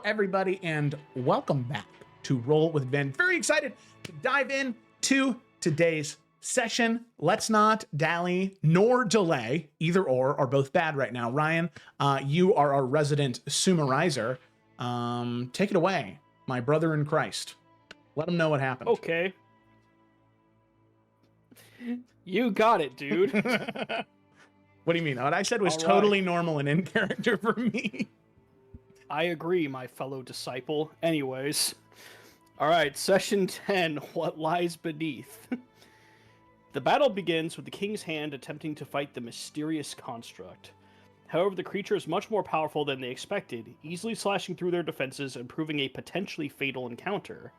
everybody, and welcome back to Roll with Ben. Very excited to dive in to today's session. Let's not dally nor delay. Either or are both bad right now. Ryan, you are our resident summarizer. Take it away, my brother in Christ. Let them know what happened. Okay. You got it, dude. What do you mean? What I said was All totally right. normal and in character for me. I agree, my fellow disciple. Anyways. Alright, Session 10, What Lies Beneath. The battle begins with the King's Hand attempting to fight the mysterious construct. However, the creature is much more powerful than they expected, easily slashing through their defenses and proving a potentially fatal encounter.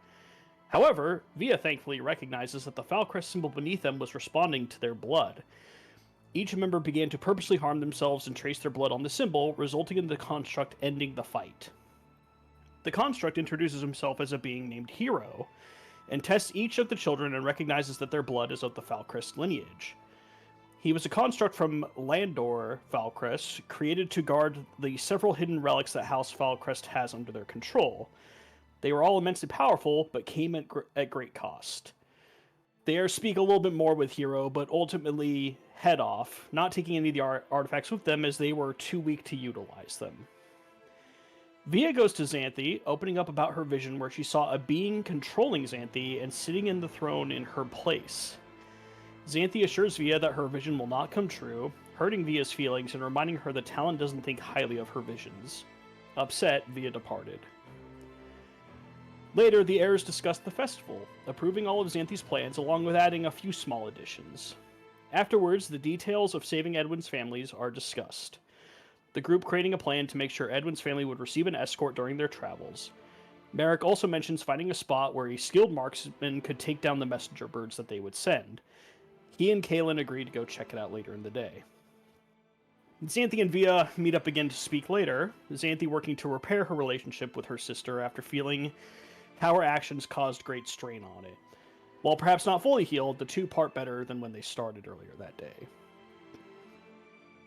However, Via thankfully recognizes that the Falcrest symbol beneath them was responding to their blood. Each member began to purposely harm themselves and trace their blood on the symbol, resulting in the construct ending the fight. The construct introduces himself as a being named Hero, and tests each of the children and recognizes that their blood is of the Falcrest lineage. He was a construct from Landor Falcrest, created to guard the several hidden relics that House Falcrest has under their control. They were all immensely powerful, but came at great cost. They speak a little bit more with Hero, but ultimately head off, not taking any of the artifacts with them as they were too weak to utilize them. Via goes to Xanthi, opening up about her vision where she saw a being controlling Xanthi and sitting in the throne in her place. Xanthi assures Via that her vision will not come true, hurting Via's feelings and reminding her that Talon doesn't think highly of her visions. Upset, Via departed. Later, the heirs discussed the festival, approving all of Xanthi's plans along with adding a few small additions. Afterwards, the details of saving Edwin's families are discussed. The group creating a plan to make sure Edwin's family would receive an escort during their travels. Merrick also mentions finding a spot where a skilled marksman could take down the messenger birds that they would send. He and Kaelin agreed to go check it out later in the day. Xanthi and Via meet up again to speak later, Xanthi working to repair her relationship with her sister after feeling how her actions caused great strain on it. While perhaps not fully healed, the two part better than when they started earlier that day.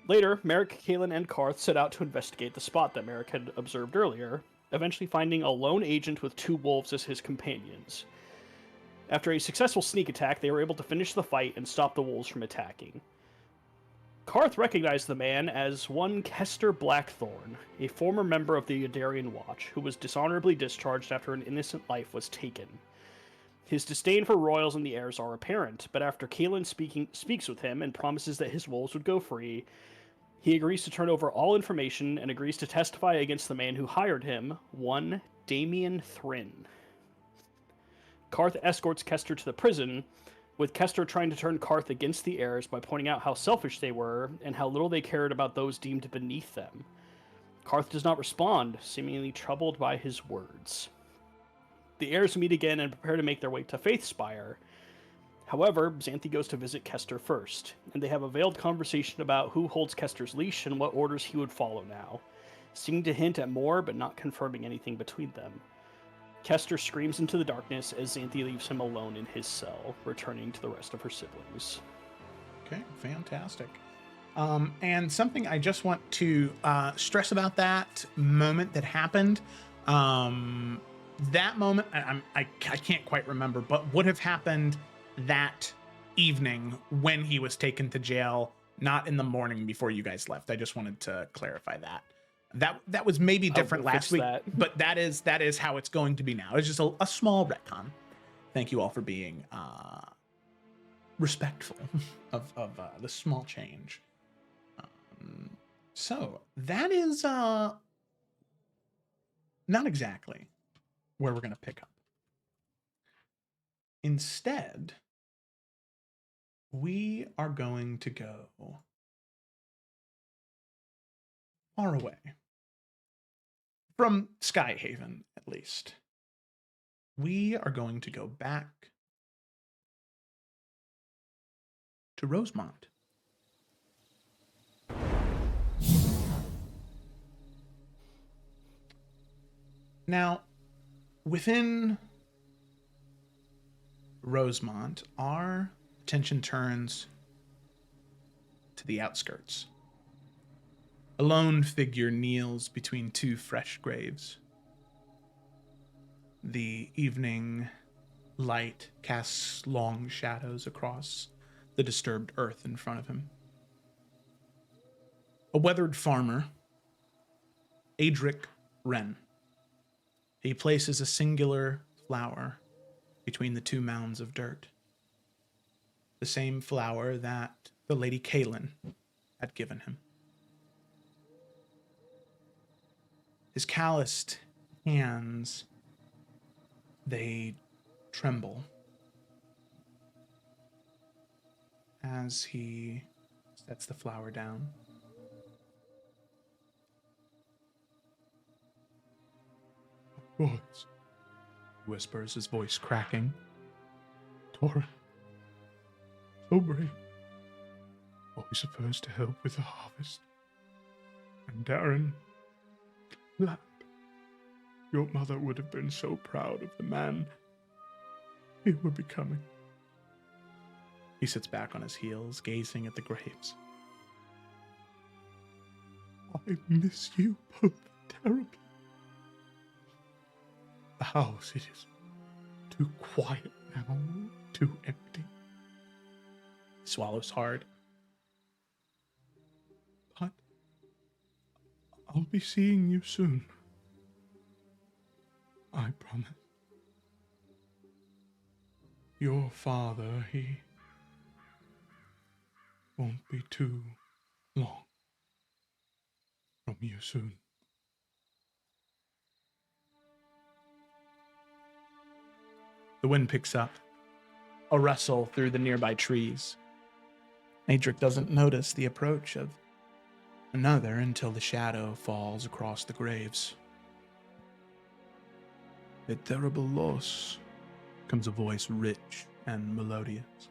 Later, Merrick, Kaelin, and Karth set out to investigate the spot that Merrick had observed earlier, eventually finding a lone agent with two wolves as his companions. After a successful sneak attack, they were able to finish the fight and stop the wolves from attacking. Karth recognized the man as one Kester Blackthorn, a former member of the Yadarian Watch, who was dishonorably discharged after an innocent life was taken. His disdain for royals and the heirs are apparent, but after Kaelin speaks with him and promises that his wolves would go free, he agrees to turn over all information and agrees to testify against the man who hired him, one Damien Thrin. Karth escorts Kester to the prison, with Kester trying to turn Karth against the heirs by pointing out how selfish they were and how little they cared about those deemed beneath them. Karth does not respond, seemingly troubled by his words. The heirs meet again and prepare to make their way to Faithspire. However, Xanthi goes to visit Kester first, and they have a veiled conversation about who holds Kester's leash and what orders he would follow now, seeming to hint at more but not confirming anything between them. Kester screams into the darkness as Xanthi leaves him alone in his cell, returning to the rest of her siblings. Okay, fantastic. And something I just want to stress about that moment that happened. That moment, I can't quite remember, but would have happened that evening when he was taken to jail, not in the morning before you guys left. I just wanted to clarify that. That was maybe different last week, but that is how it's going to be now. It's just a small retcon. Thank you all for being respectful of the small change. So that is not exactly where we're going to pick up. Instead, we are going to go far away. From Skyhaven, at least. We are going to go back to Rosemont. Now, within Rosemont, our attention turns to the outskirts. A lone figure kneels between two fresh graves. The evening light casts long shadows across the disturbed earth in front of him. A weathered farmer, Adric Wren. He places a singular flower between the two mounds of dirt. The same flower that the Lady Kaelin had given him. His calloused hands, they tremble as he sets the flower down. Voice, whispers, his voice cracking. Torrin, so brave. Always the first to help with the harvest. And Darren, lad, your mother would have been so proud of the man you were becoming. He sits back on his heels, gazing at the graves. I miss you both terribly. The house, it is too quiet now, too empty. He swallows hard. But I'll be seeing you soon. I promise. Your father, he won't be too long from you soon. The wind picks up, a rustle through the nearby trees. Adric doesn't notice the approach of another until the shadow falls across the graves. A terrible loss, comes a voice rich and melodious,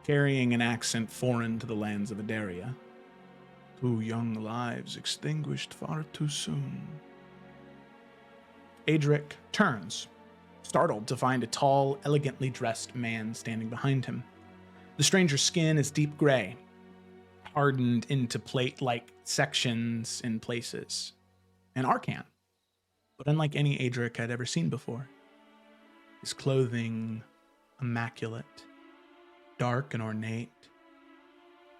carrying an accent foreign to the lands of Adaria. 2 young lives extinguished far too soon. Adric turns, startled to find a tall, elegantly dressed man standing behind him. The stranger's skin is deep gray, hardened into plate-like sections in places, and arcane, but unlike any Adric had ever seen before. His clothing immaculate, dark and ornate,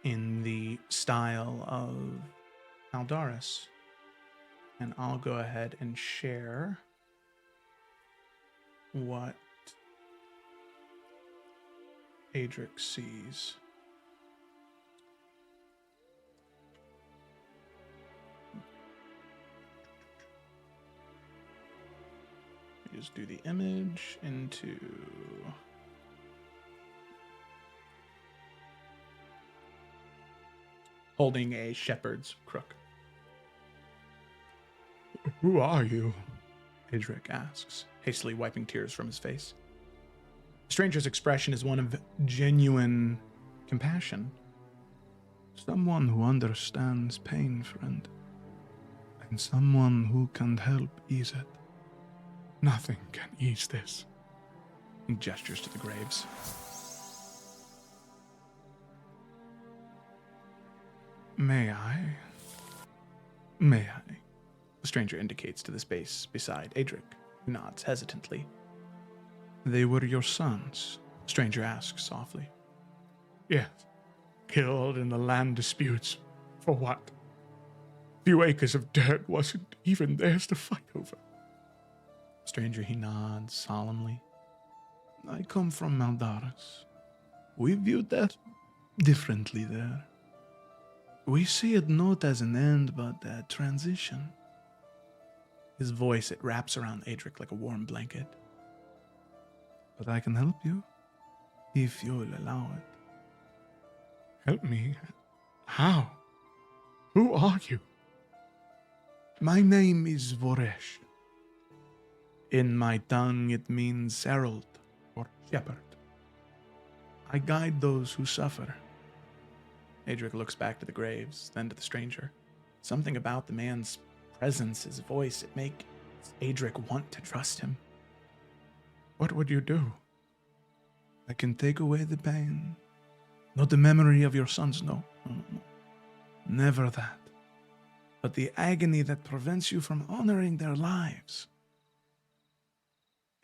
in the style of Aldaris. And I'll go ahead and share what Adric sees. Just do the image into holding a shepherd's crook. Who are you? Adric asks, hastily wiping tears from his face. The stranger's expression is one of genuine compassion. Someone who understands pain, friend, and someone who can help ease it. Nothing can ease this. He gestures to the graves. May I? May I? The stranger indicates to the space beside Adric, who nods hesitantly. They were your sons? The stranger asks softly. Yes. Killed in the land disputes. For what? Few acres of dirt wasn't even theirs to fight over. Stranger, he nods solemnly. I come from Maldaris. We view death differently there. We see it not as an end, but a transition. His voice, it wraps around Adric like a warm blanket. But I can help you, if you'll allow it. Help me? How? Who are you? My name is Voresh. In my tongue, it means herald or shepherd. I guide those who suffer. Adric looks back to the graves, then to the stranger. Something about the man's presence, his voice, it makes Adric want to trust him. What would you do? I can take away the pain. Not the memory of your sons, no. Never that. But the agony that prevents you from honoring their lives.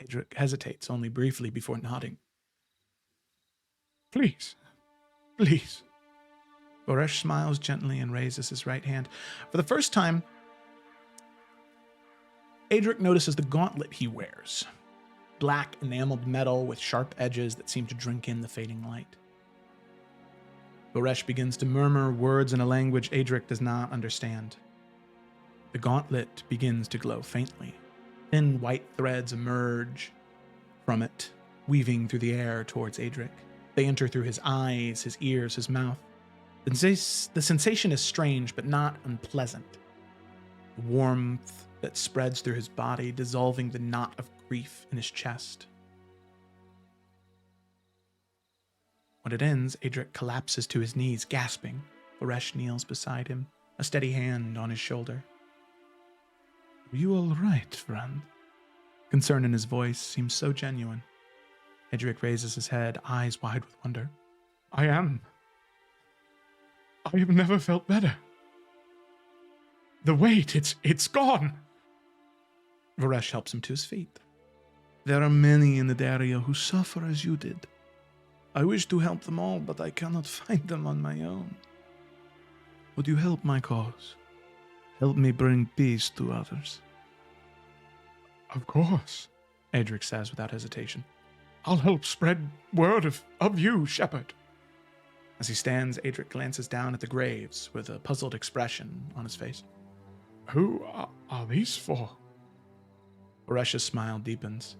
Adric hesitates only briefly before nodding. Please, please. Voresh smiles gently and raises his right hand. For the first time, Adric notices the gauntlet he wears. Black enameled metal with sharp edges that seem to drink in the fading light. Voresh begins to murmur words in a language Adric does not understand. The gauntlet begins to glow faintly. Thin white threads emerge from it, weaving through the air towards Adric. They enter through his eyes, his ears, his mouth. The sensation is strange, but not unpleasant. Warmth that spreads through his body, dissolving the knot of grief in his chest. When it ends, Adric collapses to his knees, gasping. Voresh kneels beside him, a steady hand on his shoulder. Are you all right, friend? Concern in his voice seems so genuine. Adric raises his head, eyes wide with wonder. I am. I have never felt better. The weight, it's gone. Voresh helps him to his feet. There are many in the area who suffer as you did. I wish to help them all, but I cannot find them on my own. Would you help my cause? Help me bring peace to others. Of course, Adric says without hesitation. I'll help spread word of you, shepherd. As he stands, Adric glances down at the graves with a puzzled expression on his face. Who are these for? Voresh's smile deepens.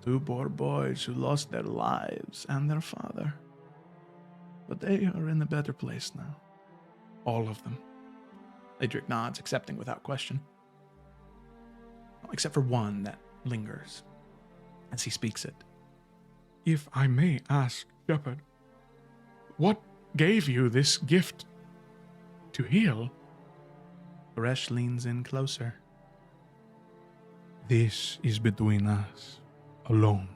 2 poor boys who lost their lives and their father. But they are in a better place now. All of them. Adric nods, accepting without question. Except for one that lingers as he speaks it. If I may ask, shepherd, what gave you this gift to heal? Voresh leans in closer. This is between us, alone.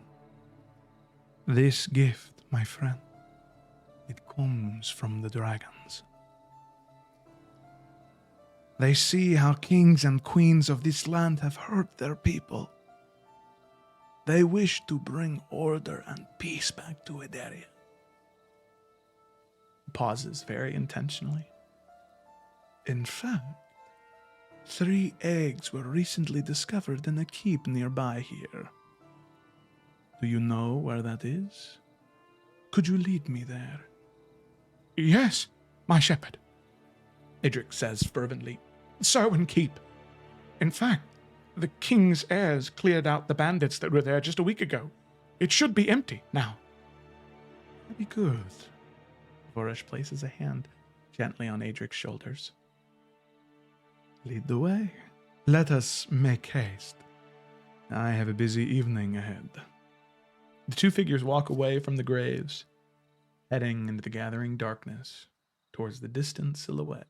This gift, my friend, it comes from the dragons. They see how kings and queens of this land have hurt their people. They wish to bring order and peace back to Ederia. Pauses very intentionally. In fact, 3 eggs were recently discovered in a keep nearby here. Do you know where that is? Could you lead me there? Yes, my shepherd, Adric says fervently. Serwyn Keep. In fact, the king's heirs cleared out the bandits that were there just a week ago. It should be empty now. Very good. Voresh places a hand gently on Adric's shoulders. Lead the way. Let us make haste. I have a busy evening ahead. The 2 figures walk away from the graves, heading into the gathering darkness towards the distant silhouette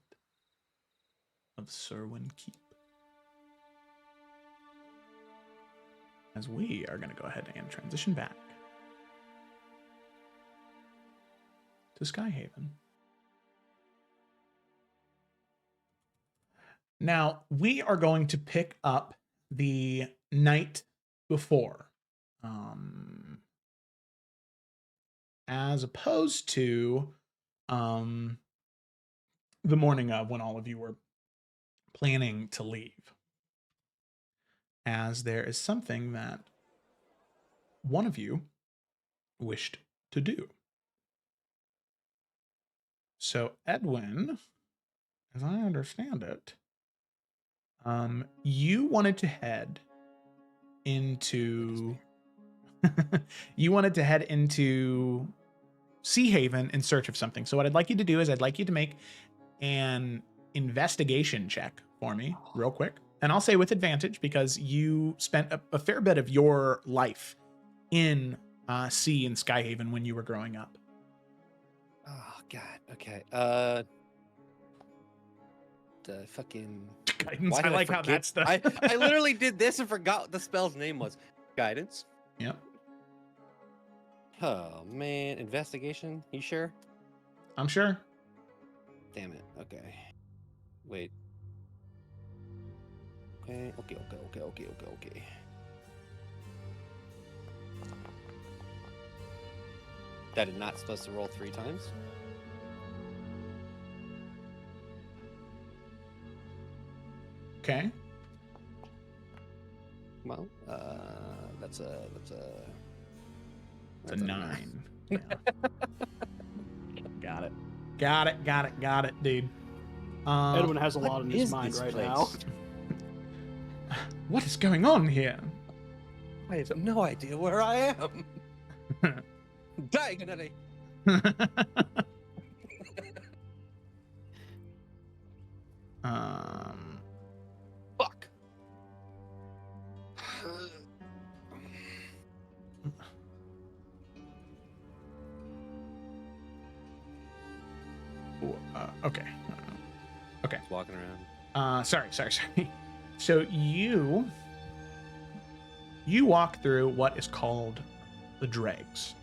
of Serwyn Keep. As we are going to go ahead and transition back to Skyhaven. Now, we are going to pick up the night before, as opposed to the morning of, when all of you were planning to leave, as there is something that one of you wished to do. So, Edwin, as I understand it, you wanted to head into Sea Haven in search of something. So what I'd like you to do is I'd like you to make an investigation check for me real quick. And I'll say with advantage because you spent a fair bit of your life in Sea and Skyhaven when you were growing up. Oh God. Okay. The fucking Guidance. Why I did like how forget? that's the. I literally did this and forgot what the spell's name was. Guidance. Yep. Oh man, investigation. You sure? I'm sure. Damn it. Okay. Wait. Okay. Okay. That is not supposed to roll 3 times. Okay. Well, that's a It's a 9. Yeah. Got it. Got it, dude. Edwin has a what lot in is his mind this right place? now. What is going on here? I have no idea where I am. Diagonally. Fuck. Okay. Okay. Just walking around. Sorry. So you walk through what is called the dregs.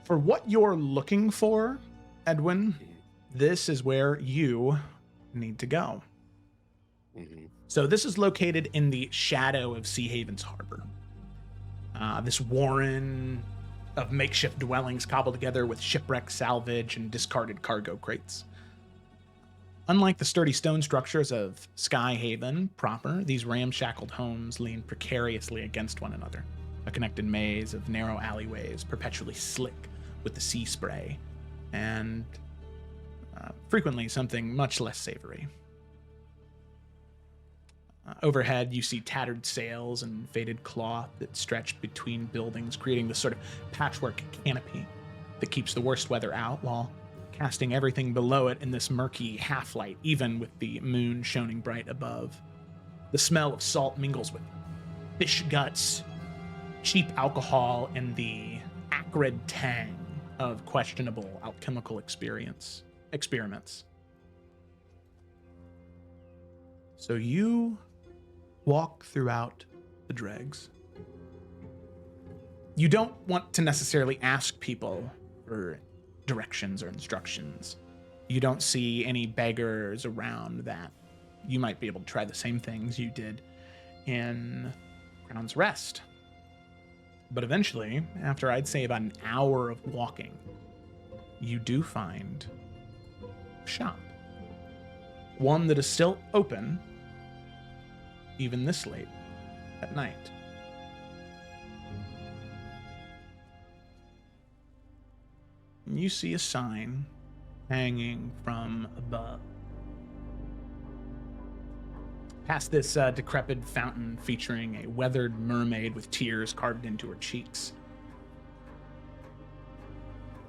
For what you're looking for, Edwin, this is where you need to go. Mm-hmm. So this is located in the shadow of Sea Haven's harbor. This warren of makeshift dwellings cobbled together with shipwreck salvage and discarded cargo crates. Unlike the sturdy stone structures of Sky Haven proper, these ramshackled homes lean precariously against one another, a connected maze of narrow alleyways perpetually slick with the sea spray, and frequently something much less savory. Overhead, you see tattered sails and faded cloth that stretch between buildings, creating this sort of patchwork canopy that keeps the worst weather out while casting everything below it in this murky half-light, even with the moon shining bright above. The smell of salt mingles with fish guts, cheap alcohol, and the acrid tang of questionable alchemical experiments. So you walk throughout the dregs. You don't want to necessarily ask people for directions or instructions. You don't see any beggars around that you might be able to try the same things you did in Crown's Rest. But eventually, after I'd say about an hour of walking, you do find a shop. One that is still open, even this late at night. And you see a sign hanging from above. Past this decrepit fountain featuring a weathered mermaid with tears carved into her cheeks.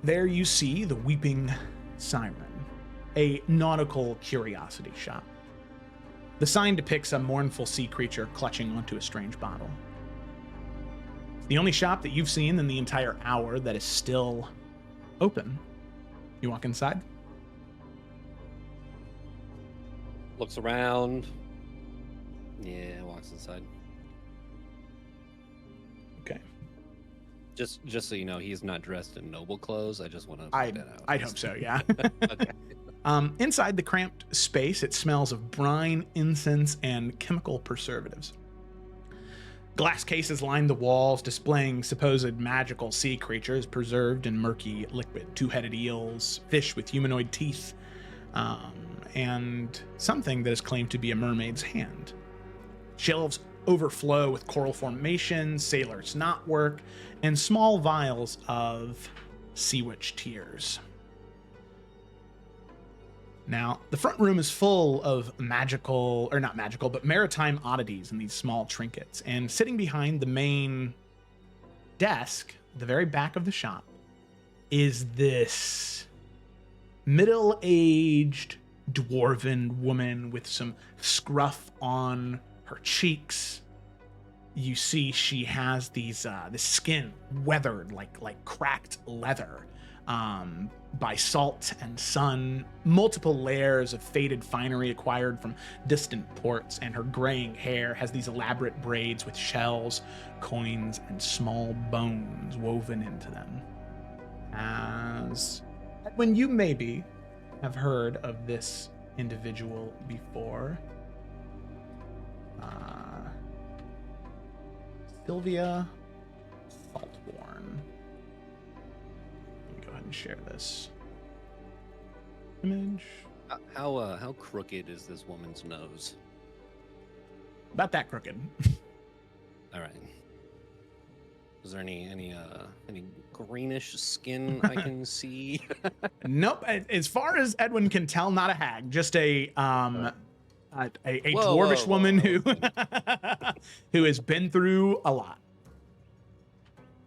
There you see the Weeping Siren, a nautical curiosity shop. The sign depicts a mournful sea creature clutching onto a strange bottle. It's the only shop that you've seen in the entire hour that is still open. You walk inside. Looks around. Yeah, walks inside. Okay. Just so you know, he's not dressed in noble clothes. I just want to I'd hope so, yeah. Okay. Inside the cramped space, it smells of brine, incense, and chemical preservatives. Glass cases line the walls, displaying supposed magical sea creatures preserved in murky liquid. Two-headed eels, fish with humanoid teeth, and something that is claimed to be a mermaid's hand. Shelves overflow with coral formations, sailor's knotwork, and small vials of sea witch tears. Now, the front room is full of maritime oddities and these small trinkets. And sitting behind the main desk, the very back of the shop, is this middle-aged dwarven woman with some scruff on her cheeks. You see she has these this skin weathered like cracked leather. By salt and sun, multiple layers of faded finery acquired from distant ports, and her graying hair has these elaborate braids with shells, coins, and small bones woven into them. When you maybe have heard of this individual before, Sylvia Saltborn. and share this image. How crooked is this woman's nose? About that crooked. All right. Is there any greenish skin I can see? Nope. As far as Edwin can tell, not a hag, just a dwarvish whoa, woman whoa. who has been through a lot.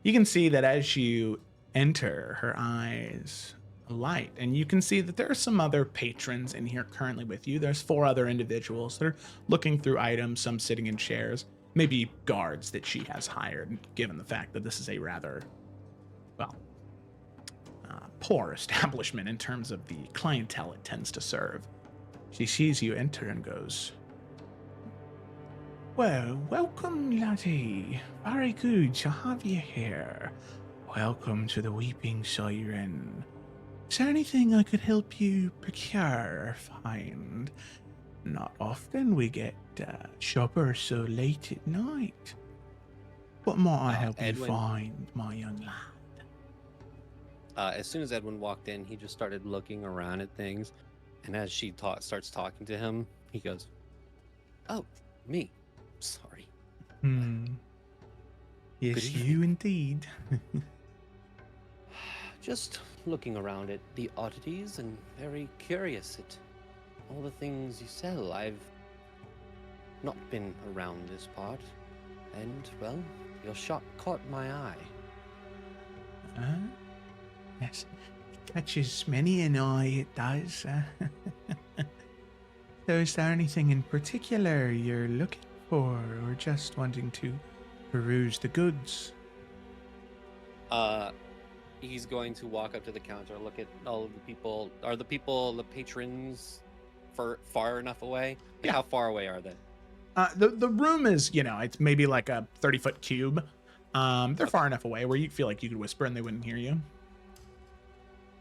You can see that as you enter, her eyes light, and you can see that there are some other patrons in here currently with you. There's 4 other individuals that are looking through items, some sitting in chairs, maybe guards that she has hired, given the fact that this is a rather, well, poor establishment in terms of the clientele it tends to serve. She sees you enter and goes, "Well, welcome, laddie. Very good to have you here. Welcome to the Weeping Siren. Is there anything I could help you procure or find? Not often we get shoppers so late at night. What might I help Edwin, you find, my young lad?" As soon as Edwin walked in, he just started looking around at things, and as she starts talking to him, he goes, "Oh, me. Sorry." Yes, Good evening. you indeed. Just looking around at the oddities and very curious at all the things you sell. I've not been around this part, and, well, your shop caught my eye. Yes, it catches many an eye, it does. So is there anything in particular you're looking for, or just wanting to peruse the goods? He's going to walk up to the counter, look at all of the people. Are the patrons far enough away? Like, Yeah. how far away are they? The room is, it's maybe like a 30-foot cube. They're far enough away where you feel like you could whisper and they wouldn't hear you.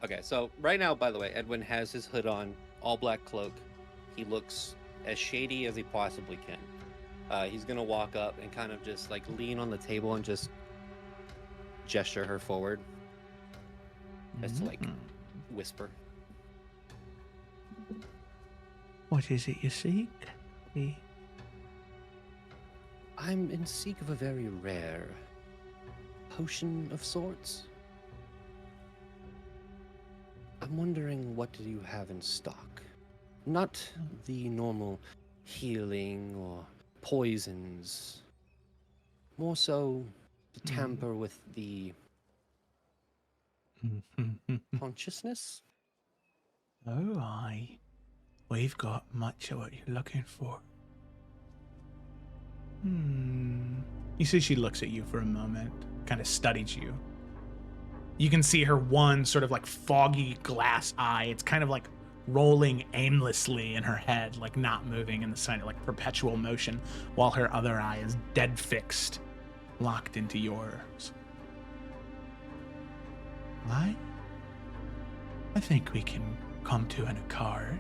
Okay, so right now, by the way, Edwin has his hood on, all black cloak. He looks as shady as he possibly can. He's gonna walk up and kind of just like lean on the table and just gesture her forward, as to like whisper. What is it you seek? I'm in seek of a very rare potion of sorts. I'm wondering, what do you have in stock? Not the normal healing or poisons. More so to tamper with the consciousness? Oh, aye. We've got much of what you're looking for. You see she looks at you for a moment, kind of studies you. You can see her one sort of like foggy glass eye. It's kind of like rolling aimlessly in her head, like not moving in the sign of like perpetual motion, while her other eye is dead fixed, locked into yours. I think we can come to an accord.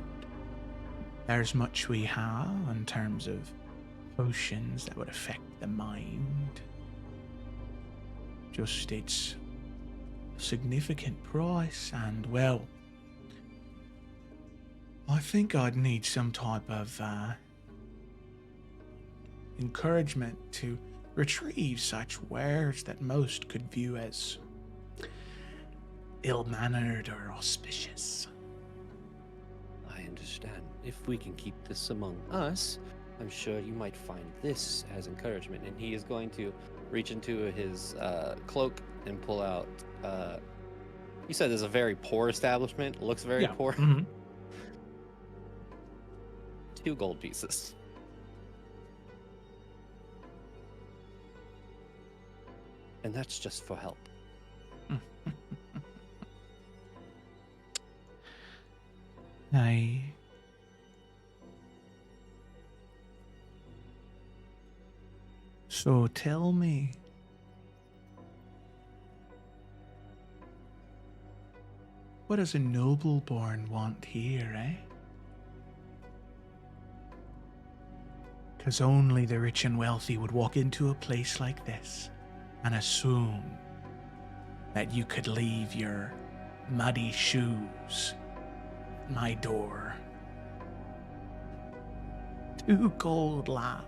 There's much we have in terms of potions that would affect the mind. Just its significant price, and well, I think I'd need some type of encouragement to retrieve such wares that most could view as ill-mannered or auspicious. I understand. If we can keep this among us, I'm sure you might find this as encouragement. And he is going to reach into his cloak and pull out. You said there's a very poor establishment. It looks very poor. 2 gold pieces. And that's just for help. Aye. So tell me, what does a noble-born want here, eh? Because only the rich and wealthy would walk into a place like this and assume that you could leave your muddy shoes, my door. 2 gold, lad.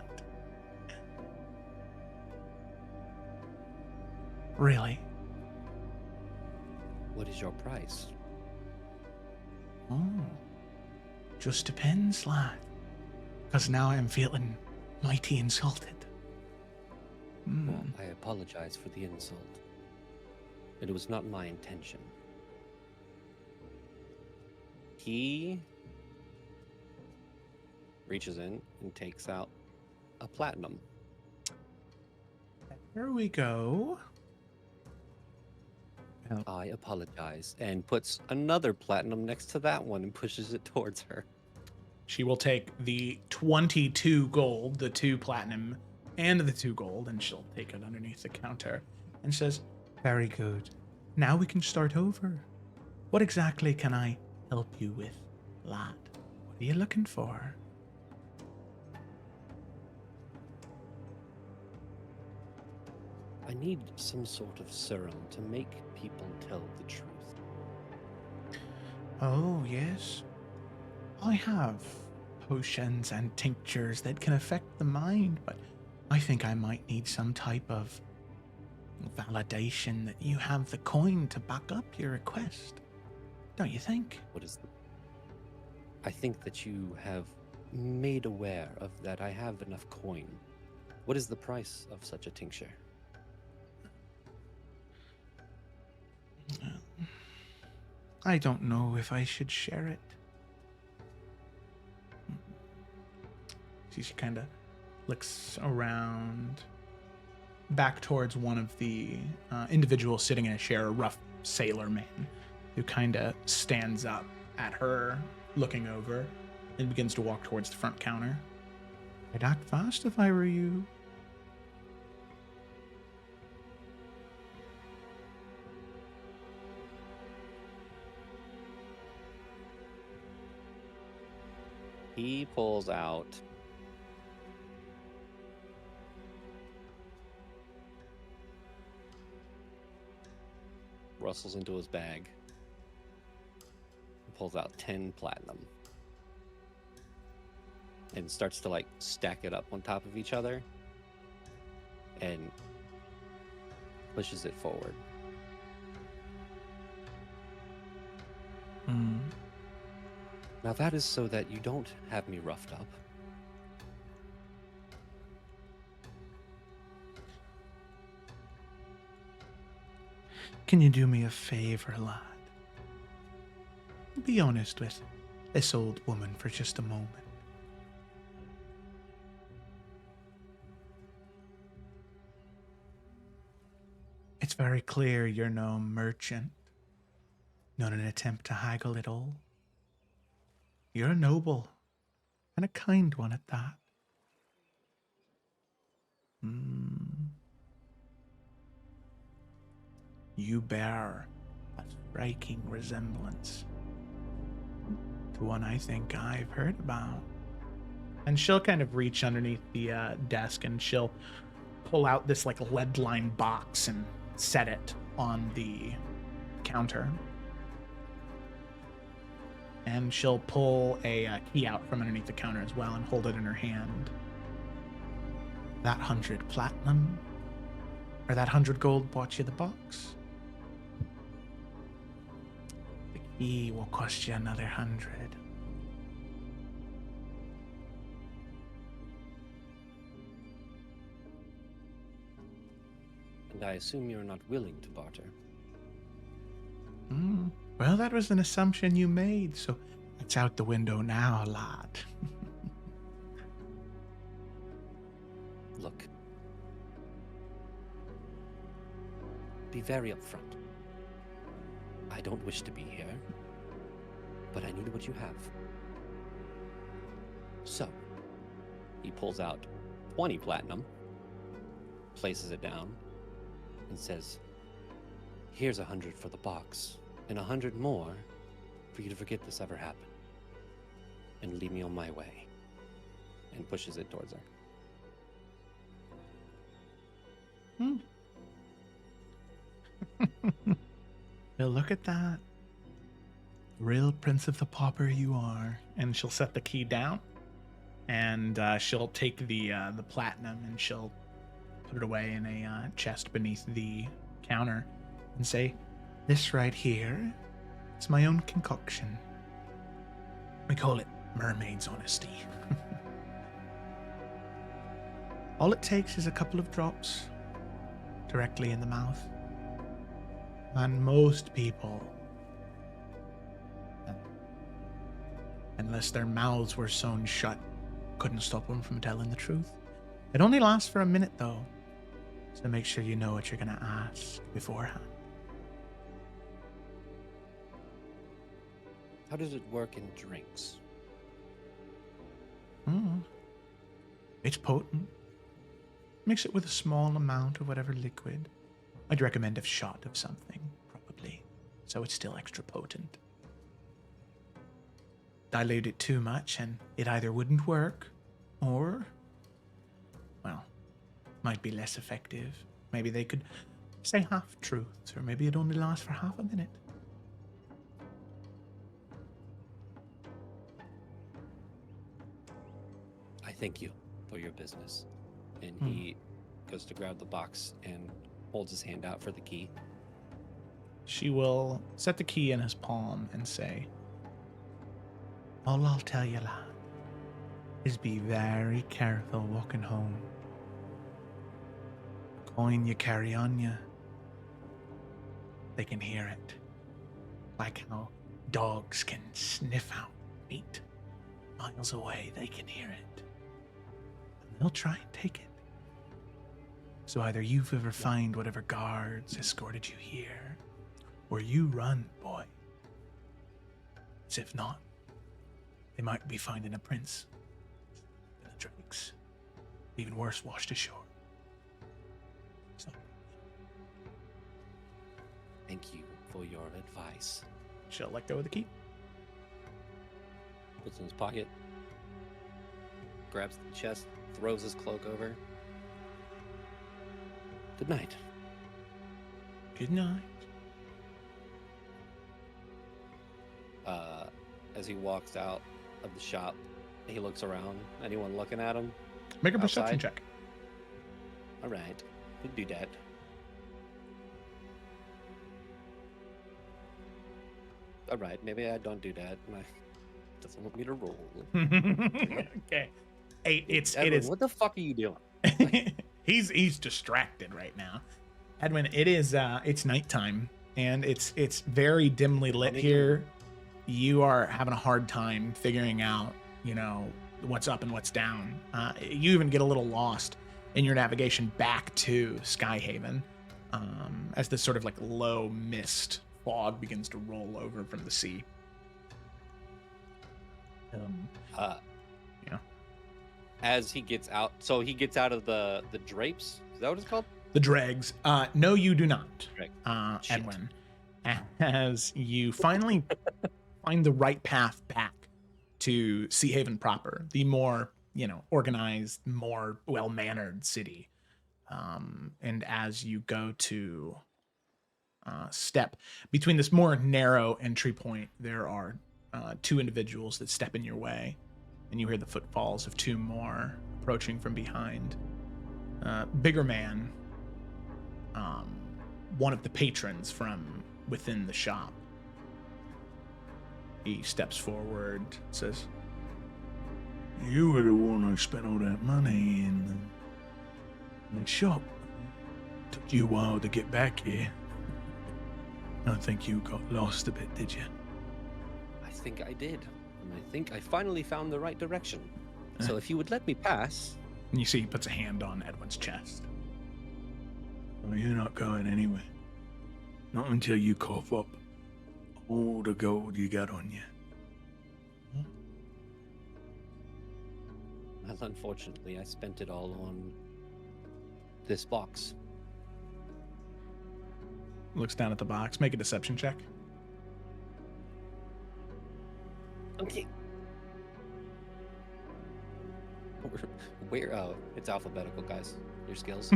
Really? What is your price? Oh, just depends, lad. Because now I'm feeling mighty insulted. Well, I apologize for the insult. It was not my intention. He reaches in and takes out a platinum. Here we go. I apologize, and puts another platinum next to that one and pushes it towards her. She will take the 22 gold, the 2 platinum, and the 2 gold, and she'll take it underneath the counter and says, "Very good. Now we can start over. What exactly can I help you with, lad? What are you looking for?" I need some sort of serum to make people tell the truth. Oh, yes. I have potions and tinctures that can affect the mind, but I think I might need some type of validation that you have the coin to back up your request. Don't you think? What is the... I think that you have made aware of that I have enough coin. What is the price of such a tincture? I don't know if I should share it. She kind of looks around, back towards one of the individuals sitting in a chair, a rough sailor man, who kind of stands up at her, looking over, and begins to walk towards the front counter. I'd act fast if I were you. He pulls out rustles into his bag and pulls out 10 platinum and starts to like stack it up on top of each other and pushes it forward. Now that is so that you don't have me roughed up. Can you do me a favor, lad? Be honest with this old woman for just a moment. It's very clear you're no merchant, not an attempt to haggle at all. You're a noble, and a kind one at that. You bear a striking resemblance to one I think I've heard about. And she'll kind of reach underneath the desk, and she'll pull out this like lead-lined box and set it on the counter. And she'll pull a key out from underneath the counter as well and hold it in her hand. That 100 platinum, or that 100 gold bought you the box. The key will cost you another 100. And I assume you're not willing to barter. Well, that was an assumption you made, so it's out the window now, lad. Look. Be very upfront. I don't wish to be here, but I need what you have. So, he pulls out 20 platinum, places it down, and says, "Here's 100 for the box, and 100 more for you to forget this ever happened, and leave me on my way," and pushes it towards her. Well, look at that. Real Prince of the Pauper you are. And she'll set the key down. And she'll take the platinum and she'll put it away in a chest beneath the counter and say, "This right here, it's my own concoction. We call it mermaid's honesty. All it takes is a couple of drops directly in the mouth. And most people, unless their mouths were sewn shut, couldn't stop them from telling the truth. It only lasts for a minute, though, so make sure you know what you're going to ask beforehand." How does it work in drinks? It's potent. Mix it with a small amount of whatever liquid. I'd recommend a shot of something, probably, so it's still extra potent. Dilute it too much and it either wouldn't work or, well, might be less effective. Maybe they could say half-truths, or maybe it only lasts for half a minute. I thank you for your business. And he goes to grab the box and holds his hand out for the key. She will set the key in his palm and say, "All I'll tell you, lad, is be very careful walking home. Coin you carry on you, they can hear it. Like how dogs can sniff out meat miles away, they can hear it. And they'll try and take it. So either you've ever find whatever guards escorted you here, or you run, boy. As if not, they might be finding a prince in the drakes. Even worse, washed ashore. So, Thank you for your advice. she'll let go of the key. Puts it in his pocket. Grabs the chest, throws his cloak over. Good night. Good night. As he walks out of the shop, he looks around. Anyone looking at him? Make a perception Outside? check. All right, we'll do that. All right, maybe I don't do that. My doesn't want me to roll. Okay. It Edwin, is. what the fuck are you doing? He's distracted right now. Edwin, it is it's nighttime and it's very dimly lit here. You are having a hard time figuring out, what's up and what's down. You even get a little lost in your navigation back to Skyhaven as this sort of like low mist fog begins to roll over from the sea. Yeah. As he gets out, so he gets out of the drapes. Is that what it's called? The dregs. No, you do not, Dreg. Shit. Edwin. As you finally find the right path back to Sea Haven proper, the more, organized, more well-mannered city. And as you go to step between this more narrow entry point, there are two individuals that step in your way, and you hear the footfalls of two more approaching from behind. Bigger man, one of the patrons from within the shop. He steps forward, says, "You were the one who spent all that money in the shop. Took you a while to get back here. I think you got lost a bit, did you?" I think I did. And I think I finally found the right direction. So if you would let me pass. and you see he puts a hand on Edwin's chest. Well, you're not going anywhere. Not until you cough up all the gold you got on you. Well, unfortunately, I spent it all on this box. Looks down at the box. Make a deception check. Okay. Where? Oh, it's alphabetical, guys. Your skills.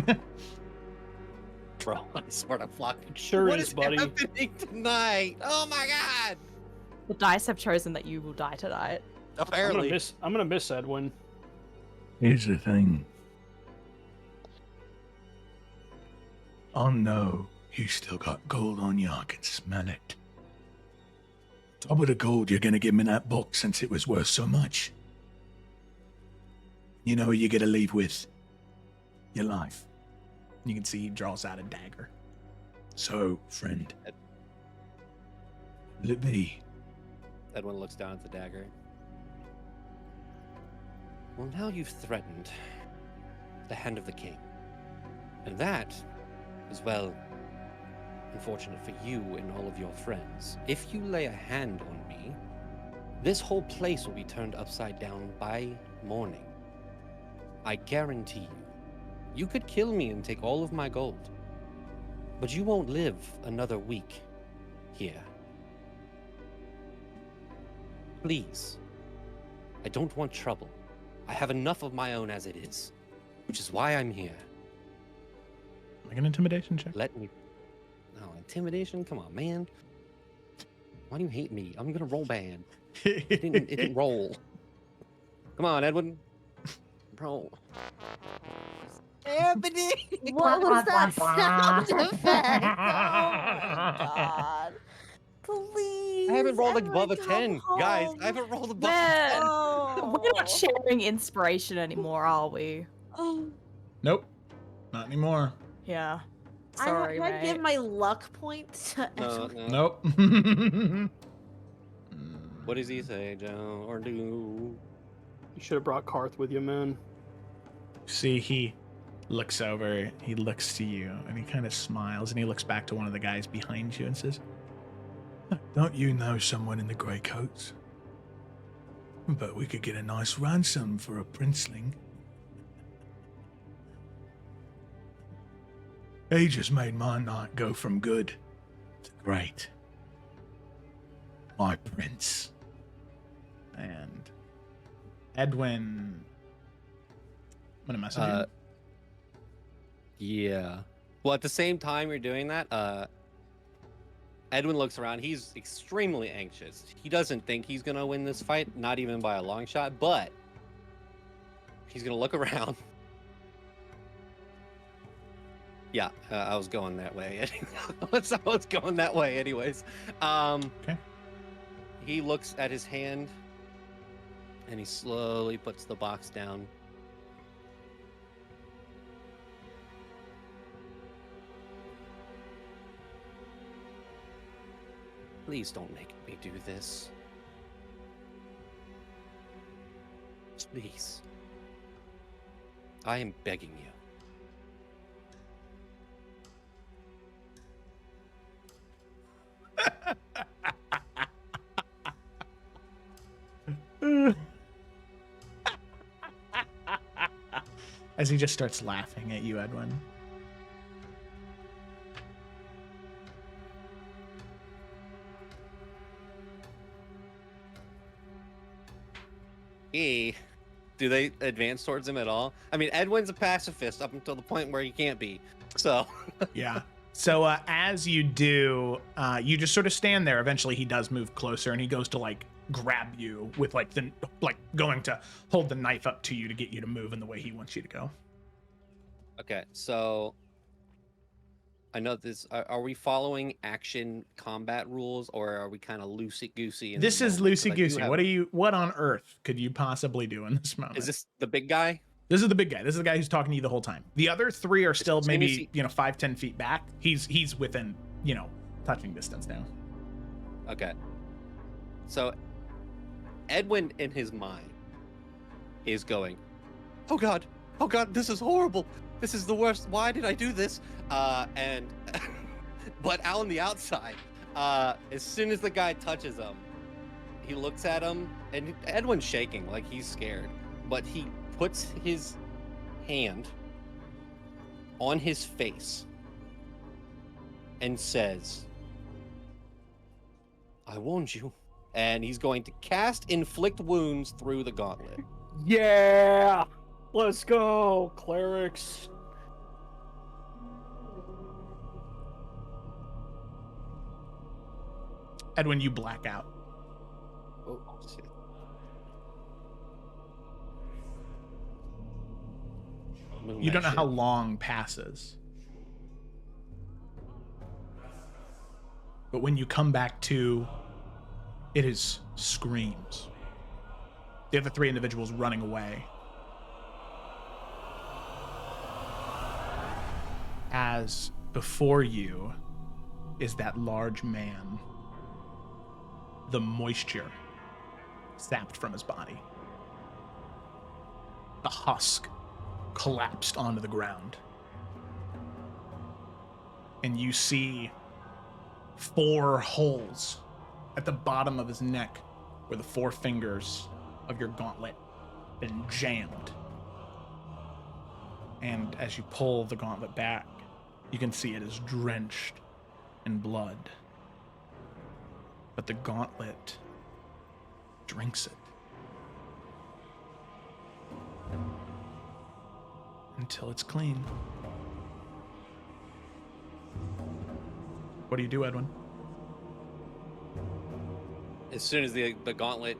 Bro, I swear to fuck. Sure What is, is buddy. happening tonight? Oh my god! The dice have chosen that you will die tonight. Apparently. I'm gonna miss Edwin. Here's the thing. I know you still got gold on you. I can smell it. Top of the gold you're gonna give me that box since it was worth so much. You know what you're gonna leave with? Your life. You can see he draws out a dagger. So, friend, let it be. Edwin looks down at the dagger. Well, now you've threatened the hand of the king. And that is, well, unfortunate for you and all of your friends. If you lay a hand on me, this whole place will be turned upside down by morning. I guarantee you. You could kill me and take all of my gold. But you won't live another week here. Please. I don't want trouble. I have enough of my own as it is, which is why I'm here. Make an intimidation check. Let me... No, intimidation? Come on, man. Why do you hate me? I'm gonna roll bad. It didn't roll. Come on, Edwin. Roll. Anthony! What was that sound effect? Oh my god. Please. I haven't rolled above a everyone 10. come Guys, home. I haven't rolled above a Man, 10. we're not sharing inspiration anymore, are we? Oh. Nope. Not anymore. Yeah. Sorry, Can I give mate. my luck point to No, Edwin? no. Nope. What does he say, Joe? Or do? You should have brought Karth with you, man. See, he looks over, he looks to you, and he kind of smiles, and he looks back to one of the guys behind you and says, Don't you know someone in the grey coats? But we could get a nice ransom for a princeling. He just made my night go from good to great. My prince. and Edwin. I'm gonna message you. Yeah. Well, at the same time you're doing that, Edwin looks around. He's extremely anxious. He doesn't think he's gonna win this fight, not even by a long shot, but he's gonna look around. Yeah, I was going that way. I was going that way anyways. Okay. He looks at his hand and he slowly puts the box down. Please don't make me do this. Please. I am begging you. As he just starts laughing at you, Edwin. Do they advance towards him at all? I mean, Edwin's a pacifist up until the point where he can't be. So. Yeah. So as you do, you just sort of stand there. Eventually, he does move closer, and he goes to like grab you with like going to hold the knife up to you to get you to move in the way he wants you to go. Okay, so I know this. Are we following action combat rules, or are we kind of loosey goosey? This is loosey goosey. What on earth could you possibly do in this moment? Is this the big guy? This is the big guy. This is the guy who's talking to you the whole time. The other three are still As soon as maybe, he- 5-10 feet back. He's within, touching distance now. Okay. So Edwin in his mind is going, oh god, this is horrible. This is the worst. Why did I do this? And but out on the outside, as soon as the guy touches him, he looks at him, and Edwin's shaking like he's scared, but he puts his hand on his face and says, I warned you. And he's going to cast Inflict Wounds through the gauntlet. Yeah! Let's go, clerics. Edwin, you black out. Oh, shit. Move You my don't know how shit. long passes. But when you come back to, it is screams. The other three individuals running away. As before you is that large man, the moisture sapped from his body. The husk collapsed onto the ground. And you see 4 holes at the bottom of his neck where the 4 fingers of your gauntlet been jammed. And as you pull the gauntlet back, you can see it is drenched in blood. But the gauntlet drinks it. Until it's clean. What do you do, Edwin? As soon as the gauntlet,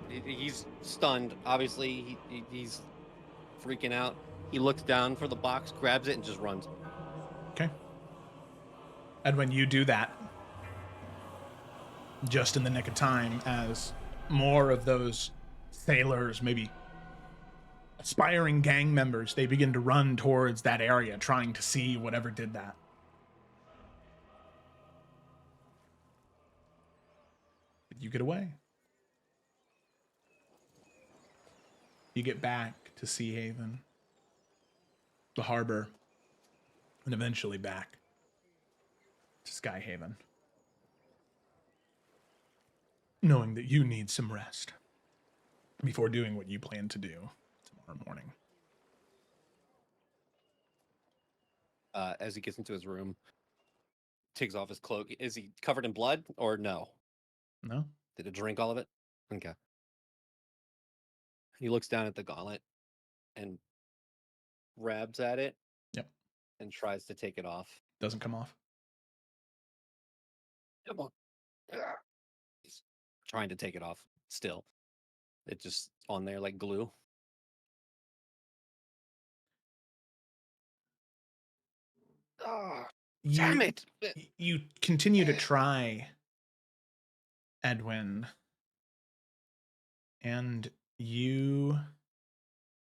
he's stunned. Obviously, he's freaking out. He looks down for the box, grabs it, and just runs. Okay. Edwin, you do that just in the nick of time as more of those sailors, maybe aspiring gang members, they begin to run towards that area, trying to see whatever did that. But you get away. You get back to Sea Haven, the harbor, and eventually back to Sky Haven, knowing that you need some rest before doing what you plan to do tomorrow morning. As he gets into his room, takes off his cloak. Is he covered in blood or no? No? Did it drink all of it? Okay. He looks down at the gauntlet and grabs at it. Yep. And tries to take it off. Doesn't come off. Come on. He's trying to take it off still. It's just on there like glue. Oh, damn it. You continue to try, Edwin, and you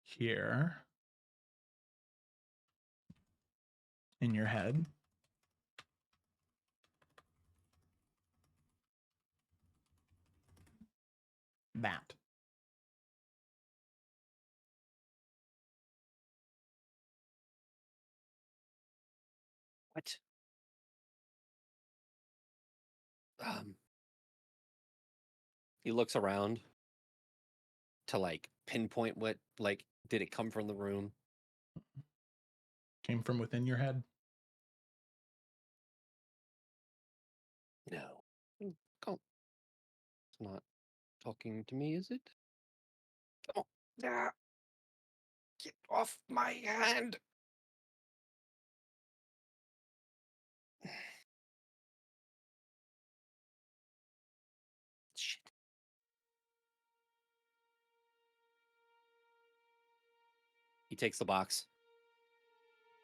hear in your head that. What? He looks around to like pinpoint what, like, did it come from the room? Came from within your head. No. Come on. It's not talking to me, is it? Come on. Ah. Get off my hand. Shit. He takes the box,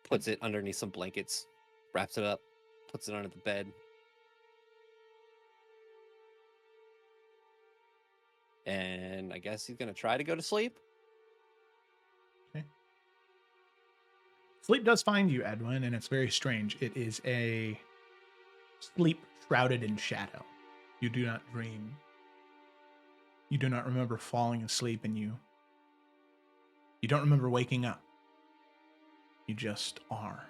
puts it underneath some blankets, wraps it up, puts it under the bed. And I guess he's going to try to go to sleep. Okay. Sleep does find you, Edwin, and it's very strange. It is a sleep shrouded in shadow. You do not dream. You do not remember falling asleep, and you don't remember waking up. You just are.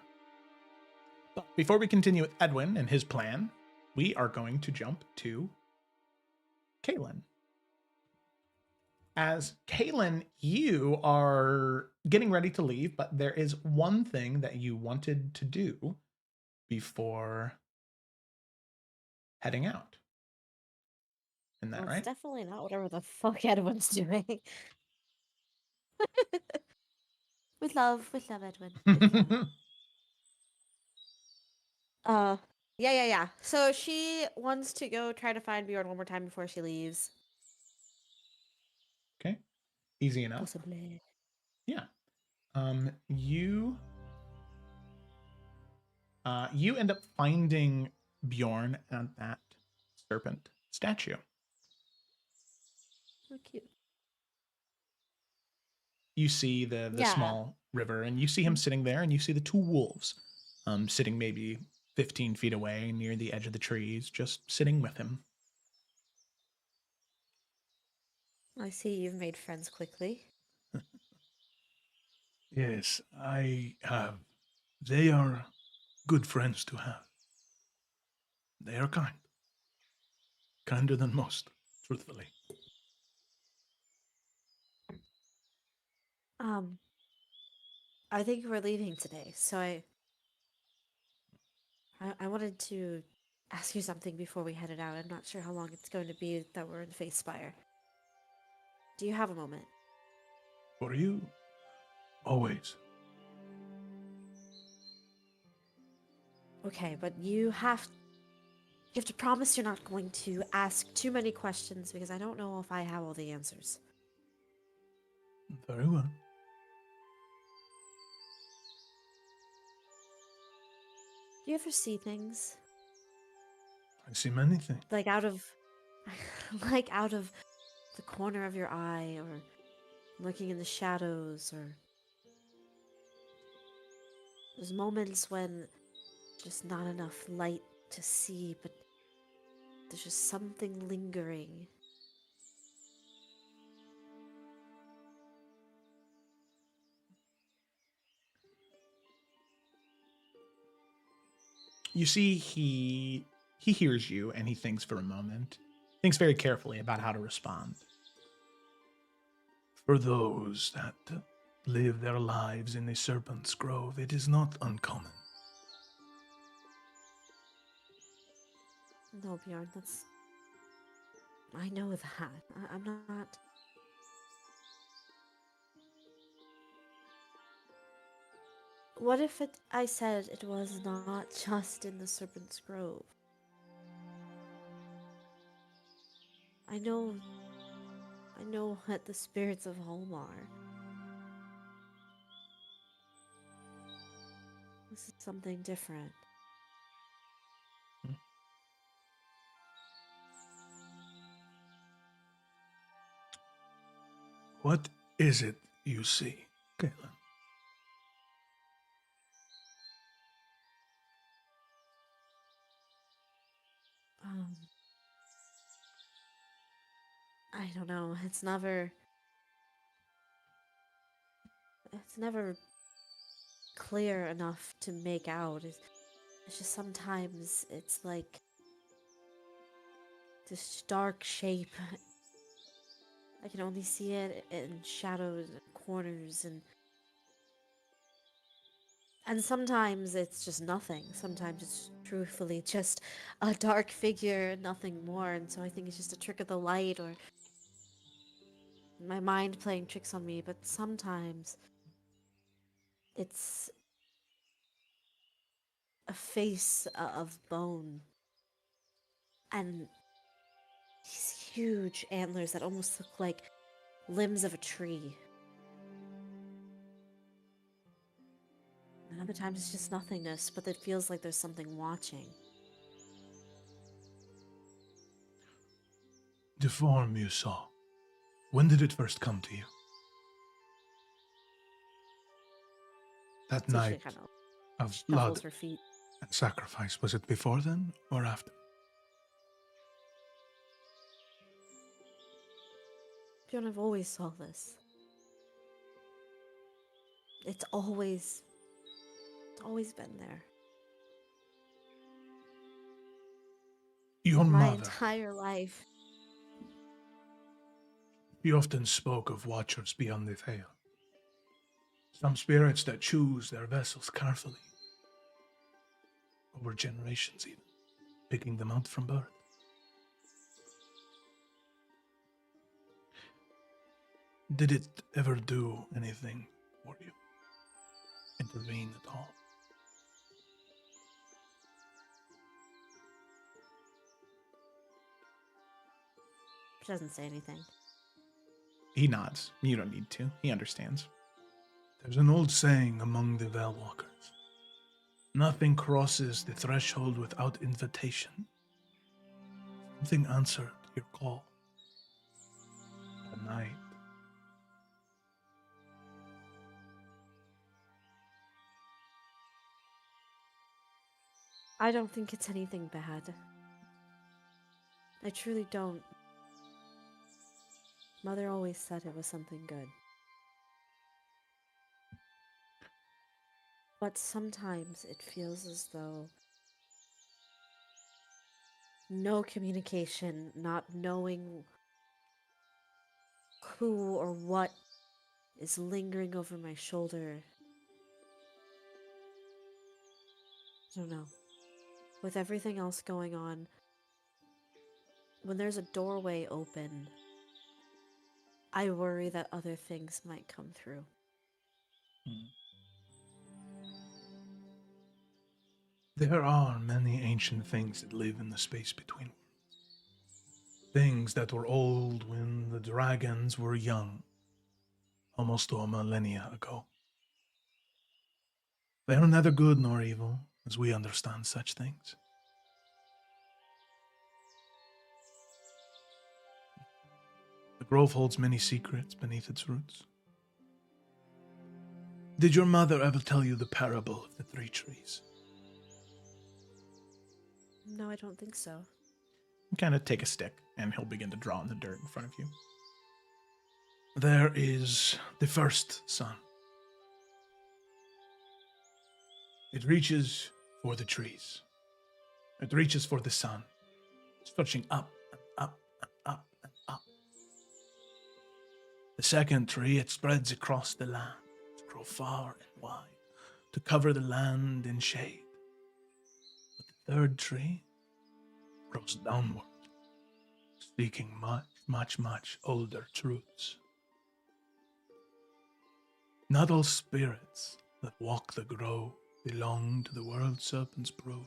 But before we continue with Edwin and his plan, we are going to jump to Kaylin. As Kaylin, you are getting ready to leave, but there is one thing that you wanted to do before heading out. Isn't that Well, right? it's definitely not whatever the fuck Edwin's doing. With love, Edwin. With love. Yeah. So she wants to go try to find Bjorn one more time before she leaves. Easy enough. Possibly. Yeah. You end up finding Bjorn at that serpent statue. So cute. You see the Yeah. small river, and you see him sitting there, and you see the two wolves sitting maybe 15 feet away near the edge of the trees, just sitting with him. I see you've made friends quickly. Yes, I have. They are good friends to have. They are kind. Kinder than most, truthfully. I think we're leaving today, so I wanted to ask you something before we headed out. I'm not sure how long it's going to be that we're in Face Spire. Do you have a moment? For you, always. Okay, but you have to promise you're not going to ask too many questions because I don't know if I have all the answers. Very well. Do you ever see things I see many things. like out of like out of the corner of your eye or looking in the shadows or there's moments when just not enough light to see, but there's just something lingering. You see he hears you, and he thinks for a moment, thinks very carefully about how to respond. For those that live their lives in the Serpent's Grove, it is not uncommon. No, Bjorn, I know that. I'm not. What if I said it was not just in the Serpent's Grove? I know what the spirits of home are. This is something different. What is it you see, Caitlin? I don't know. It's never clear enough to make out. It's just sometimes it's like this dark shape. I can only see it in shadows and corners and sometimes it's just nothing. Sometimes it's truthfully just a dark figure and nothing more. And so I think it's just a trick of the light or my mind playing tricks on me. But sometimes it's a face of bone and these huge antlers that almost look like limbs of a tree. And other times it's just nothingness, but it feels like there's something watching. The form you saw, when did it first come to you? That It's usually night kind of of shuffles blood her feet. and sacrifice, was it before then or after? Bjorn, I've always saw this. It's always been there. Your My mother, entire life. you often spoke of watchers beyond the veil. Some spirits that choose their vessels carefully, over generations even, picking them out from birth. Did it ever do anything for you? Intervene at all? She doesn't say anything. He nods. You don't need to. He understands. There's an old saying among the Veilwalkers. Nothing crosses the threshold without invitation. Something answered your call. At night. I don't think it's anything bad. I truly don't. Mother always said it was something good. But sometimes it feels as though no communication, not knowing who or what is lingering over my shoulder. I don't know. With everything else going on, when there's a doorway open, I worry that other things might come through. There are many ancient things that live in the space between worlds. Things that were old when the dragons were young, almost a millennia ago. They are neither good nor evil, as we understand such things. The grove holds many secrets beneath its roots. Did your mother ever tell you the parable of the 3 trees? No, I don't think so. Kind of take a stick, and he'll begin to draw in the dirt in front of you. There is the first sun. It reaches for the trees. It reaches for the sun, stretching up and up and up and up. The second tree, it spreads across the land to grow far and wide, to cover the land in shade. But the third tree grows downward, speaking much older truths. Not all spirits that walk the grove belong to the world serpent's brood.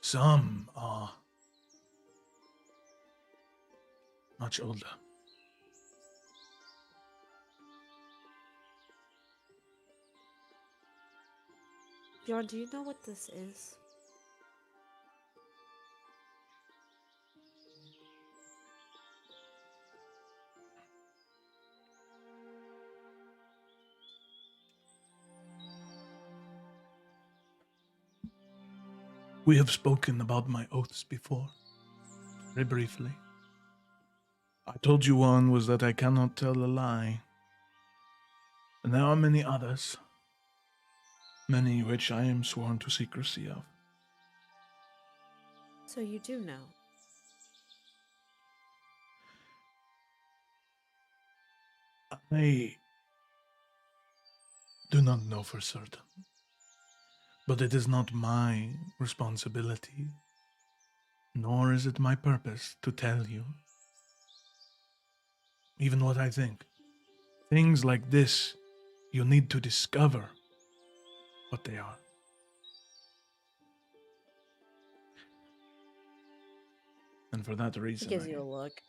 Some are much older. Bjorn, do you know what this is? We have spoken about my oaths before, very briefly. I told you one was that I cannot tell a lie. And there are many others, many which I am sworn to secrecy of. So you do know. I do not know for certain, but it is not my responsibility, nor is it my purpose to tell you. Even what I think. Things like this, you need to discover what they are. And for that He reason, gives you a look.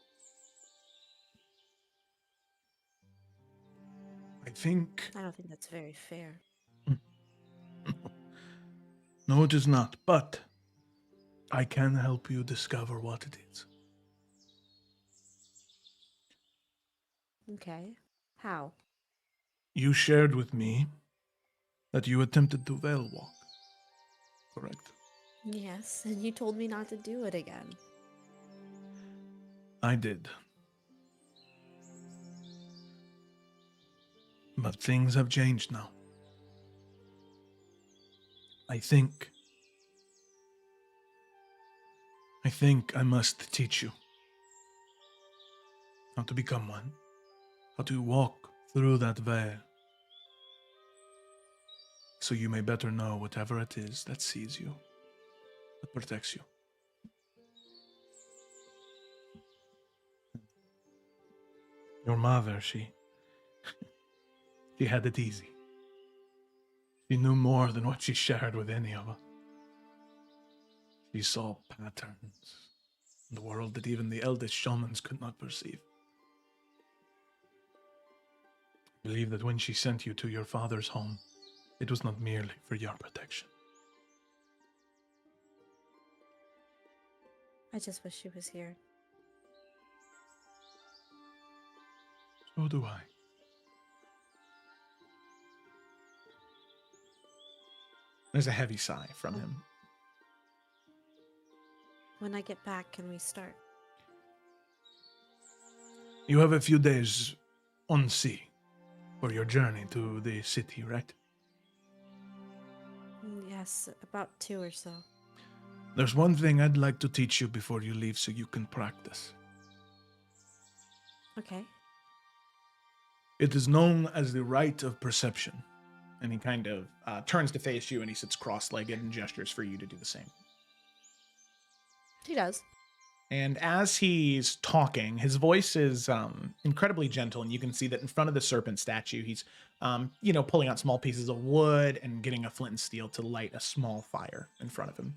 I think... I don't think that's very fair. No, it is not, but I can help you discover what it is. Okay. How? You shared with me that you attempted to veil walk, correct? Yes, and you told me not to do it again. I did. But things have changed now. I think I must teach you how to become one, how to walk through that veil, so you may better know whatever it is that sees you, that protects you. Your mother, she had it easy. She knew more than what she shared with any of us. She saw patterns in the world that even the eldest shamans could not perceive. I believe that when she sent you to your father's home, it was not merely for your protection. I just wish she was here. So do I. There's a heavy sigh from him. When I get back, can we start? You have a few days on sea for your journey to the city, right? Yes, about 2 or so. There's one thing I'd like to teach you before you leave so you can practice. Okay. It is known as the right of perception. And he kind of turns to face you and he sits cross-legged and gestures for you to do the same. He does. And as he's talking, his voice is incredibly gentle, and you can see that in front of the serpent statue, he's, pulling out small pieces of wood and getting a flint and steel to light a small fire in front of him.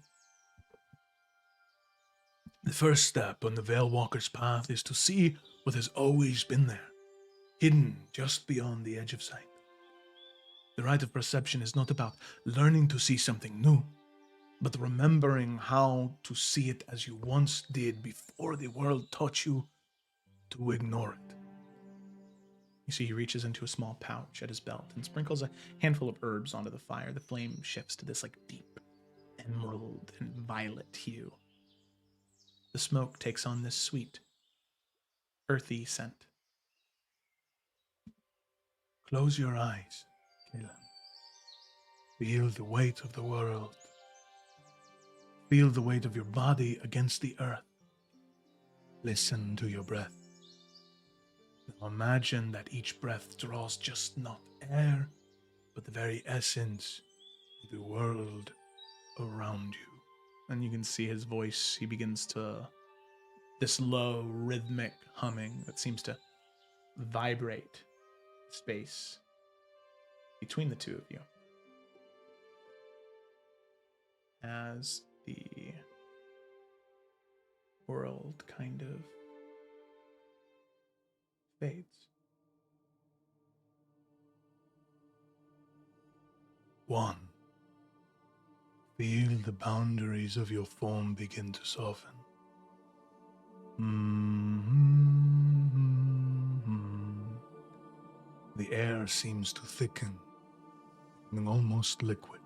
The first step on the Veil Walker's path is to see what has always been there, hidden just beyond the edge of sight. The right of perception is not about learning to see something new, but remembering how to see it as you once did before the world taught you to ignore it. You see he reaches into a small pouch at his belt and sprinkles a handful of herbs onto the fire. The flame shifts to this deep emerald and violet hue. The smoke takes on this sweet, earthy scent. Close your eyes, Caleb. Feel the weight of the world. Feel the weight of your body against the earth. Listen to your breath. Now imagine that each breath draws just not air, but the very essence of the world around you. And you can see his voice, he begins to, this low rhythmic humming that seems to vibrate space between the two of you. As the world kind of fades. 1. Feel the boundaries of your form begin to soften. The air seems to thicken, becoming almost liquid.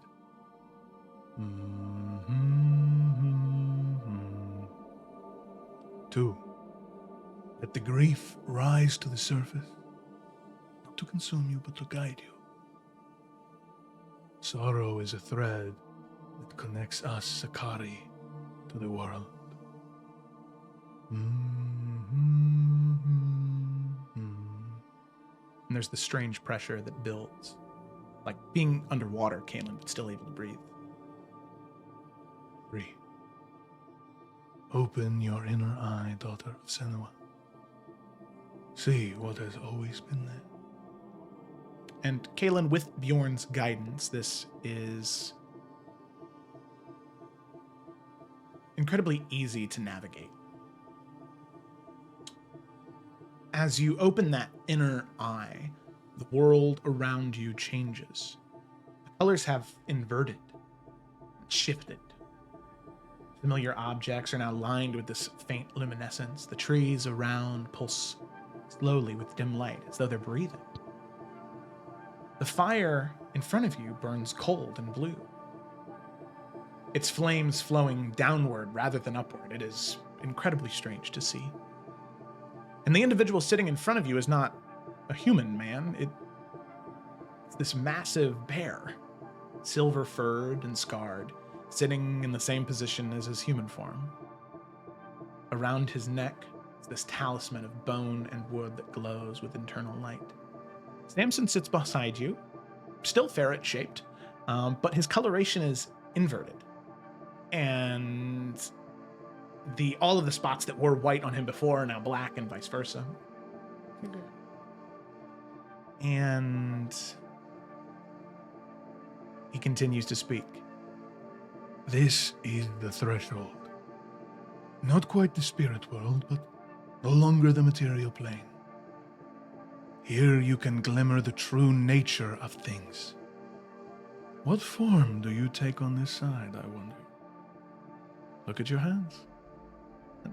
2. Let the grief rise to the surface, not to consume you, but to guide you. Sorrow is a thread that connects us, Sakari, to the world. And there's this strange pressure that builds, like being underwater, Kaelin, but still able to breathe. 3. Open your inner eye, daughter of Senua. See what has always been there. And Kaelin, with Bjorn's guidance, this is incredibly easy to navigate. As you open that inner eye, the world around you changes. The colors have inverted, shifted. Familiar objects are now lined with this faint luminescence. The trees around pulse slowly with dim light, as though they're breathing. The fire in front of you burns cold and blue. Its flames flowing downward rather than upward. It is incredibly strange to see. And the individual sitting in front of you is not a human man. It's this massive bear, silver-furred and scarred, sitting in the same position as his human form. Around his neck is this talisman of bone and wood that glows with internal light. Samson sits beside you, still ferret-shaped, but his coloration is inverted. And all of the spots that were white on him before are now black and vice versa. And he continues to speak. This is the threshold. Not quite the spirit world, but no longer the material plane. Here you can glimmer the true nature of things. What form do you take on this side, I wonder? Look at your hands.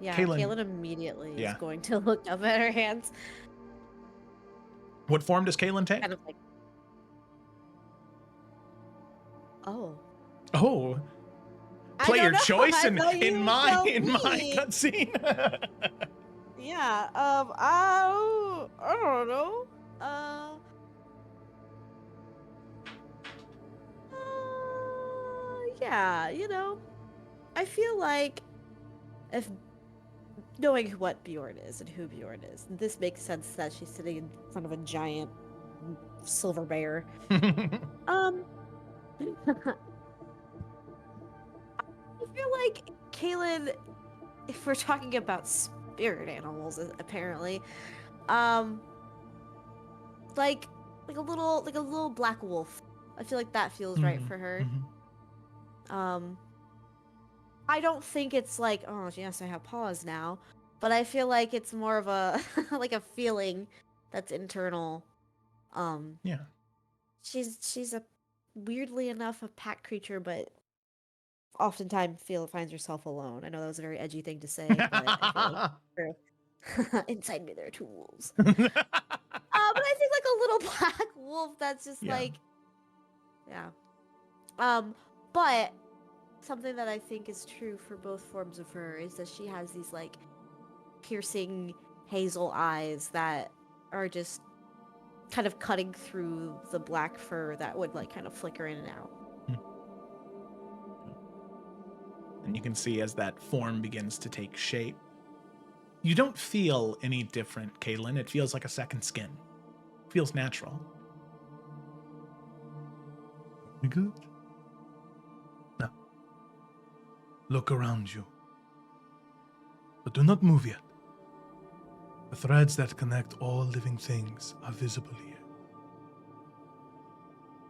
Yeah, Kaylin- Kaylin immediately Yeah. is going to look up at her hands, What form does Kaylin take? kind of like, oh. Oh, I play don't your know, choice I in thought you would tell my me. cutscene. Yeah, I don't know. Yeah, I feel like if knowing what Bjorn is and who Bjorn is, this makes sense that she's sitting in front of a giant silver bear. Um, I feel like Kaylin, if we're talking about spirit animals, apparently, um, like a little black wolf. I feel like that feels right for her. I don't think it's like, oh yes, I have paws now, but I feel like it's more of a like a feeling that's internal. Yeah. She's a weirdly enough a pack creature, but oftentimes finds herself alone. I know that was a very edgy thing to say, but I feel like true. Inside me there are two wolves. But I think like a little black wolf that's just Yeah. like, yeah. But something that I think is true for both forms of her is that she has these like piercing hazel eyes that are just kind of cutting through the black fur that would like kind of flicker in and out. And you can see as that form begins to take shape. You don't feel any different, Kaylin. It feels like a second skin. It feels natural. You good? Now, look around you. But do not move yet. The threads that connect all living things are visible here.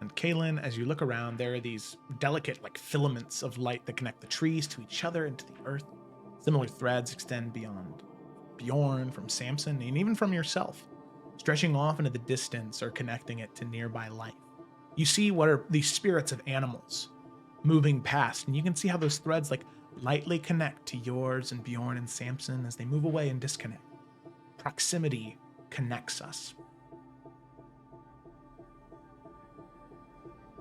And Kaylin, as you look around, there are these delicate like filaments of light that connect the trees to each other and to the earth. Similar threads extend beyond Bjorn, from Samson, and even from yourself, stretching off into the distance or connecting it to nearby life. You see what are these spirits of animals moving past, and you can see how those threads like lightly connect to yours and Bjorn and Samson as they move away and disconnect. Proximity connects us.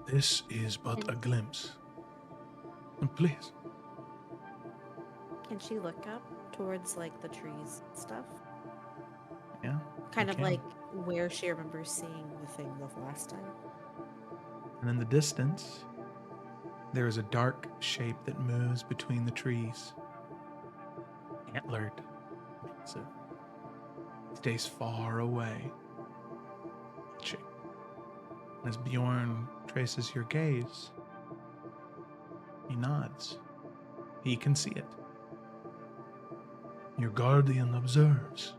This is but a glimpse. Please. Can she look up towards like the trees and stuff? Yeah. Kind you of can. like where she remembers seeing the thing the last time. And in the distance, there is a dark shape that moves between the trees. Antlered, massive. Stays far away. Watching. As Bjorn traces your gaze, he nods. He can see it. Your guardian observes.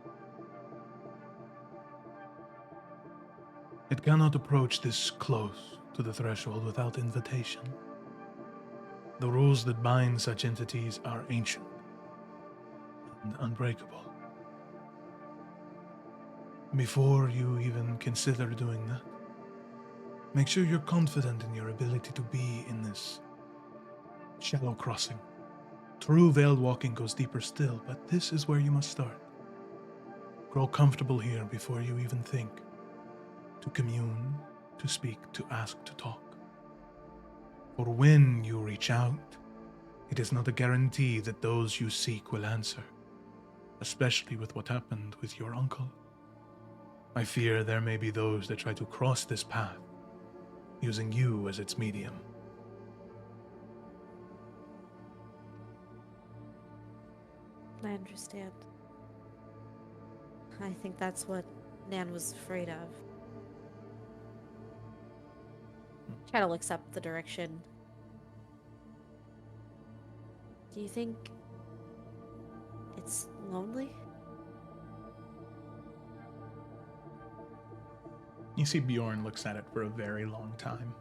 It cannot approach this close to the threshold without invitation. The rules that bind such entities are ancient and unbreakable. Before you even consider doing that, make sure you're confident in your ability to be in this shallow crossing. True veiled walking goes deeper still, but this is where you must start. Grow comfortable here before you even think to commune, to speak, to ask, to talk. For when you reach out, it is not a guarantee that those you seek will answer, especially with what happened with your uncle. I fear there may be those that try to cross this path, using you as its medium. I understand. I think that's what Nan was afraid of. Kind of looks up the direction. Do you think it's lonely? You see Bjorn looks at it for a very long time.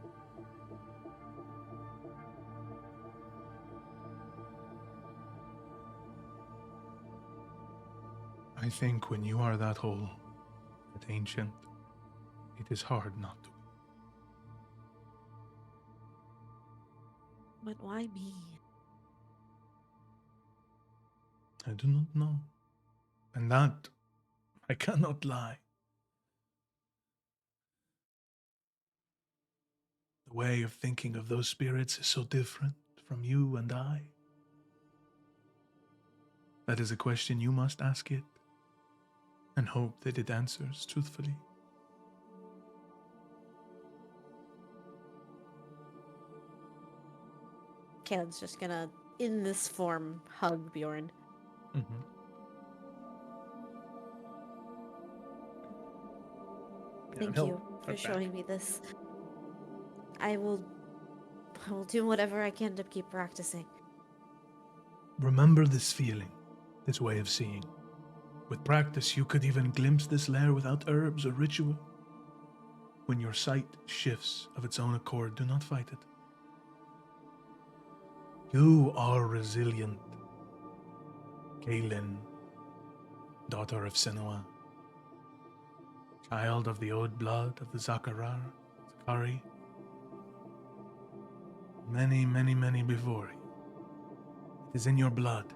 I think when you are that whole, that ancient, It is hard not to. But why me? I do not know. And that I cannot lie. The way of thinking of those spirits is so different from you and I. That is a question you must ask it, and hope that it answers truthfully. Caleb's just gonna, in this form, hug Bjorn. Mm-hmm. Thank you for showing me this. I will do whatever I can to keep practicing. Remember this feeling, this way of seeing. With practice, you could even glimpse this lair without herbs or ritual. When your sight shifts of its own accord, do not fight it. You are resilient. Kaelin, daughter of Senua, child of the old blood of the Zakari, many, many, many before you. It is in your blood.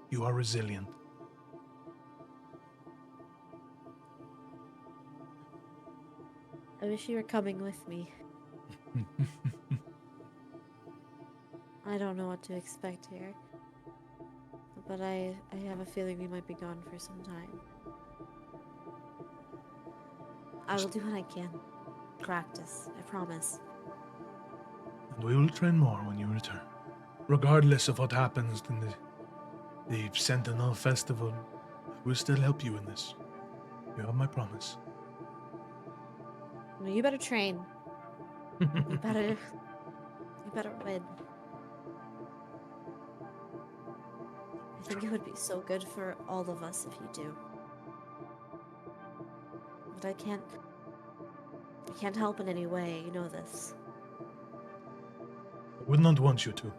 You are resilient. I wish you were coming with me. I don't know what to expect here. But I have a feeling we might be gone for some time. I will do what I can. Practice, I promise. And we will train more when you return. Regardless of what happens in the Sentinel Festival, I will still help you in this. You have my promise. Well, you better train. You better win. I think it would be so good for all of us if you do. But I can't help in any way, you know this. I would not want you to.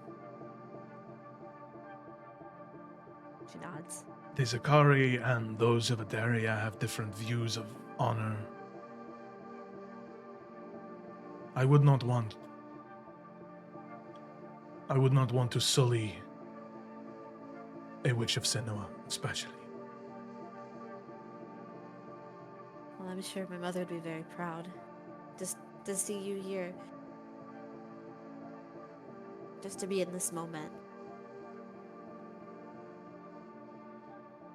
She nods. The Zakari and those of Adaria have different views of honor. I would not want to sully a witch of Senua, especially. Well, I'm sure my mother would be very proud. Just to see you here. Just to be in this moment.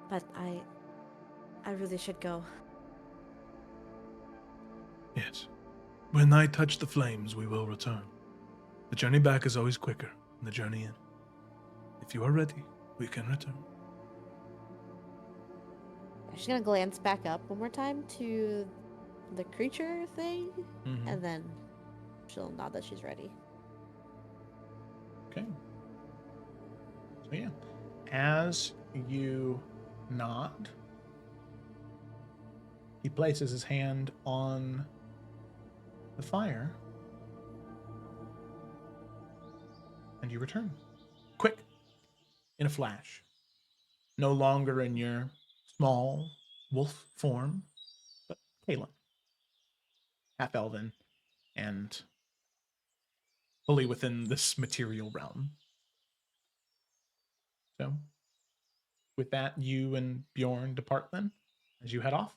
But I really should go. Yes. When I touch the flames, we will return. The journey back is always quicker than the journey in. If you are ready, we can return. She's gonna glance back up one more time to the creature thing, and then she'll nod that she's ready. Okay. So yeah, as you nod, he places his hand on the fire, and you return. Quick, in a flash. No longer in your small wolf form, but Kaelin. Half-elven, and fully within this material realm. So, with that, you and Bjorn depart then, as you head off.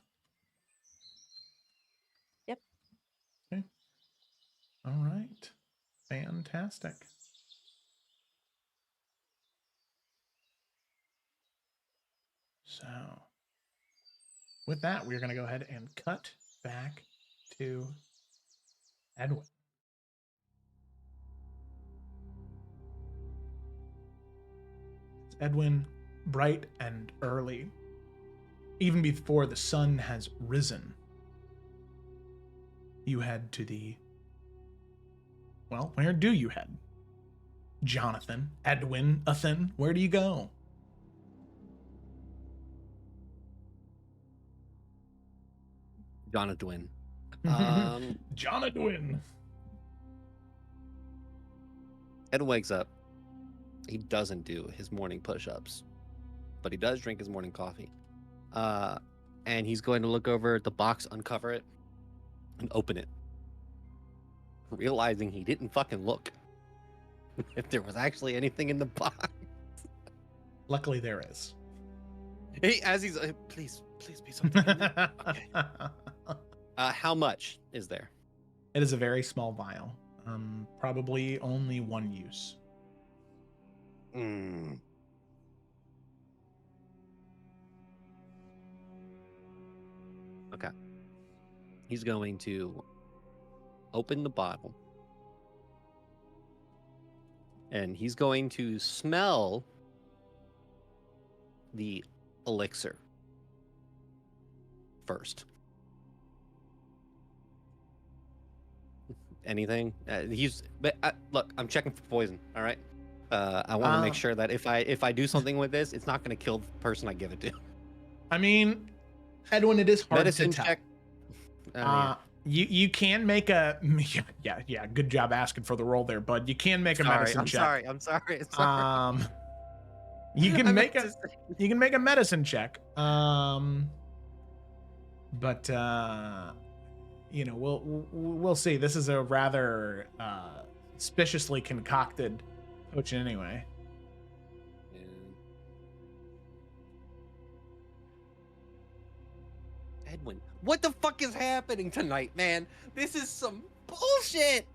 Yep. Okay. All right. Fantastic. So, with that, we're going to go ahead and cut back to Edwin. Edwin, bright and early, even before the sun has risen, you head to well, where do you head? Jonathan, Edwin, Athen, where do you go? Jonathan. Jonathan. Ed wakes up. He doesn't do his morning push-ups, but he does drink his morning coffee. and he's going to look over the box, uncover it, and open it, realizing he didn't fucking look if there was actually anything in the box. Luckily, there is. As he's please be something in there. Okay. How much is there? It is a very small vial. Probably only one use. Mm. Okay. He's going to open the bottle. And he's going to smell the elixir first. Anything? Look, I'm checking for poison. All right. I want to make sure that if I do something with this, it's not going to kill the person I give it to. I mean, Edwin, it is hard Medicine to tell. check. Yeah. You can make a yeah. Good job asking for the roll there, bud. You can make a medicine check. I'm sorry. You can I make meant a to say- you can make a medicine check. But you know, we'll see. This is a rather suspiciously concocted potion anyway. Edwin, what the fuck is happening tonight, man? This is some bullshit.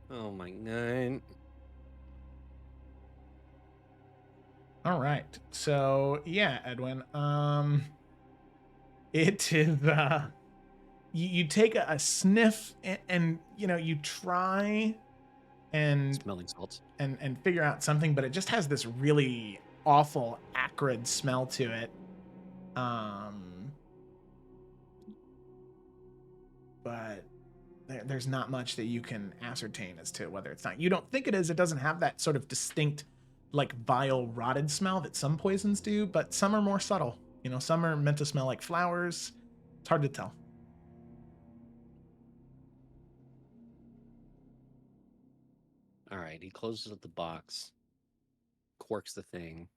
Oh my god. All right. So yeah, Edwin. It is you take a sniff and you know you try and Smelling salts. and figure out something, but it just has this really awful acrid smell to it. But there's not much that you can ascertain as to whether it's not. You don't think it is. It doesn't have that sort of distinct, like vile, rotted smell that some poisons do, but some are more subtle. You know, some are meant to smell like flowers. It's hard to tell. All right, he closes up the box, corks the thing.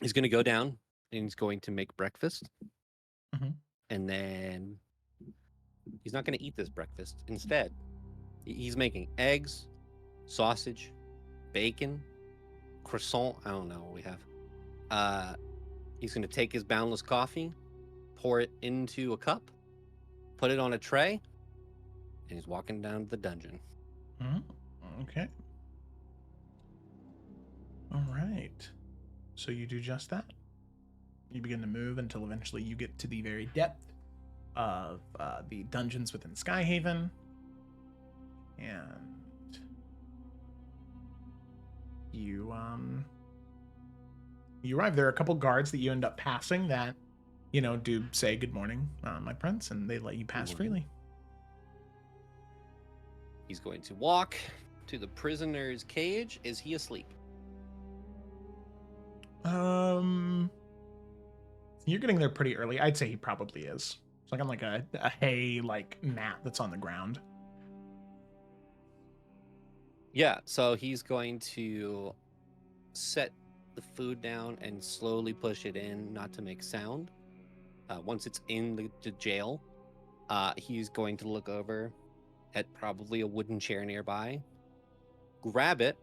He's going to go down and he's going to make breakfast. Mhm. And then he's not going to eat this breakfast. Instead, he's making eggs, sausage, bacon, croissant. I don't know what we have. He's going to take his boundless coffee, pour it into a cup, put it on a tray, and he's walking down to the dungeon. Okay. All right. So you do just that. You begin to move until eventually you get to the very depth of the dungeons within Skyhaven. And you arrive. There are a couple guards that you end up passing that, you know, do say good morning, my prince, and they let you pass freely. He's going to walk to the prisoner's cage. Is he asleep? You're getting there pretty early. I'd say he probably is. It's like on like a hay like mat that's on the ground. Yeah, so he's going to set the food down and slowly push it in, not to make sound. Once it's in the jail, he's going to look over at probably a wooden chair nearby, grab it,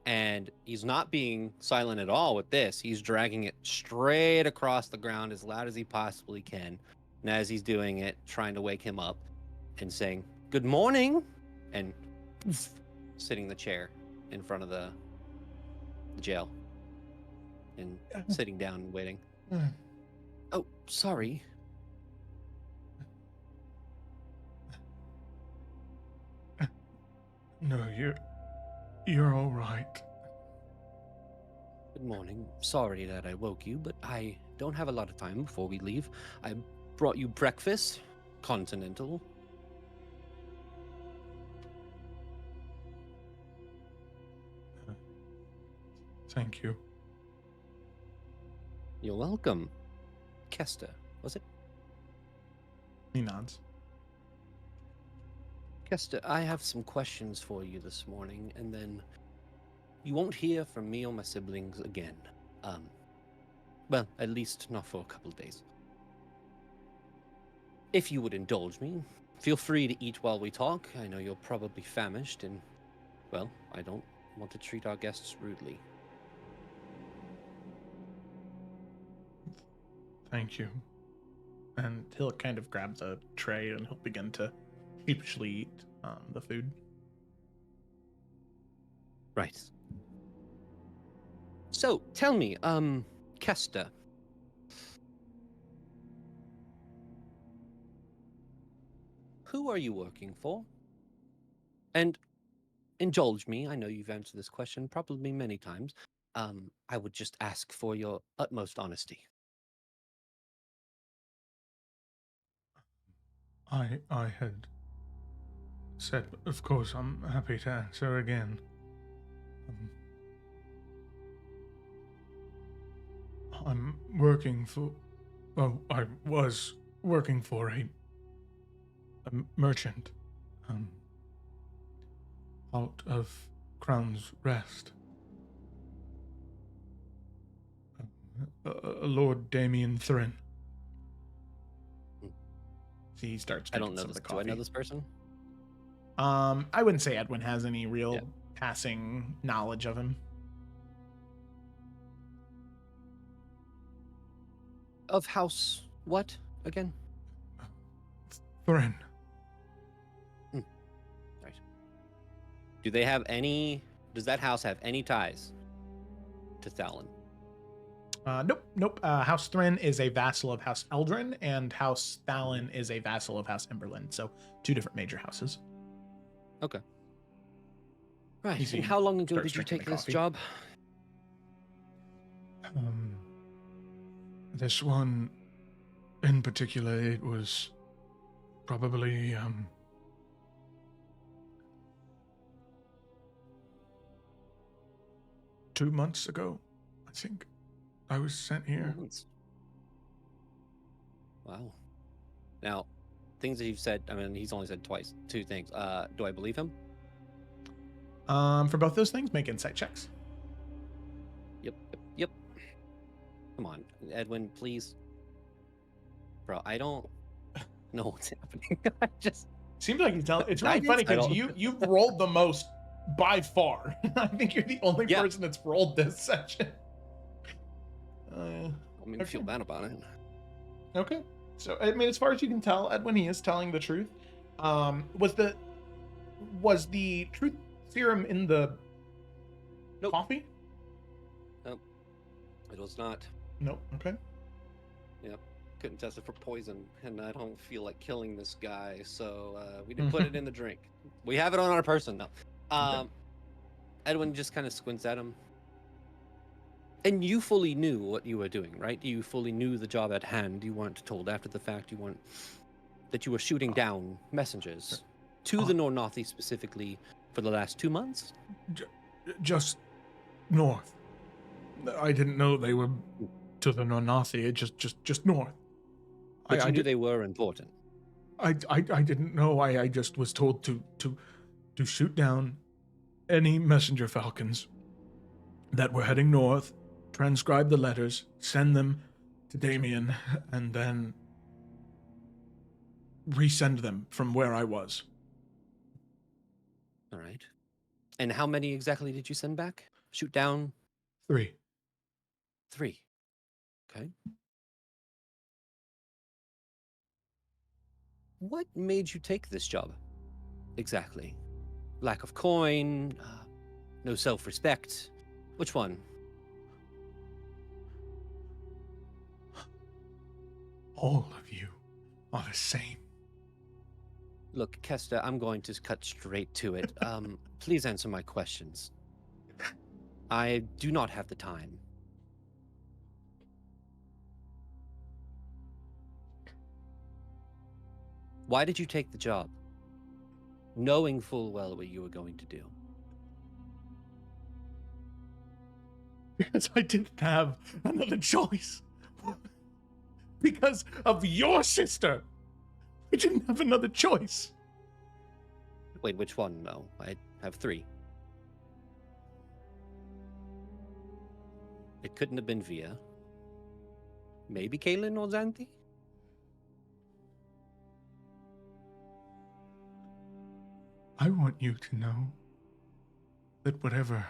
and he's not being silent at all with this. He's dragging it straight across the ground as loud as he possibly can. And as he's doing it, trying to wake him up and saying, "Good morning," and sitting the chair in front of the jail and sitting down and waiting. Oh, sorry. No, you're all right. Good morning. Sorry that I woke you, but I don't have a lot of time before we leave. I brought you breakfast, continental. Thank you. You're welcome. Kester, was it? He nods. Kester, I have some questions for you this morning, and then you won't hear from me or my siblings again. Well, at least not for a couple of days. If you would indulge me, feel free to eat while we talk. I know you're probably famished, and, well, I don't want to treat our guests rudely. Thank you. And he'll kind of grab the tray and he'll begin to sheepishly eat the food. Right. So, tell me, Kester. Who are you working for? And indulge me, I know you've answered this question probably many times. I would just ask for your utmost honesty. I had said, of course, I'm happy to answer again. I'm working for, well, I was working for a merchant, out of Crown's Rest. Lord Damien Thrin. He starts I drinking don't know some of this. the Do I coffee. know this person? I wouldn't say Edwin has any real Yeah. passing knowledge of him. Of House what again? Thrin. Right. Do they have any? Does that house have any ties to Thalon? Nope. House Thrin is a vassal of House Eldrin, and House Thalon is a vassal of House Emberlin. So, two different major houses. Okay. Right. Easy. And how long ago Starts did you drinking take the this coffee. job? This one in particular, it was probably 2 months ago, I think. I was sent here. Months. Wow. Now, things that you've said. I mean, he's only said twice. Two things. Do I believe him? For both those things, make insight checks. Yep. Come on, Edwin, please. Bro, I don't know what's happening. I just Seems like it's really Guidance? funny I because don't- you've rolled the most by far. I think you're the only Yeah. person that's rolled this session. I mean, feel Okay. bad about it. Okay. So, I mean, as far as you can tell, Edwin, he is telling the truth. Was the truth serum in the Nope. coffee? It was not. Nope. Okay. Couldn't test it for poison, and I don't feel like killing this guy, so we didn't put it in the drink. We have it on our person though. Edwin just kind of squints at him. And you fully knew what you were doing, right? You fully knew the job at hand. You weren't told after the fact. You weren't that you were shooting down messengers to the Nornathi specifically for the last 2 months. Just north. I didn't know they were to the Nornathi. Just north. But you knew did- they were important. I didn't know. I just was told to shoot down any messenger falcons that were heading north, transcribe the letters, send them to Damien, and then resend them from where I was. All right. And how many exactly did you send back? Shoot down 3. 3. Okay. What made you take this job? Exactly. Lack of coin, no self-respect. Which one? All of you are the same. Look, Kester, I'm going to cut straight to it. Please answer my questions. I do not have the time. Why did you take the job? Knowing full well what you were going to do. Because I didn't have another choice. Because of your sister. I didn't have another choice. Wait, which one? No, I have 3. It couldn't have been Via. Maybe Kaylin or Xanthi? I want you to know that whatever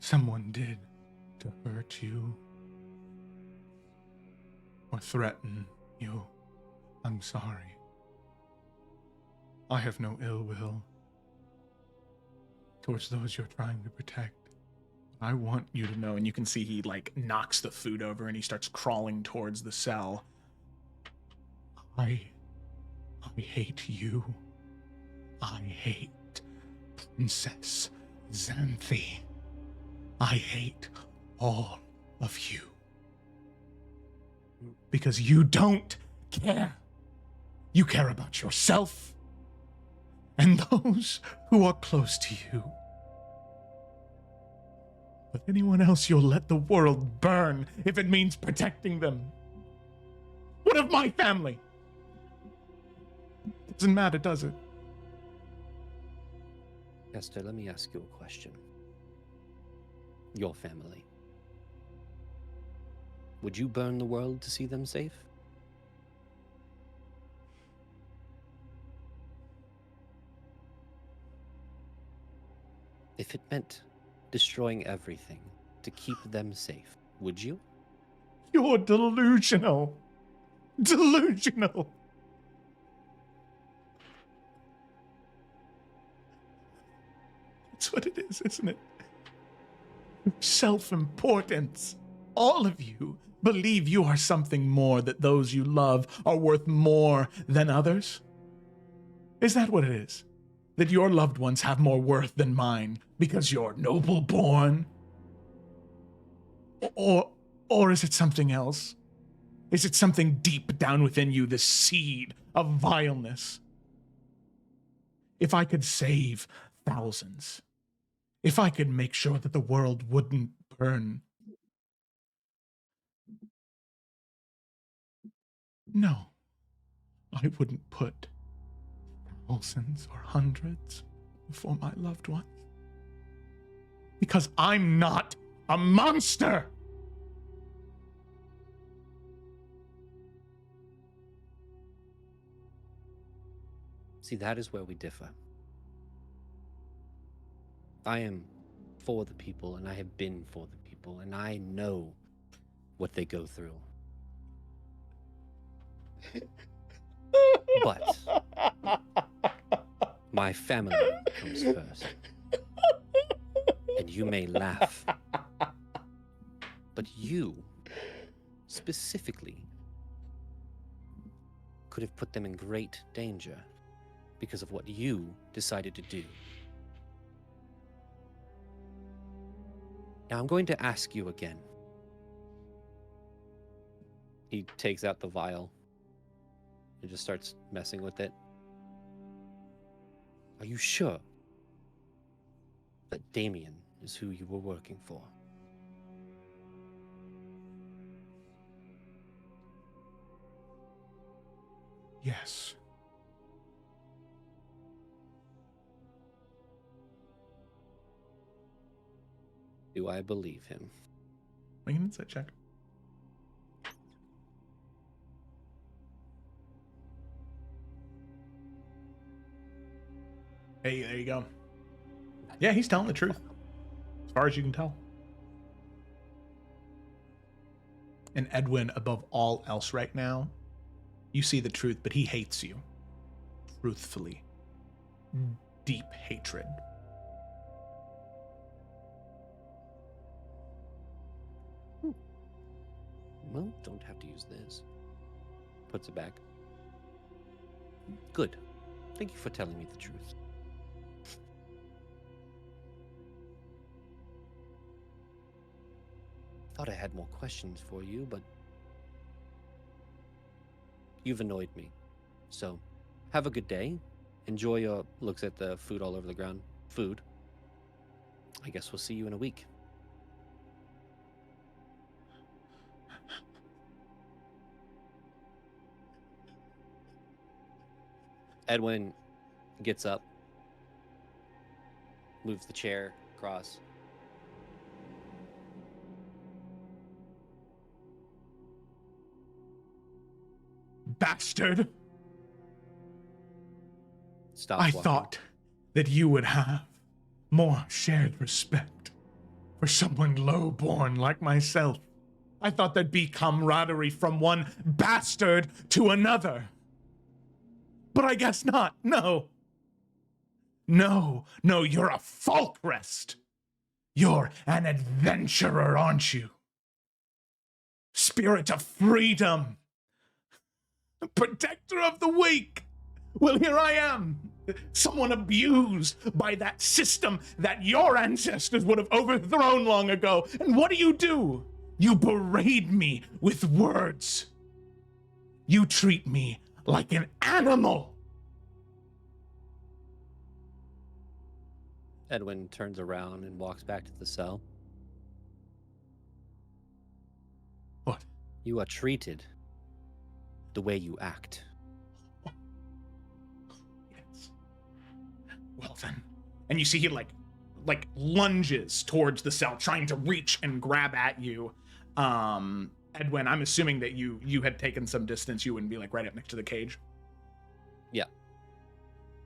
someone did to hurt you or threaten you, I'm sorry. I have no ill will towards those you're trying to protect. I want you to know, And you can see he like knocks the food over and he starts crawling towards the cell. I hate you. I hate Princess Xanthi. I hate all of you. Because you don't care. You care about yourself and those who are close to you. But anyone else, you'll let the world burn if it means protecting them. What of my family? Doesn't matter, does it? Esther, let me ask you a question. Your family. Would you burn the world to see them safe? If it meant destroying everything to keep them safe, would you? You're delusional. Delusional. That's what it is, isn't it? Self-importance. All of you believe you are something more, that those you love are worth more than others. Is that what it is? That your loved ones have more worth than mine because you're noble born? Or is it something else? Is it something deep down within you, this seed of vileness? If I could save thousands, if I could make sure that the world wouldn't burn, no, I wouldn't put thousands or hundreds before my loved ones. Because I'm not a monster! See, that is where we differ. I am for the people, and I have been for the people, and I know what they go through. But my family comes first. And you may laugh, but you, specifically, could have put them in great danger because of what you decided to do. Now I'm going to ask you again. He takes out the vial and just starts messing with it. Are you sure that Damien is who you were working for? Yes. Do I believe him? Make an insight check. Hey, there you go. Yeah, he's telling the truth, as far as you can tell. And Edwin, above all else right now, you see the truth, but he hates you. Truthfully. Deep hatred. Well, don't have to use this. Puts it back. Good. Thank you for telling me the truth. Thought I had more questions for you, but you've annoyed me. So, have a good day. Enjoy your... Looks at the food all over the ground. Food. I guess we'll see you in a week. Edwin gets up, moves the chair across. bastard. Stop. I walking. thought that you would have more shared respect for someone low-born like myself. I thought there'd be camaraderie from one bastard to another. But I guess not. No, you're a Falkrest. You're an adventurer, aren't you? Spirit of freedom. Protector of the weak. Well, here I am. Someone abused by that system that your ancestors would have overthrown long ago. And what do? You berate me with words. You treat me like an animal. Edwin turns around and walks back to the cell. What? You are treated the way you act. Yes. Well then. And you see he like lunges towards the cell, trying to reach and grab at you. Edwin, I'm assuming that you had taken some distance. You wouldn't be like right up next to the cage. Yeah.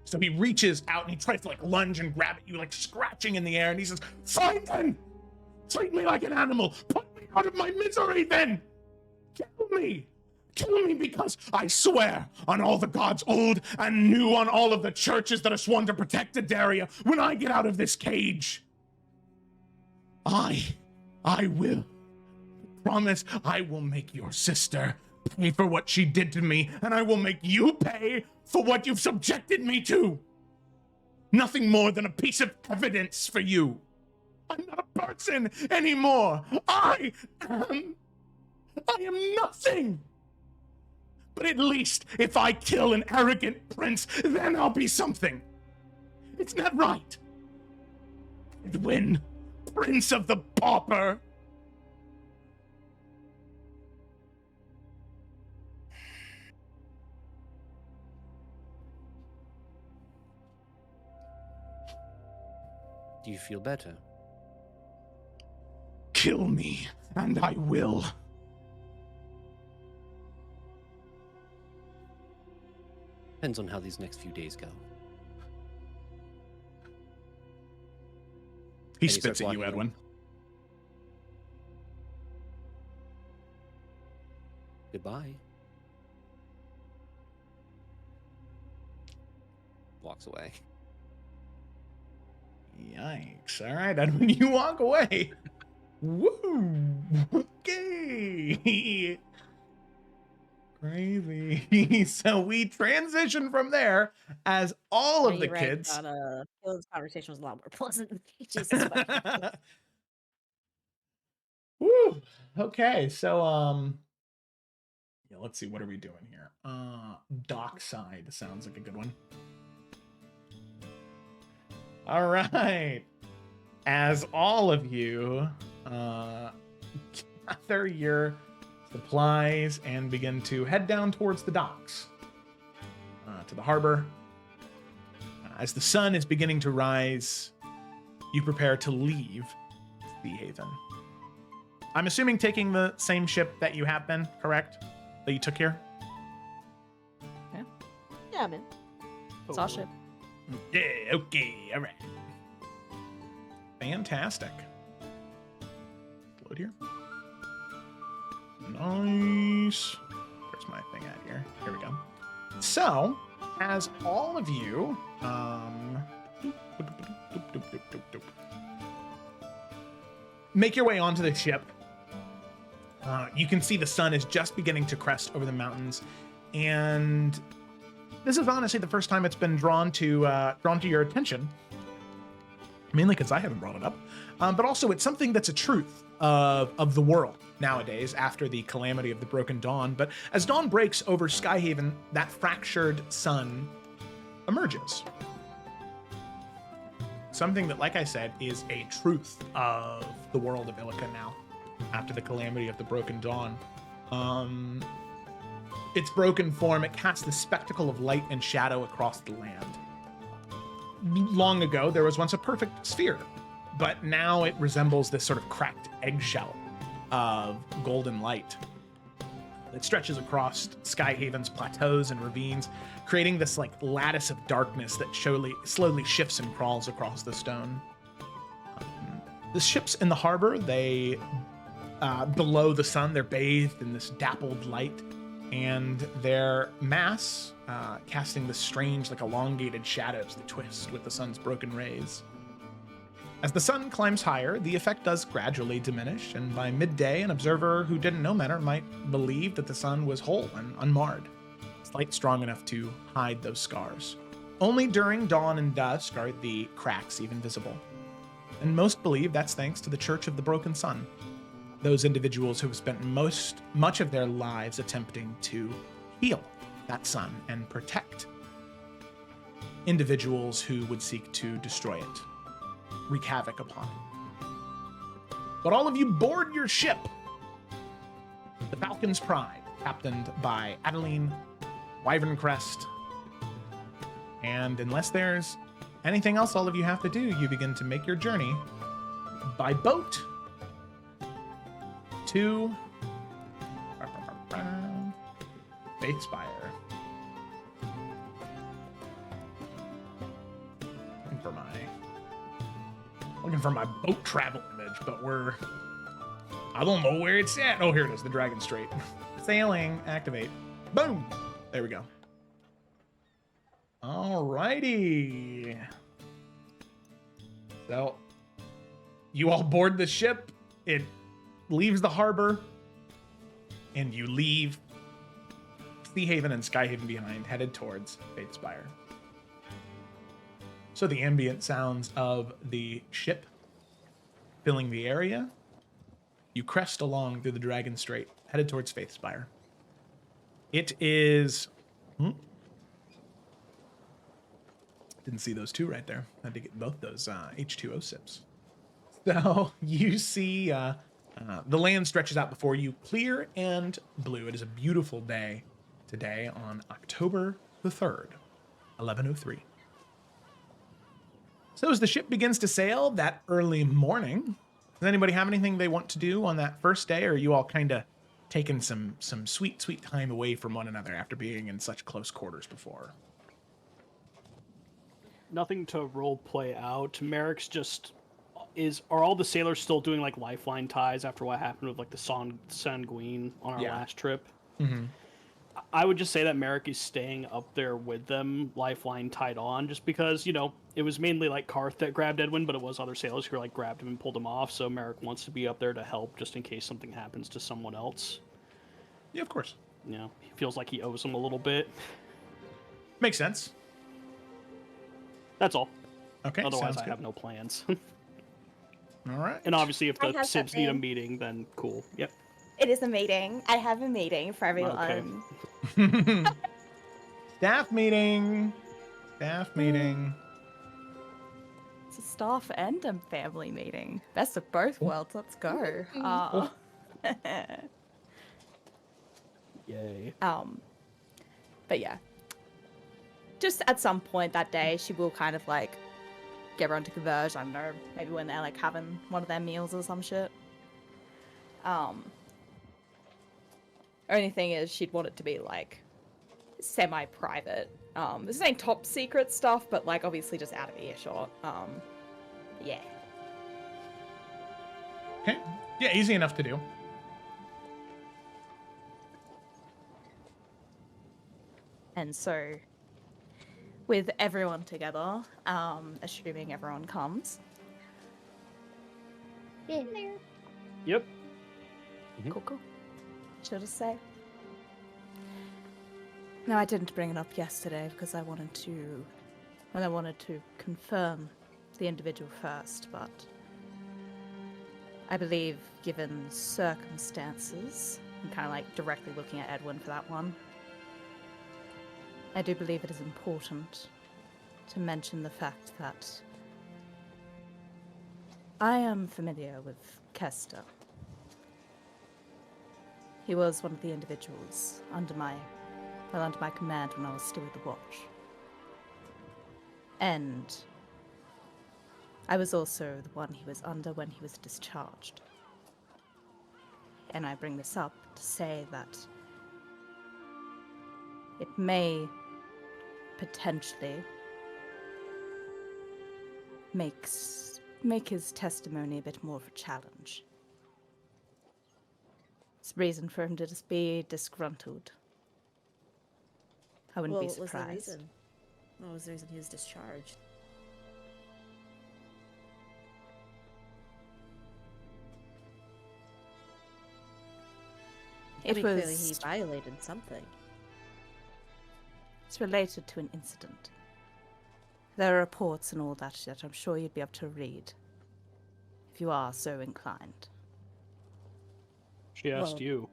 So he reaches out and he tries to like lunge and grab at you, like scratching in the air, and he says, "Fine then! Treat me like an animal! Put me out of my misery then! Kill me! Kill me, because I swear on all the gods old and new, on all of the churches that are sworn to protect Adaria, when I get out of this cage, I will promise I will make your sister pay for what she did to me, and I will make you pay for what you've subjected me to. Nothing more than a piece of evidence for you. I'm not a person anymore. I am nothing. But at least if I kill an arrogant prince, then I'll be something. Isn't that right? Edwin, Prince of the Pauper. Do you feel better? Kill me, and I will. Depends on how these next few days go. He And he spits starts at you, walking Edwin. Goodbye. Walks away. Yikes. All right, Edwin, you walk away. Woo! Okay. Crazy. So we transition from there as all of the kids. This conversation was a lot more pleasant than Jesus. Woo! Okay, so yeah, let's see, what are we doing here? Dockside sounds like a good one. All right. As all of you gather your supplies and begin to head down towards the docks, to the harbor. As the sun is beginning to rise, you prepare to leave Sea Haven. I'm assuming taking the same ship that you have been, correct? That you took here? Yeah, I'm in. It's all ship. Yeah, okay, all right. Fantastic. Load here. Nice. Where's my thing at here? Here we go. So, as all of you, make your way onto the ship, you can see the sun is just beginning to crest over the mountains, and this is honestly the first time it's been drawn to your attention, mainly because I haven't brought it up, but also it's something that's a truth of the world nowadays after the calamity of the Broken Dawn. But as dawn breaks over Skyhaven, that fractured sun emerges. Something that, like I said, is a truth of the world of Illica now after the calamity of the Broken Dawn. Its broken form, it casts the spectacle of light and shadow across the land. Long ago, there was once a perfect sphere, but now it resembles this sort of cracked eggshell of golden light. that stretches across Skyhaven's plateaus and ravines, creating this like lattice of darkness that slowly shifts and crawls across the stone. The ships in the harbor, they below the sun, they're bathed in this dappled light, and their mass casting this strange, like elongated shadows that twist with the sun's broken rays. As the sun climbs higher, the effect does gradually diminish, and by midday, an observer who didn't know better might believe that the sun was whole and unmarred. Its light strong enough to hide those scars. Only during dawn and dusk are the cracks even visible. And most believe that's thanks to the Church of the Broken Sun. Those individuals who have spent much of their lives attempting to heal that sun and protect individuals who would seek to destroy it, wreak havoc upon it. But all of you board your ship, the Falcon's Pride, captained by Adeline Wyverncrest. And unless there's anything else all of you have to do, you begin to make your journey by boat to Faithspire. Looking for my boat travel image, but I don't know where it's at. Oh, here it is, the Dragon Strait. Sailing, activate. Boom! There we go. Alrighty. So, you all board the ship. It leaves the harbor, and you leave Seahaven and Skyhaven behind, headed towards Faithspire. So the ambient sounds of the ship filling the area. You crest along through the Dragon Strait, headed towards Faithspire. It is... Didn't see those two right there. Had to get both those H2O sips. So you see the land stretches out before you, clear and blue. It is a beautiful day today on October the 3rd, 11:03. So as the ship begins to sail that early morning, does anybody have anything they want to do on that first day, or are you all kind of taking some sweet time away from one another after being in such close quarters before? Nothing to role play out. Merrick's just are all the sailors still doing like lifeline ties after what happened with like the Sanguine on our last trip? Mm-hmm. I would just say that Merrick is staying up there with them, lifeline tied on, just because, it was mainly like Karth that grabbed Edwin, but it was other sailors who like grabbed him and pulled him off, so Merrick wants to be up there to help just in case something happens to someone else. Yeah, of course. He feels like he owes them a little bit. Makes sense. That's all. Okay, otherwise I have no plans. All right. And obviously if the have Sibs need a something. meeting, then cool. Yep. It is a meeting. I have a meeting for everyone. Okay. Staff meeting. It's a staff and a family meeting. Best of both worlds. Let's go. Yay. But yeah. Just at some point that day, she will kind of like get everyone to converge. I don't know, maybe when they're like having one of their meals or some shit. Only thing is, she'd want it to be like semi-private. This ain't top secret stuff, but like obviously just out of earshot. Yeah. Okay. Yeah, easy enough to do. And so, with everyone together, assuming everyone comes. Yeah. Yep. Cool. Should I say? No, I didn't bring it up yesterday because I wanted to confirm the individual first, but I believe given circumstances, I'm kind of like directly looking at Edwin for that one, I do believe it is important to mention the fact that I am familiar with Kester. He was one of the individuals under my command when I was still with the Watch. And I was also the one he was under when he was discharged. And I bring this up to say that it may potentially make his testimony a bit more of a challenge. It's reason for him to just be disgruntled. I wouldn't be What was the surprised. reason? What was the reason he was discharged? It Clearly he was violated something. it's related to an incident. There are reports and all that I'm sure you'd be able to read, if you are so inclined. She asked Well- you.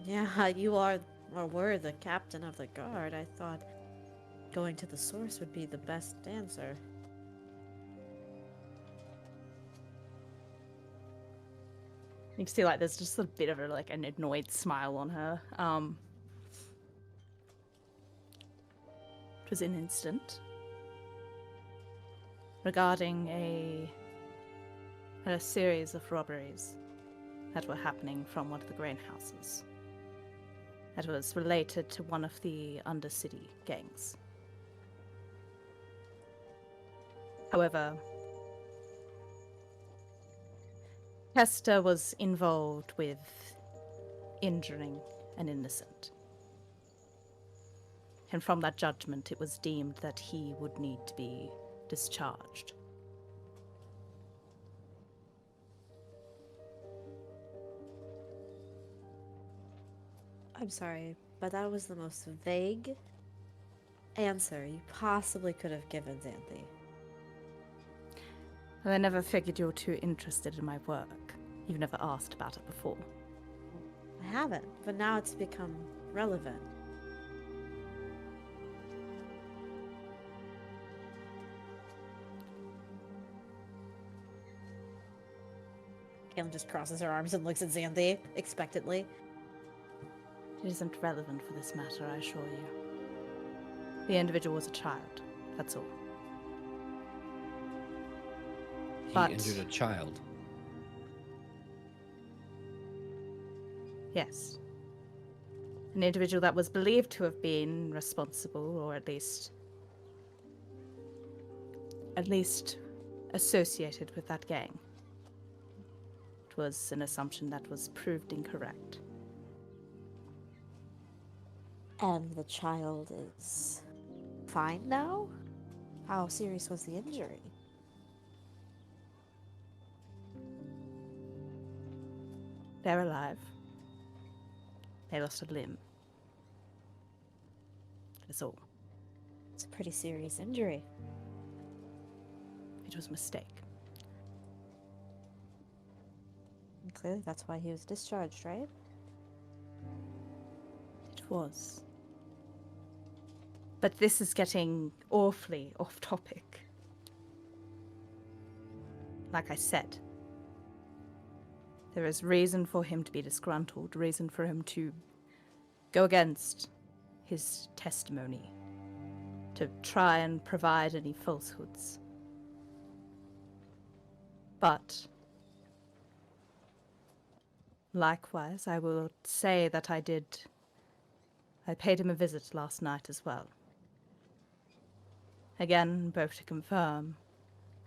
Yeah, you are, or were the captain of the guard. I thought going to the source would be the best answer. You can see, like, there's just a bit of an annoyed smile on her. It was an incident regarding a series of robberies that were happening from one of the grain houses. That was related to one of the Undercity gangs. However, Hester was involved with injuring an innocent. And from that judgment, it was deemed that he would need to be discharged. I'm sorry, but that was the most vague answer you possibly could have given, Xanthi. And I never figured you were too interested in my work. You've never asked about it before. I haven't, but now it's become relevant. Caitlin just crosses her arms and looks at Xanthi expectantly. It isn't relevant for this matter, I assure you. The individual was a child, that's all. He But- injured a child. Yes. An individual that was believed to have been responsible, or at least associated with that gang. It was an assumption that was proved incorrect. And the child is fine now? How serious was the injury? They're alive. They lost a limb. That's all. It's a pretty serious injury. It was a mistake. And clearly that's why he was discharged, right? It was. But this is getting awfully off topic. Like I said, there is reason for him to be disgruntled, reason for him to go against his testimony, to try and provide any falsehoods. But likewise, I will say that I paid him a visit last night as well. Again, both to confirm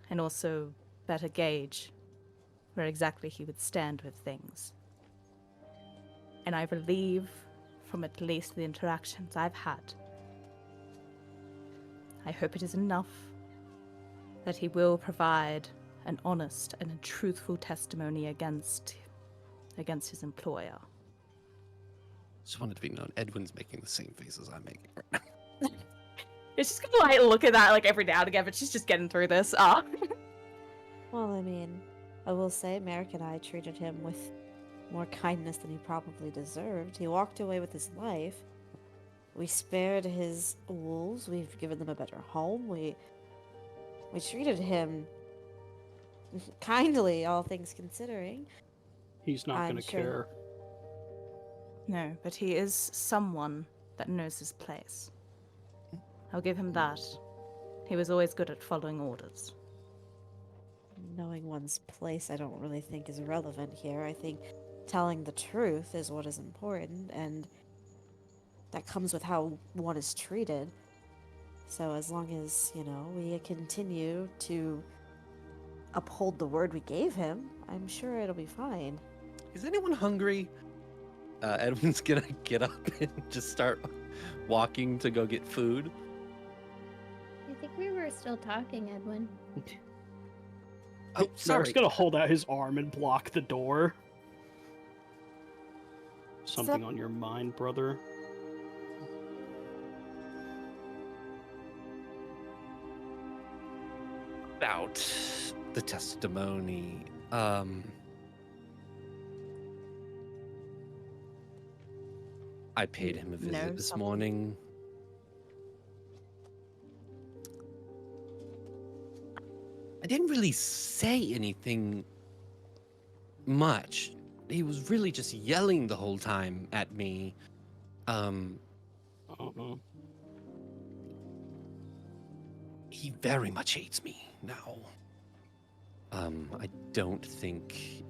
and also better gauge where exactly he would stand with things. And I believe, from at least the interactions I've had, I hope it is enough that he will provide an honest and a truthful testimony against his employer. Just wanted to be known. Edwin's making the same faces I'm making right now. It's just gonna like look at that like every now and again, but she's just getting through this. Well, I mean, I will say Merrick and I treated him with more kindness than he probably deserved. He walked away with his life. We spared his wolves. We've given them a better home. We treated him kindly, all things considering. He's not I'm gonna sure- care. No, but he is someone that knows his place. I'll give him that. He was always good at following orders. Knowing one's place, I don't really think is relevant here. I think telling the truth is what is important, and that comes with how one is treated. So as long as, we continue to uphold the word we gave him, I'm sure it'll be fine. Is anyone hungry? Edwin's gonna get up and just start walking to go get food. I think we were still talking, Edwin. Oh, Merrick's sorry. gonna hold out his arm and block the door. Something on your mind, brother? About the testimony. I paid him a visit this morning. I didn't really say anything much. He was really just yelling the whole time at me. He very much hates me now. I don't think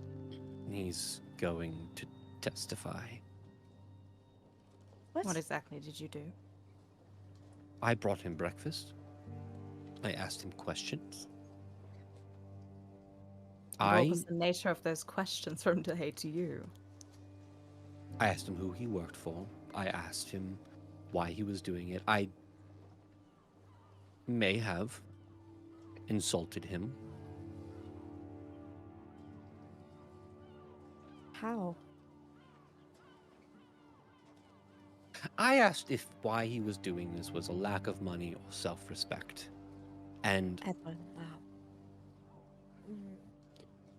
he's going to testify. What exactly did you do? I brought him breakfast. I asked him questions. What was the nature of those questions from today to you? I asked him who he worked for. I asked him why he was doing it. I may have insulted him. How? I asked if why he was doing this was a lack of money or self-respect. And Edwin, wow.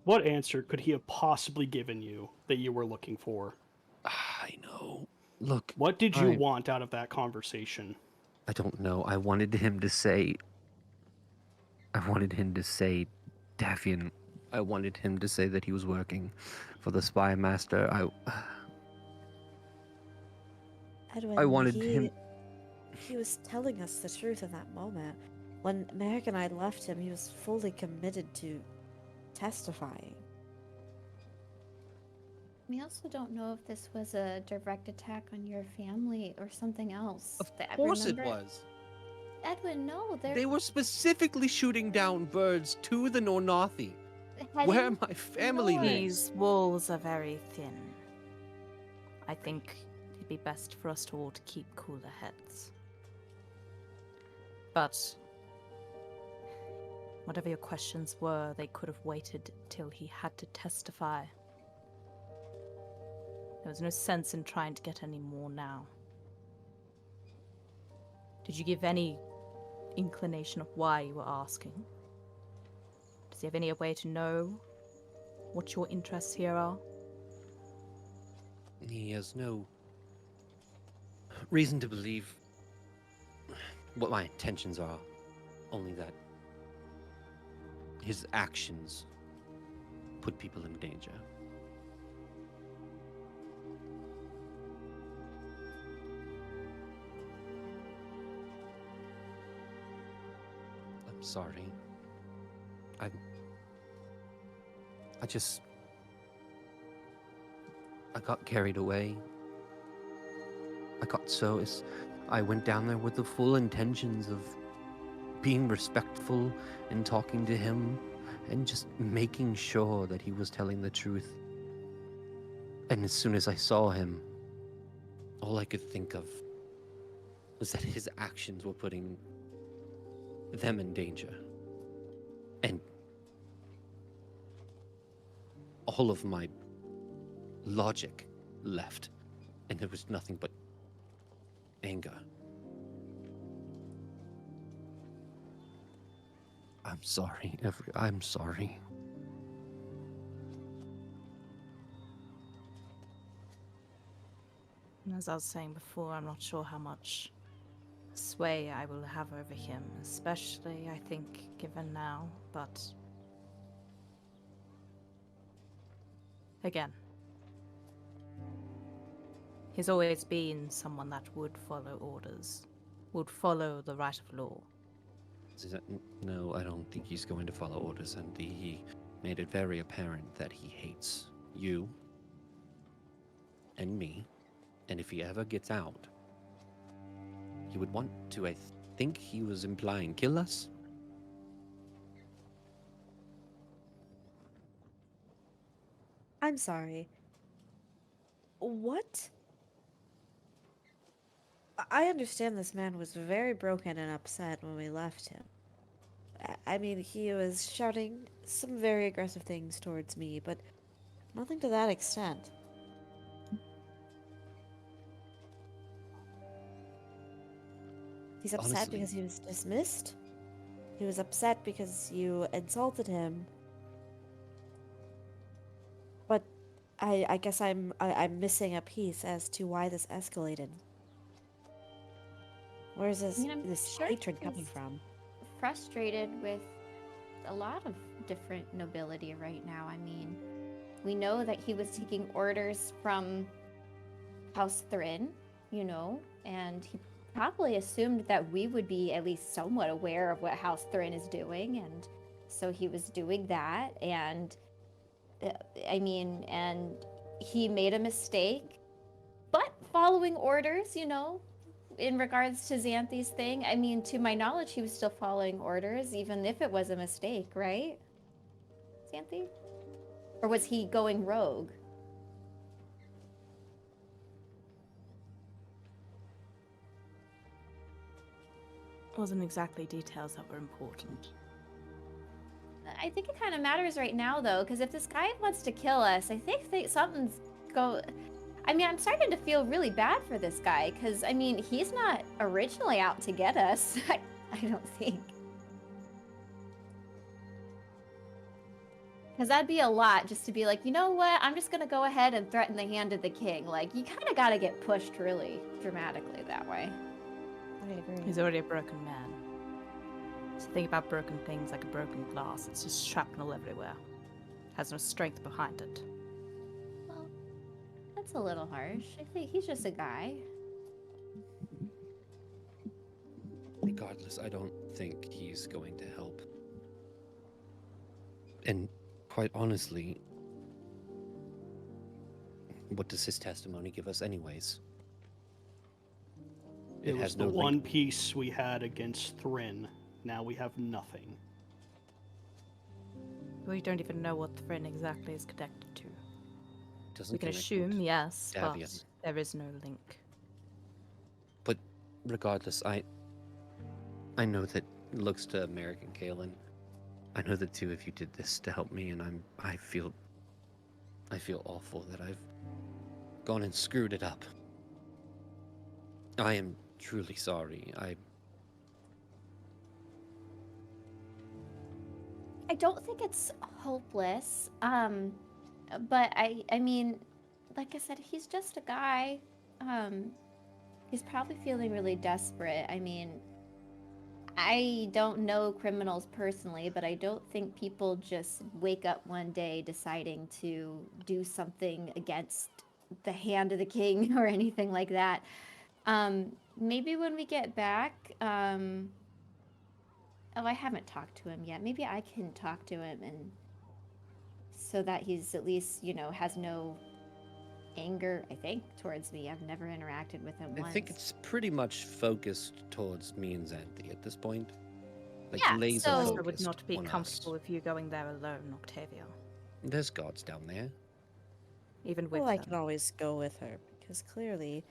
What answer could he have possibly given you that you were looking for? I know. Look, What did you want out of that conversation? I don't know. I wanted him to say Davian. I wanted him to say that he was working for the spy master. Edwin, I wanted him. He was telling us the truth in that moment. When Merrick and I left him, he was fully committed to testifying. We also don't know if this was a direct attack on your family or something else. Of course it was. Edwin, no, They were specifically shooting down birds to the Nornathi, where my family lives. These walls are very thin. I think it'd be best for us to all to keep cooler heads. But whatever your questions were, they could have waited till he had to testify. There was no sense in trying to get any more now. Did you give any inclination of why you were asking? Does he have any way to know what your interests here are? He has no reason to believe what my intentions are, only that his actions put people in danger. I'm sorry. I got carried away. I went down there with the full intentions of being respectful and talking to him and just making sure that he was telling the truth. And as soon as I saw him, all I could think of was that his actions were putting them in danger. And all of my logic left, and there was nothing but anger. I'm sorry, I'm sorry. As I was saying before, I'm not sure how much sway I will have over him, especially, I think, given now, but again, he's always been someone that would follow orders, would follow the right of law. No, I don't think he's going to follow orders, and he made it very apparent that he hates you and me, and if he ever gets out, you would want to, I think he was implying, kill us? I'm sorry. What? I understand this man was very broken and upset when we left him. I mean, he was shouting some very aggressive things towards me, but nothing to that extent. He's upset Honestly. because he was dismissed. He was upset because you insulted him. But I guess I'm missing a piece as to why this escalated. Where's this I mean, I'm this sure hatred coming he's from? frustrated with a lot of different nobility right now. I mean, we know that he was taking orders from House Thrin, you know, and he probably assumed that we would be at least somewhat aware of what House Thrin is doing, and so he was doing that, and and he made a mistake, but following orders, you know, in regards to Xanthi's thing, I mean, to my knowledge, he was still following orders, even if it was a mistake, right? Xanthi? Or was he going rogue? Wasn't exactly details that were important. I think it kind of matters right now, though, because if this guy wants to kill us, I think something's I mean, I'm starting to feel really bad for this guy, because, I mean, he's not originally out to get us. I don't think. Because that'd be a lot just to be like, you know what, I'm just going to go ahead and threaten the hand of the king. Like, you kind of got to get pushed really dramatically that way. I agree. He's already a broken man. So think about broken things like a broken glass. It's just shrapnel everywhere. Has no strength behind it. Well, that's a little harsh. I think he's just a guy. Regardless, I don't think he's going to help. And quite honestly, what does his testimony give us anyways? It was has the no one link. piece we had against Thrin. Now we have nothing. We don't even know what Thrin exactly is connected to. Doesn't We can connect assume, with yes, but Davian. there is no link. But regardless, I know that it looks to American Kalen. I know the two of you did this to help me, and I feel awful that I've gone and screwed it up. I am truly sorry. I don't think it's hopeless. But I mean, like I said, he's just a guy. He's probably feeling really desperate. I mean, I don't know criminals personally, but I don't think people just wake up one day deciding to do something against the hand of the king or anything like that. Maybe when we get back, oh, I haven't talked to him yet. Maybe I can talk to him and so that he's at least, you know, has no anger, I think, towards me. I've never interacted with him I once. think it's pretty much focused towards me and Xanthi at this point. Like Yeah, laser so- I would focused not be on us. comfortable with you going there alone, Octavia. There's guards down there. Even with Well, I them. can always go with her because clearly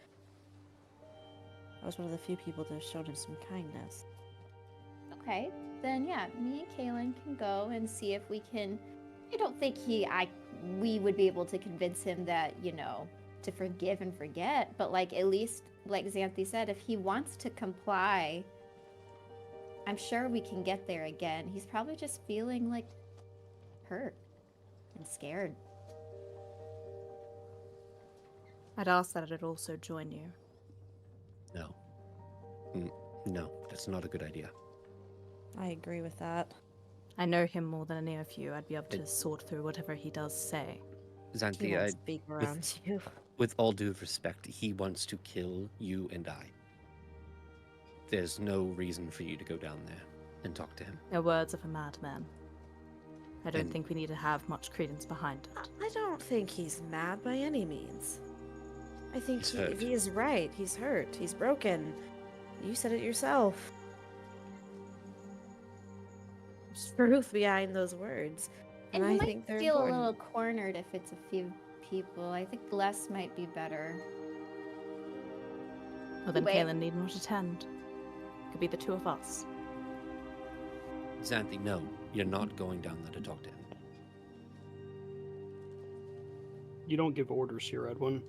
I was one of the few people to have shown him some kindness. Okay, then yeah, me and Kaylin can go and see if we can. I don't think we would be able to convince him that, you know, to forgive and forget, but like at least, like Xanthi said, if he wants to comply, I'm sure we can get there again. He's probably just feeling like hurt and scared. I'd ask that I'd also join you. No. No, that's not a good idea. I agree with that. I know him more than any of you. I'd be able to sort through whatever he does say. He Xanthi, won't speak around you. with all due respect, he wants to kill you and I. There's no reason for you to go down there and talk to him. They're words of a madman. I don't And- think we need to have much credence behind it. I don't think he's mad by any means. I think He's hurt. he is right. He's hurt. He's broken. You said it yourself. There's truth behind those words. And I you think might they're feel important. a little cornered if it's a few people. I think less might be better. Well, then Wait. Kaylin need not attend. Could be the two of us. Xanthi, no, you're not going down there to talk to him. You don't give orders here, Edwin.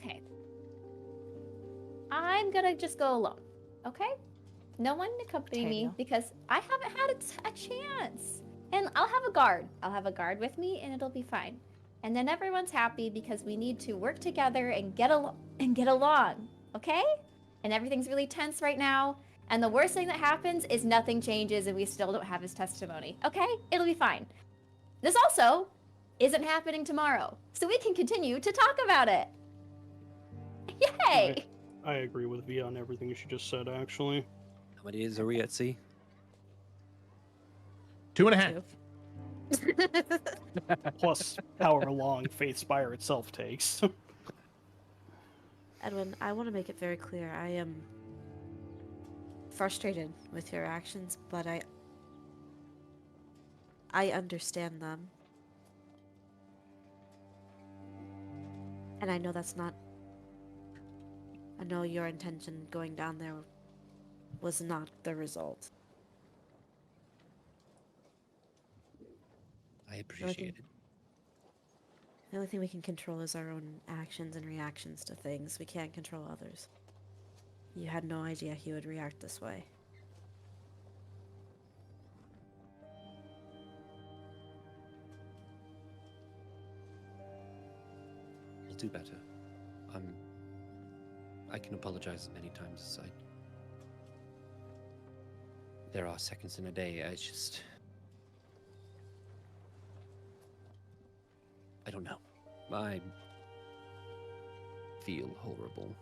Okay. I'm gonna just go alone, okay? No one accompany me Tanya. because I haven't had a chance. And I'll have a guard. I'll have a guard with me and it'll be fine. And then everyone's happy because we need to work together and get along, okay? And everything's really tense right now. And the worst thing that happens is nothing changes and we still don't have his testimony, okay? It'll be fine. This also isn't happening tomorrow, so we can continue to talk about it. Yay! I agree with Via on everything she just said, actually. How many days are we at sea? 2.5. Plus, however long Faith Spire itself takes. Edwin, I want to make it very clear. I am frustrated with your actions, but I understand them. And I know that's not... I know your intention going down there was not the result. I appreciate it. The only thing we can control is our own actions and reactions to things. We can't control others. You had no idea he would react this way. I'll do better. I can apologize many times aside. There are seconds in a day. I don't know. I feel horrible.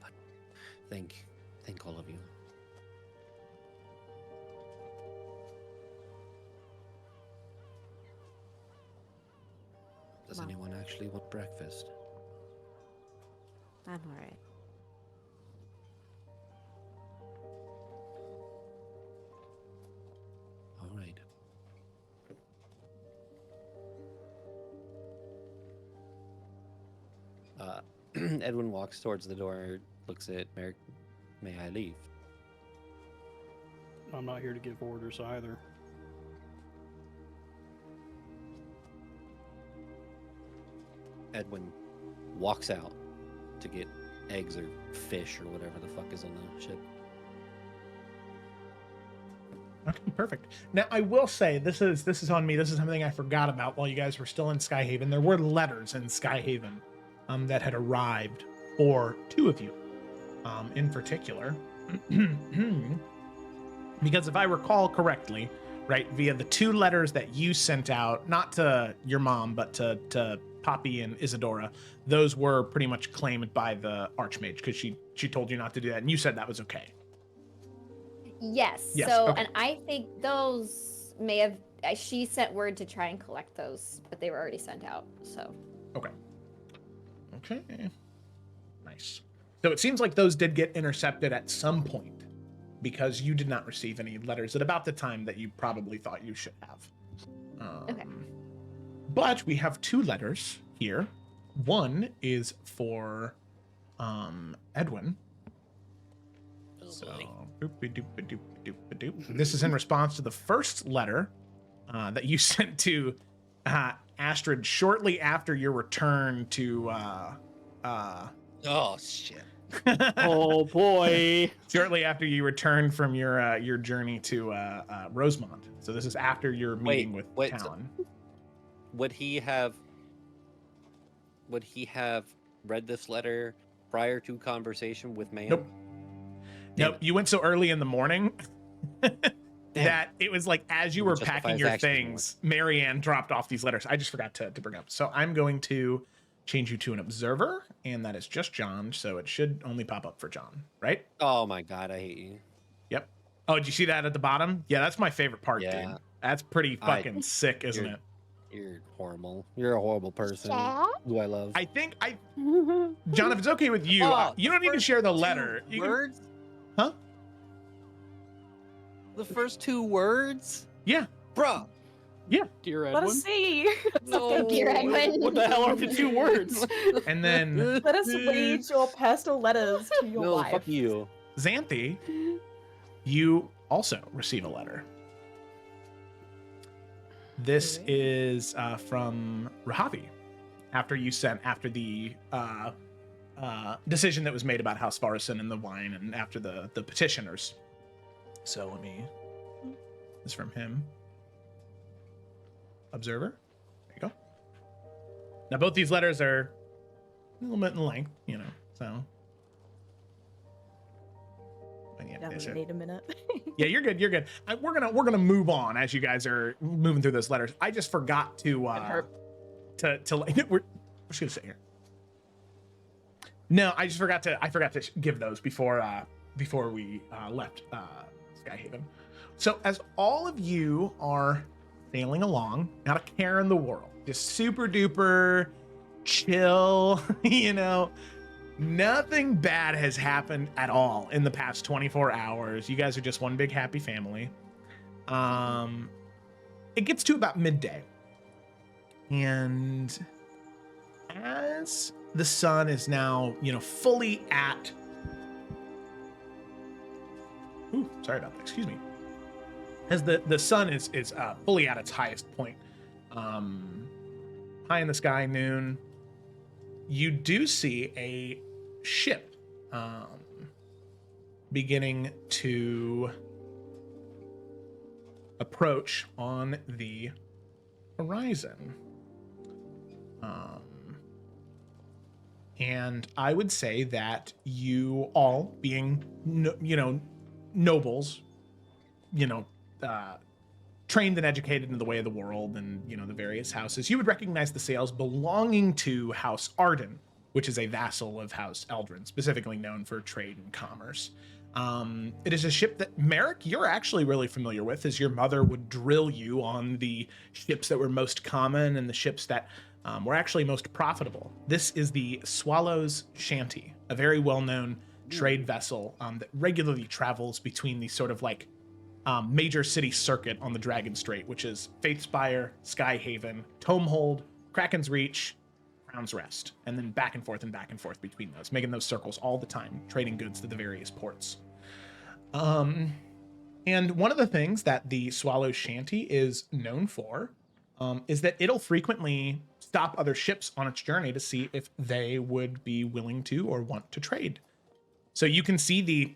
But thank all of you. Does Well. anyone actually want breakfast? I'm alright. All right. Edwin walks towards the door, looks at Merrick. May I leave? I'm not here to give orders either. Edwin walks out to get eggs or fish or whatever the fuck is on the ship. Okay, perfect. Now I will say this is on me. This is something I forgot about while you guys were still in Skyhaven. There were letters in Skyhaven that had arrived for two of you, in particular, because if I recall correctly, right, via the two letters that you sent out, not to your mom but to Poppy and Isadora, those were pretty much claimed by the Archmage because she told you not to do that, and you said that was okay. Yes. Yes, So, okay. and I think those may have. She sent word to try and collect those, but they were already sent out. So. Okay. Nice. So it seems like those did get intercepted at some point because you did not receive any letters at about the time that you probably thought you should have. Okay. But we have two letters here. One is for Edwin. So, doop-a-doop-a-doop-a-doop-a-doop. This is in response to the first letter that you sent to Astrid shortly after your return to Oh shit! Oh boy! shortly after you returned from your journey to Rosemont. So this is after your meeting with wait, so- Talon. Would he have read this letter prior to conversation with Mayhem? Nope. Nope. You went so early in the morning Damn. that it was like as you were Justify packing his your actions things, Marianne dropped off these letters. I just forgot to bring up. So I'm going to change you to an observer, and that is just John. So it should only pop up for John, right? Oh my god, I hate you. Yep. Oh, did you see that at the bottom? Yeah, that's my favorite part, Yeah. dude. That's pretty fucking sick, isn't it? You're horrible. You're a horrible person. Who I love. I think John, if it's okay with you, Oh, you don't need to first share the two letter. You can- words? Huh? The first 2 words? Yeah. Bro. Dear Let Edwin. us see. No. Dear Edwin. What the hell are the 2 words? And then Let us read your personal letters to your No, wife. fuck you. Xanthi, you also receive a letter. This is from Rahavi. After the decision that was made about House Varison and the wine, and after the petitioners. So let me. This is from him. Observer. There you go. Now both these letters are a little bit in length, so. But yeah, Now there's we it. need a minute. Yeah, you're good. You're good. We're gonna move on as you guys are moving through those letters. I just forgot to we're just gonna sit here. No, I forgot to give those before we left Skyhaven. So as all of you are sailing along, not a care in the world, just super duper chill, nothing bad has happened at all in the past 24 hours. You guys are just one big happy family. It gets to about midday. And as the sun is now, fully at... Ooh, sorry about that. Excuse me. As the sun is fully at its highest point, high in the sky, noon, you do see a ship beginning to approach on the horizon. And I would say that you all, being, nobles, trained and educated in the way of the world and, the various houses, you would recognize the sails belonging to House Arden, which is a vassal of House Eldrin, specifically known for trade and commerce. It is a ship that, Merrick, you're actually really familiar with, as your mother would drill you on the ships that were most common and the ships that were actually most profitable. This is the Swallow's Shanty, a very well-known trade vessel that regularly travels between these sort of like major city circuit on the Dragon Strait, which is Faithspire, Skyhaven, Tomehold, Kraken's Reach, Crown's Rest, and then back and forth between those, making those circles all the time, trading goods to the various ports. And one of the things that the Swallow's Shanty is known for is that it'll frequently stop other ships on its journey to see if they would be willing to or want to trade. So you can see the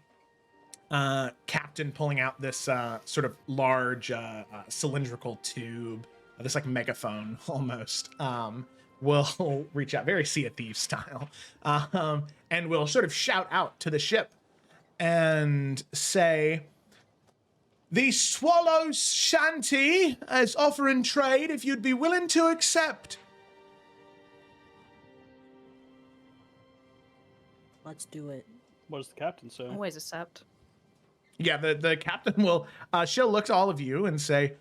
captain pulling out this sort of large cylindrical tube, this like megaphone almost, will reach out, very Sea of Thieves style, and will sort of shout out to the ship and say, "The Swallow's Shanty is offering trade if you'd be willing to accept." Let's do it. What does the captain say? Always accept. Yeah, the captain will, she'll look to all of you and say,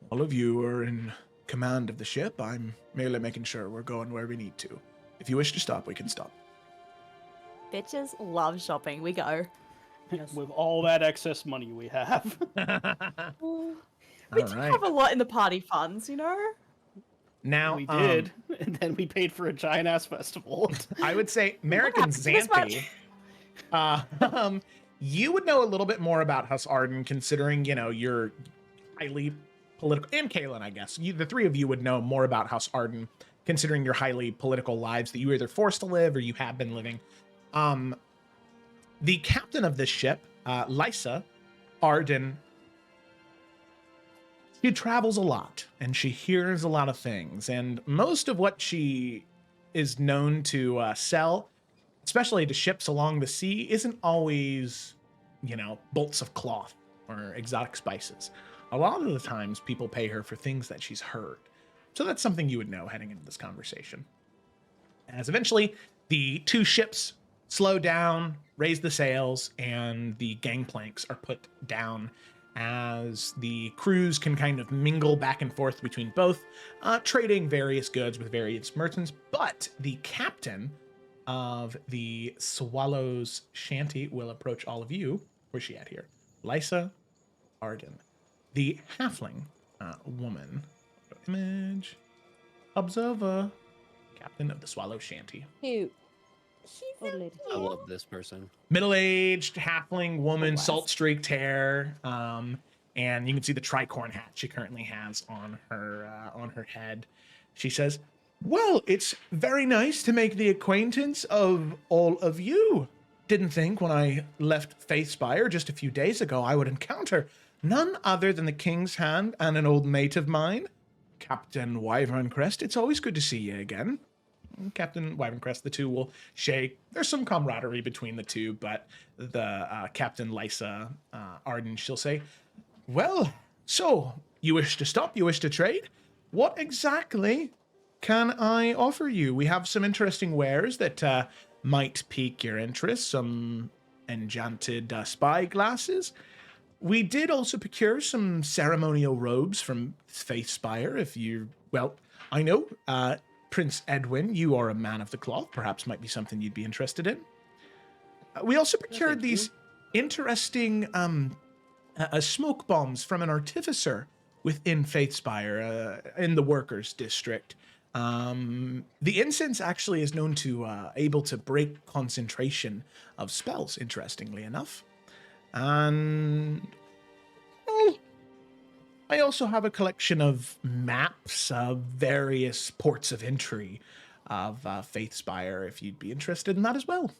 "All of you are in command of the ship. I'm merely making sure we're going where we need to. If you wish to stop, we can stop." Bitches love shopping. We go. With all that excess money we have. We do have a lot in the party funds, Now, We did, and then we paid for a giant ass festival. I would say Merrick and Xanthi, you would know a little bit more about House Arden, considering, you're highly political, and Kaylin, I guess. The three of you would know more about House Arden, considering your highly political lives that you were either forced to live or you have been living. The captain of this ship, Lysa Arden, she travels a lot and she hears a lot of things, and most of what she is known to sell, especially to ships along the sea, isn't always, bolts of cloth or exotic spices. A lot of the times people pay her for things that she's heard. So that's something you would know heading into this conversation. As eventually the two ships slow down, raise the sails, and the gangplanks are put down as the crews can kind of mingle back and forth between both, trading various goods with various merchants. But the captain of the Swallow's Shanty will approach all of you. Where's she at here? Lysa Arden, the halfling woman. Image. Observer. Captain of the Swallow Shanty. Cute. She's Old so lady. I love this person. Middle-aged halfling woman, Bless. salt-streaked hair, and you can see the tricorn hat she currently has on her head. She says, "Well, it's very nice to make the acquaintance of all of you. Didn't think when I left Faithspire just a few days ago I would encounter none other than the King's Hand and an old mate of mine, Captain Wyverncrest. It's always good to see you again." Captain Wyverncrest, the two will shake. There's some camaraderie between the two, but the Captain Lysa Arden, she'll say, "Well, so you wish to stop? You wish to trade? What exactly can I offer you? We have some interesting wares that might pique your interest. Some enchanted spy glasses. We did also procure some ceremonial robes from Faithspire. If you, well, I know, Prince Edwin, you are a man of the cloth. Perhaps might be something you'd be interested in. We also procured these interesting smoke bombs from an artificer within Faithspire in the workers' district. The incense actually is known to able to break concentration of spells, interestingly enough. And well, I also have a collection of maps of various ports of entry of Faithspire, if you'd be interested in that as well.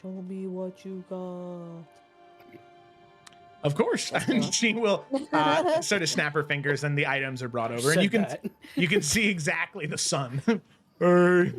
Show me what you got. Of course, and she will sort of snap her fingers, and the items are brought over, and Said you can that. you can see exactly the sun. Hey.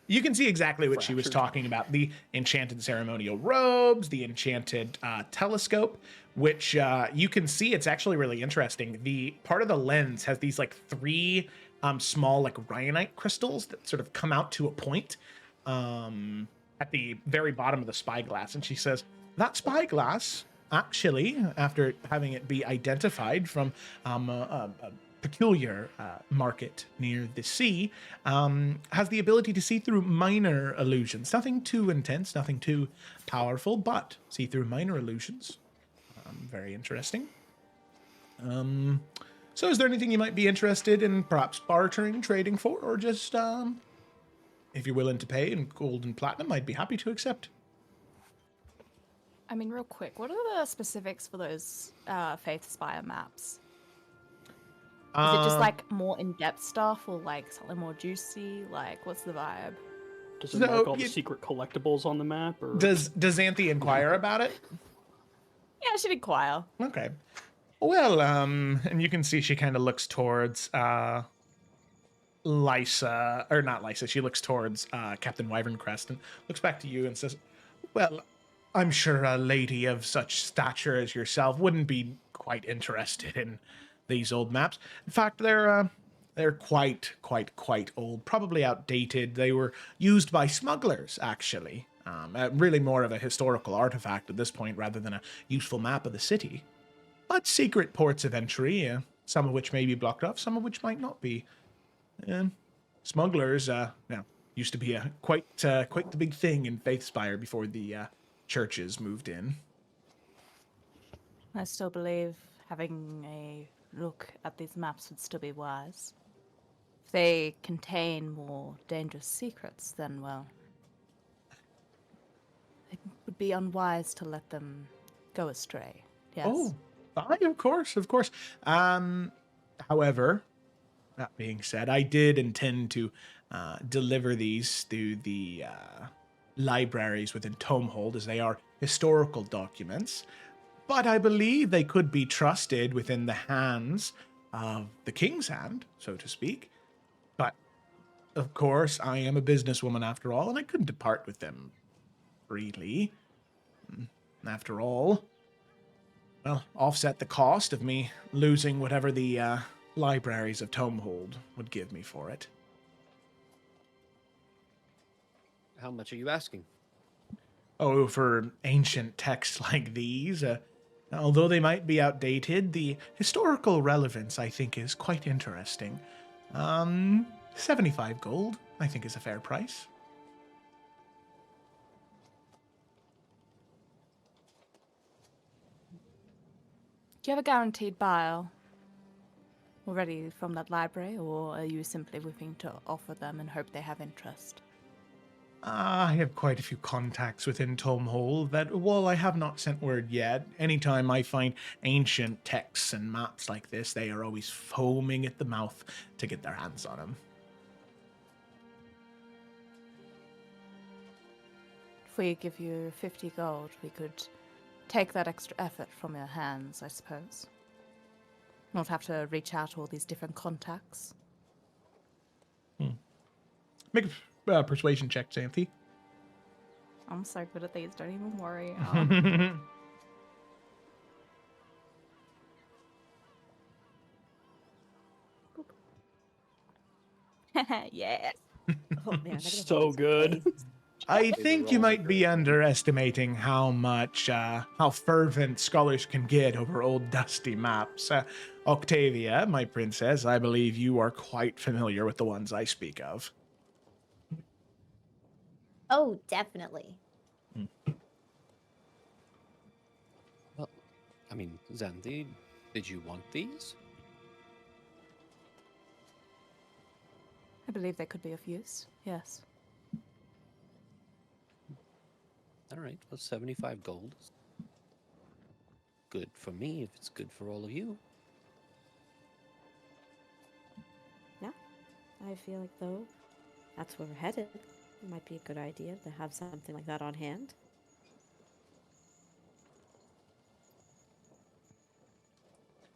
You can see exactly what she was Fractured. talking about: the enchanted ceremonial robes, the enchanted telescope, which you can see. It's actually really interesting. The part of the lens has these like three small like rhyonite crystals that sort of come out to a point at the very bottom of the spyglass, and she says, that spyglass, actually, after having it be identified from a peculiar market near the sea, has the ability to see through minor illusions. Nothing too intense, nothing too powerful, but see through minor illusions. Very interesting. So is there anything you might be interested in perhaps bartering, trading for, or just, if you're willing to pay in gold and platinum, I'd be happy to accept. I mean, real quick, what are the specifics for those Faithspire maps? Is it just like more in-depth stuff, or like something more juicy? Like, what's the vibe? Does it So, mark all the you- secret collectibles on the map? Or Does Xanthi inquire about it? Yeah, I should inquire. Okay. Well, and you can see she kind of looks towards Lysa, or not Lysa, she looks towards Captain Wyverncrest and looks back to you and says, well, I'm sure a lady of such stature as yourself wouldn't be quite interested in these old maps. In fact, they're quite old, probably outdated. They were used by smugglers, actually. Really more of a historical artifact at this point rather than a useful map of the city. But secret ports of entry, some of which may be blocked off, some of which might not be. Smugglers, used to be quite the big thing in Faithspire before the churches moved in. I still believe having a look at these maps would still be wise. If they contain more dangerous secrets, then, well, it would be unwise to let them go astray. Yes. Oh, aye, of course. However, that being said, I did intend to deliver these to the libraries within Tomehold, as they are historical documents. But I believe they could be trusted within the hands of the King's Hand, so to speak. But, of course, I am a businesswoman after all, and I couldn't depart with them freely. After all, well, offset the cost of me losing whatever the libraries of Tomehold would give me for it. How much are you asking? Oh, for ancient texts like these, although they might be outdated, the historical relevance, I think, is quite interesting. 75 gold, I think, is a fair price. Do you have a guaranteed buyer already from that library, or are you simply willing to offer them and hope they have interest? I have quite a few contacts within Tomehold that, while I have not sent word yet, anytime I find ancient texts and maps like this, they are always foaming at the mouth to get their hands on them. If we give you 50 gold, we could take that extra effort from your hands, I suppose. Not have to reach out to all these different contacts. Make a persuasion check, Xanthi. I'm so good at these, don't even worry. Yes. Oh man, So good. I think you might be underestimating how fervent scholars can get over old dusty maps. Octavia, my princess, I believe you are quite familiar with the ones I speak of. Oh, definitely. Well, I mean, Xanthi, did you want these? I believe they could be of use, yes. All right, well, 75 gold. Good for me if it's good for all of you. Yeah, I feel like though that's where we're headed. It might be a good idea to have something like that on hand.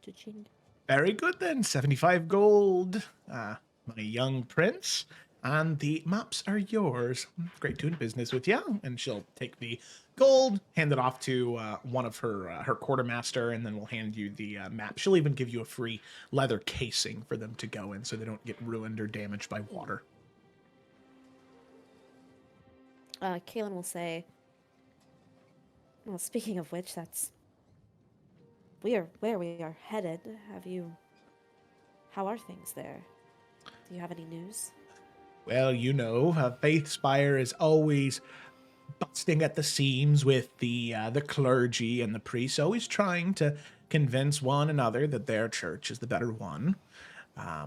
Cha-ching. Very good then, 75 gold, my young prince, and the maps are yours. Great doing business with you. And she'll take the gold, hand it off to one of her quartermaster, and then we'll hand you the map. She'll even give you a free leather casing for them to go in so they don't get ruined or damaged by water. Kaylin will say, well, speaking of which, that's where we are headed. How are things there? Do you have any news? Well, you know, Faithspire is always busting at the seams with the clergy and the priests, always trying to convince one another that their church is the better one. I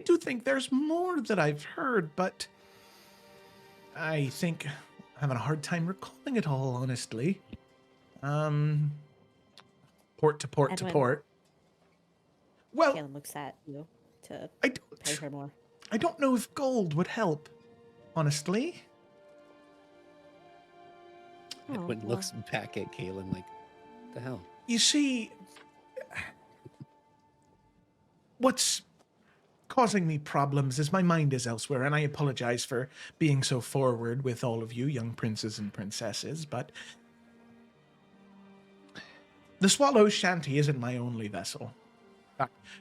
do think there's more that I've heard, but I think I'm having a hard time recalling it all, honestly. Port to port to Edwin. port. Well, Kaylin looks at you to I pay her more. don't know if gold would help, honestly. Edwin well. looks back at Kaylin like, the hell? You see, what's causing me problems is my mind is elsewhere, and I apologize for being so forward with all of you, young princes and princesses, but the Swallow's Shanty isn't my only vessel.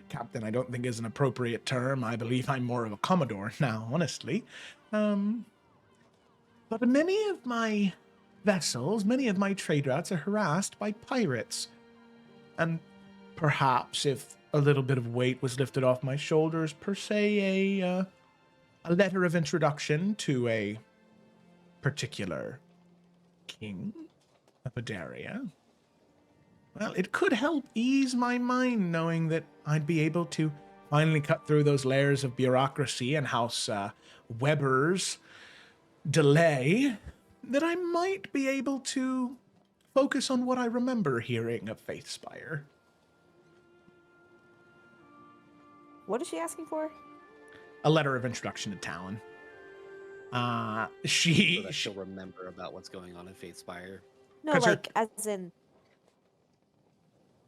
Captain, I don't think is an appropriate term. I believe I'm more of a commodore now, honestly. But many of my vessels, many of my trade routes are harassed by pirates. And perhaps if a little bit of weight was lifted off my shoulders, per se, a letter of introduction to a particular king of Adaria, well, it could help ease my mind knowing that I'd be able to finally cut through those layers of bureaucracy and House Weber's delay, that I might be able to focus on what I remember hearing of Faithspire. What is she asking for? A letter of introduction to Talon. So She that she'll remember about what's going on in Faithspire. No, 'Cause her- like as in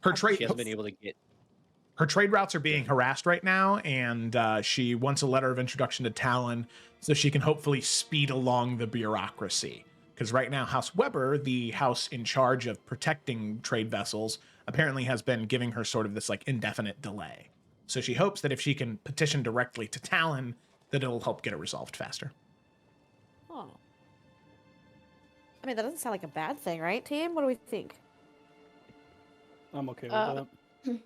her trade She hasn't been able to get. her trade routes are being harassed right now, and she wants a letter of introduction to Talon so she can hopefully speed along the bureaucracy. Because right now, House Weber, the house in charge of protecting trade vessels, apparently has been giving her sort of this like indefinite delay. So she hopes that if she can petition directly to Talon, that it'll help get it resolved faster. Oh. I mean, that doesn't sound like a bad thing, right, team? What do we think? I'm okay with that.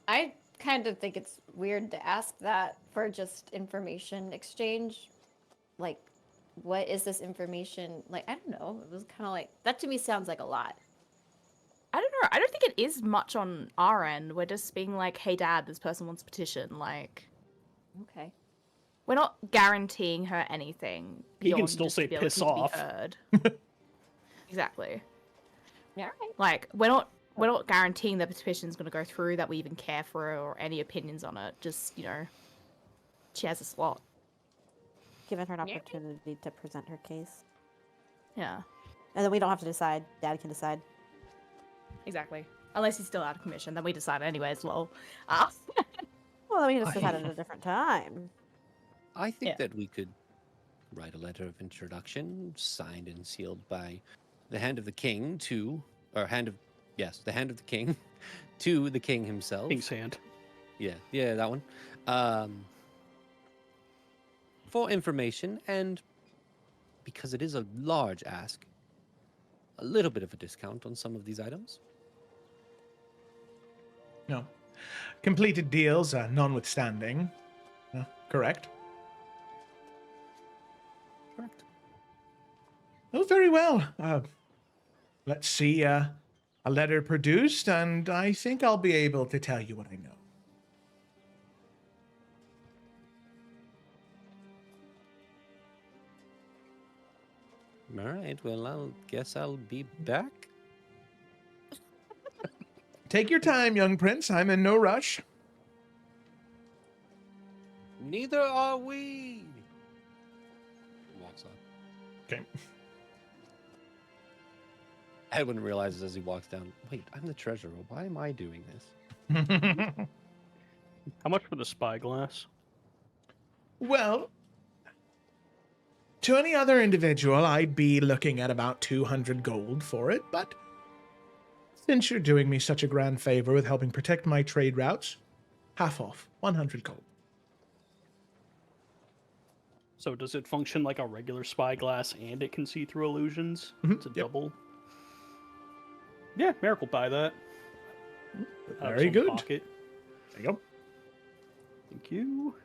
I kind of think it's weird to ask that for just information exchange. Like, what is this information? Like, I don't know. It was kind of like, that to me sounds like a lot. I don't know. I don't think it is much on our end. We're just being like, hey, Dad, this person wants a petition. Like, Okay. we're not guaranteeing her anything. He can beyond still just say ability piss to be off. heard. Exactly. Yeah, all right. Like, we're not guaranteeing that the petition's going to go through, that we even care for her or any opinions on it. Just, you know, she has a slot. Giving her an Yeah. opportunity to present her case. Yeah, And then we don't have to decide. Dad can decide. exactly. Unless he's still out of commission, then we decide anyways, lol. Well, we can just decide at a different time. I think Yeah. that we could write a letter of introduction, signed and sealed by the hand of the king to, or hand of, yes, the hand of the king to the king himself. King's hand. Yeah, that one. For information, and because it is a large ask, a little bit of a discount on some of these items. No. Completed deals, notwithstanding. Correct? Correct. Oh, very well. Let's see a letter produced, and I think I'll be able to tell you what I know. All right, well, I'll guess I'll be back. Take your time, young prince. I'm in no rush. Neither are we. Walks off. Okay. Edwin realizes as he walks down, wait, I'm the treasurer. Why am I doing this? How much for the spyglass? Well, to any other individual, I'd be looking at about 200 gold for it, but since you're doing me such a grand favor with helping protect my trade routes, half off, 100 gold. So does it function like a regular spyglass and it can see through illusions? Mhm, It's a yep. double. Yeah, Merrick will buy that. Out of his Very own good. Pocket. There you go. Thank you.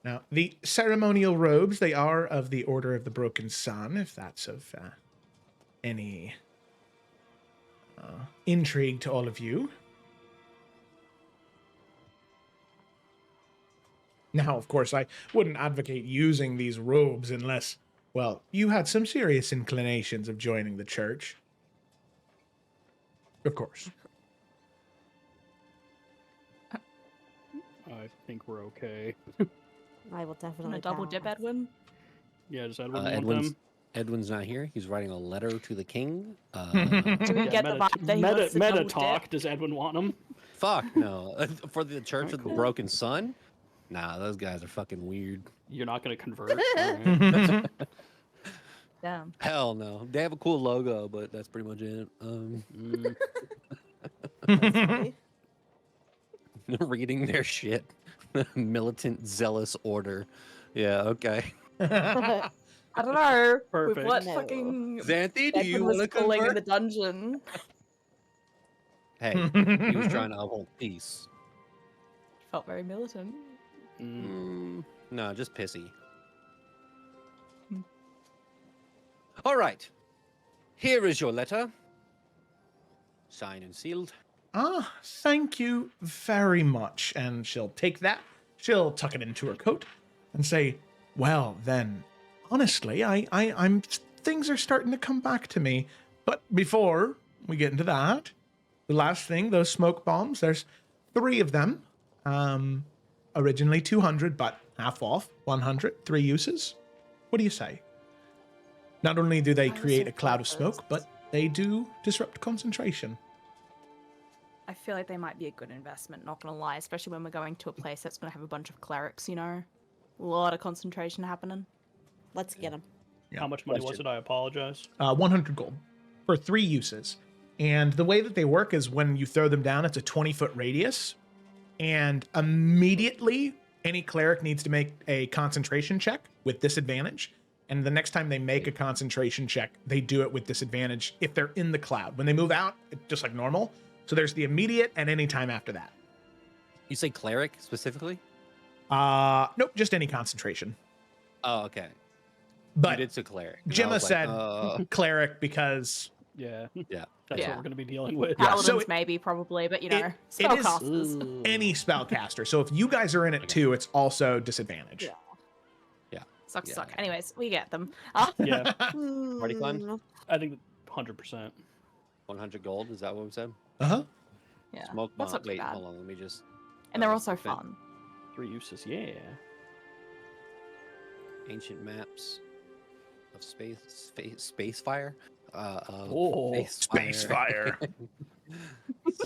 Now, the ceremonial robes, they are of the Order of the Broken Sun, if that's of any intrigue to all of you. Now, of course, I wouldn't advocate using these robes unless, well, you had some serious inclinations of joining the church. Of course. I think we're okay. I will Want definitely to double dip, pass. Edwin? Yeah, does Edwin want Edwin's them? Edwin's not here. He's writing a letter to the king. Do we Yeah, get the vibe that he wants to meta double talk. dip? Does Edwin want them? Fuck no. For the Church Alright, of the cool. Broken Sun? Nah, those guys are fucking weird. You're not gonna convert. Alright. Damn. Hell no. They have a cool logo, but that's pretty much it. Mm. That's funny. Reading their shit. Militant, zealous order. Yeah, okay. I don't know. Perfect. With what No. fucking Xanthi, do you Edwin want was to calling in convert? the dungeon? Hey, he was trying to uphold peace. Felt very militant. No, just pissy. Hmm. All right. Here is your letter. Signed and sealed. Ah, thank you very much. And she'll take that, she'll tuck it into her coat, and say, well, then, honestly, I'm things are starting to come back to me. But before we get into that, the last thing, those smoke bombs, there's 3 of them. Originally 200, but half off, 100, 3 uses. What do you say? Not only do they I was create so a cloud of focused. smoke, but they do disrupt concentration. I feel like they might be a good investment, not gonna lie, especially when we're going to a place that's gonna have a bunch of clerics, you know? A lot of concentration happening. Let's get him. How much money was it? I apologize. 100 gold for 3 uses. And the way that they work is when you throw them down, it's a 20-foot radius. And immediately, any cleric needs to make a concentration check with disadvantage. And the next time they make a concentration check, they do it with disadvantage if they're in the cloud. When they move out, it's just like normal. So there's the immediate and any time after that. You say cleric specifically? Nope, just any concentration. Oh, okay. But it's a cleric. And I Gemma was like, said cleric because Yeah. Yeah. That's Yeah. what we're going to be dealing with. Yeah, Paladins so it- maybe, probably, but you know, it is- spellcasters. any spellcaster. So if you guys are in it too, it's also disadvantage. Yeah. Yeah. Sucks, Yeah, suck. yeah. Anyways, we get them. Yeah. Party fun? Mm, I think 100%. 100 gold. Is that what we said? Uh-huh. Yeah. Smoke That's bomb. not too Wait, bad. hold on. Let me just. And they're also prevent fun. 3 uses. Yeah. Ancient maps of space fire. Oh, Space fire.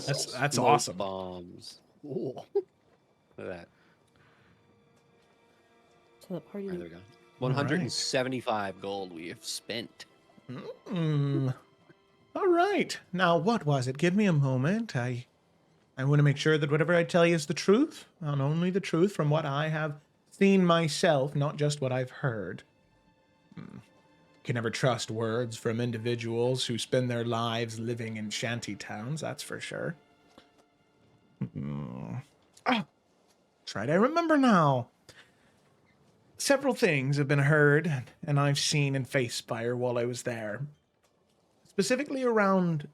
That's Smoke awesome. Bombs. Ooh. Look at that. To the party. All right, there we go. 175 gold we have spent. Mm. All right. Now, what was it? Give me a moment. I want to make sure that whatever I tell you is the truth, and only the truth from what I have seen myself, not just what I've heard. Can never trust words from individuals who spend their lives living in shanty towns, that's for sure. That's right, I remember now. Several things have been heard and I've seen in Facespire while I was there. Specifically around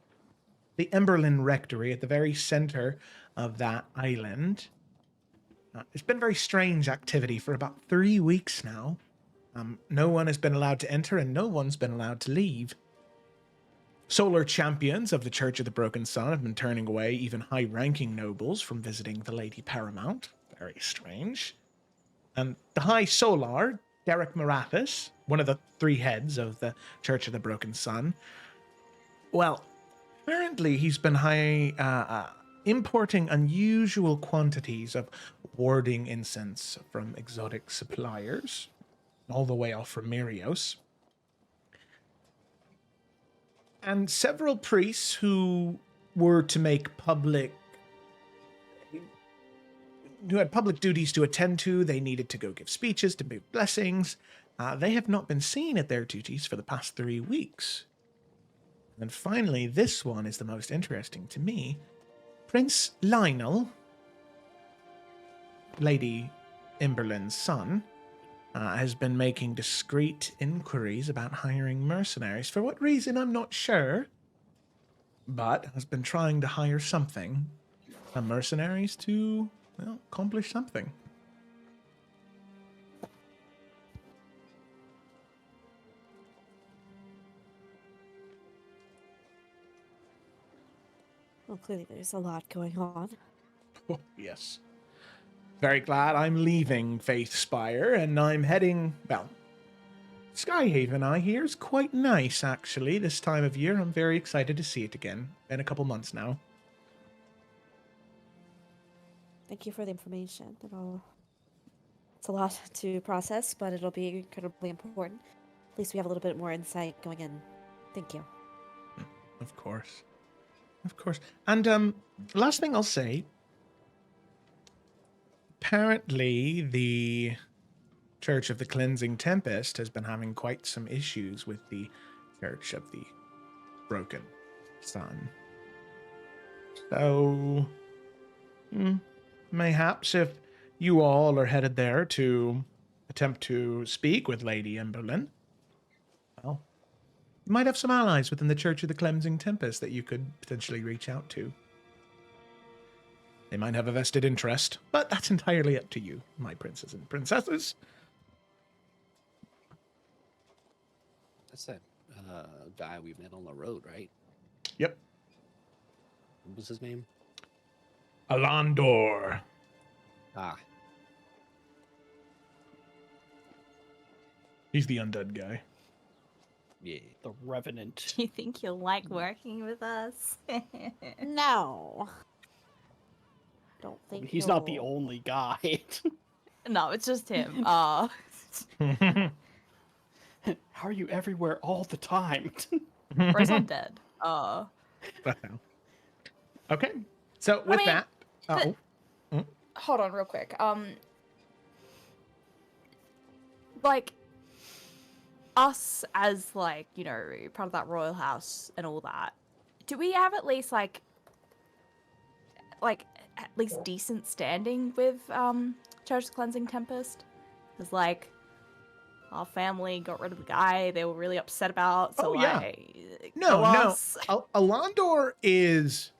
the Emberlin Rectory at the very center of that island. It's been very strange activity for about 3 weeks now. No one has been allowed to enter and no one's been allowed to leave. Solar champions of the Church of the Broken Sun have been turning away even high-ranking nobles from visiting the Lady Paramount. Very strange. And the High Solar, Derek Marathis, one of the 3 heads of the Church of the Broken Sun, well, apparently he's been importing unusual quantities of warding incense from exotic suppliers, all the way off from Mirios. And several priests who were to make public, who had public duties to attend to, they needed to go give speeches, to give blessings. They have not been seen at their duties for the past 3 weeks. And finally, this one is the most interesting to me. Prince Lionel, Lady Emberlin's son, has been making discreet inquiries about hiring mercenaries. For what reason, I'm not sure. But has been trying to hire something. Mercenaries to, well, accomplish something. well, clearly there's a lot going on. Oh, yes. Very glad I'm leaving Faithspire, and I'm heading, well, Skyhaven, I hear, is quite nice, actually, this time of year. I'm very excited to see it again. Been a couple months now. Thank you for the information. It's a lot to process, but it'll be incredibly important. At least we have a little bit more insight going in. Thank you. Of course. Of course. And, last thing I'll say, apparently the Church of the Cleansing Tempest has been having quite some issues with the Church of the Broken Sun. So, mayhaps if you all are headed there to attempt to speak with Lady Emberlin, well, you might have some allies within the Church of the Cleansing Tempest that you could potentially reach out to. They might have a vested interest, but that's entirely up to you, my princes and princesses. That's that guy we met on the road, right? Yep. What was his name? Alandor. Ah, He's the undead guy. yeah. The Revenant. Do you think you'll like working with us? No. Don't think He's not the you'll- only guy. No, it's just him. How are you everywhere all the time? Ray's undead. Okay. So with mean, that, Hold on, real quick. Like, us as, like, you know, part of that royal house and all that, do we have at least, like at least decent standing with, Church of the Cleansing Tempest? Because, like, our family got rid of the guy they were really upset about, so, No, us. Alandor is,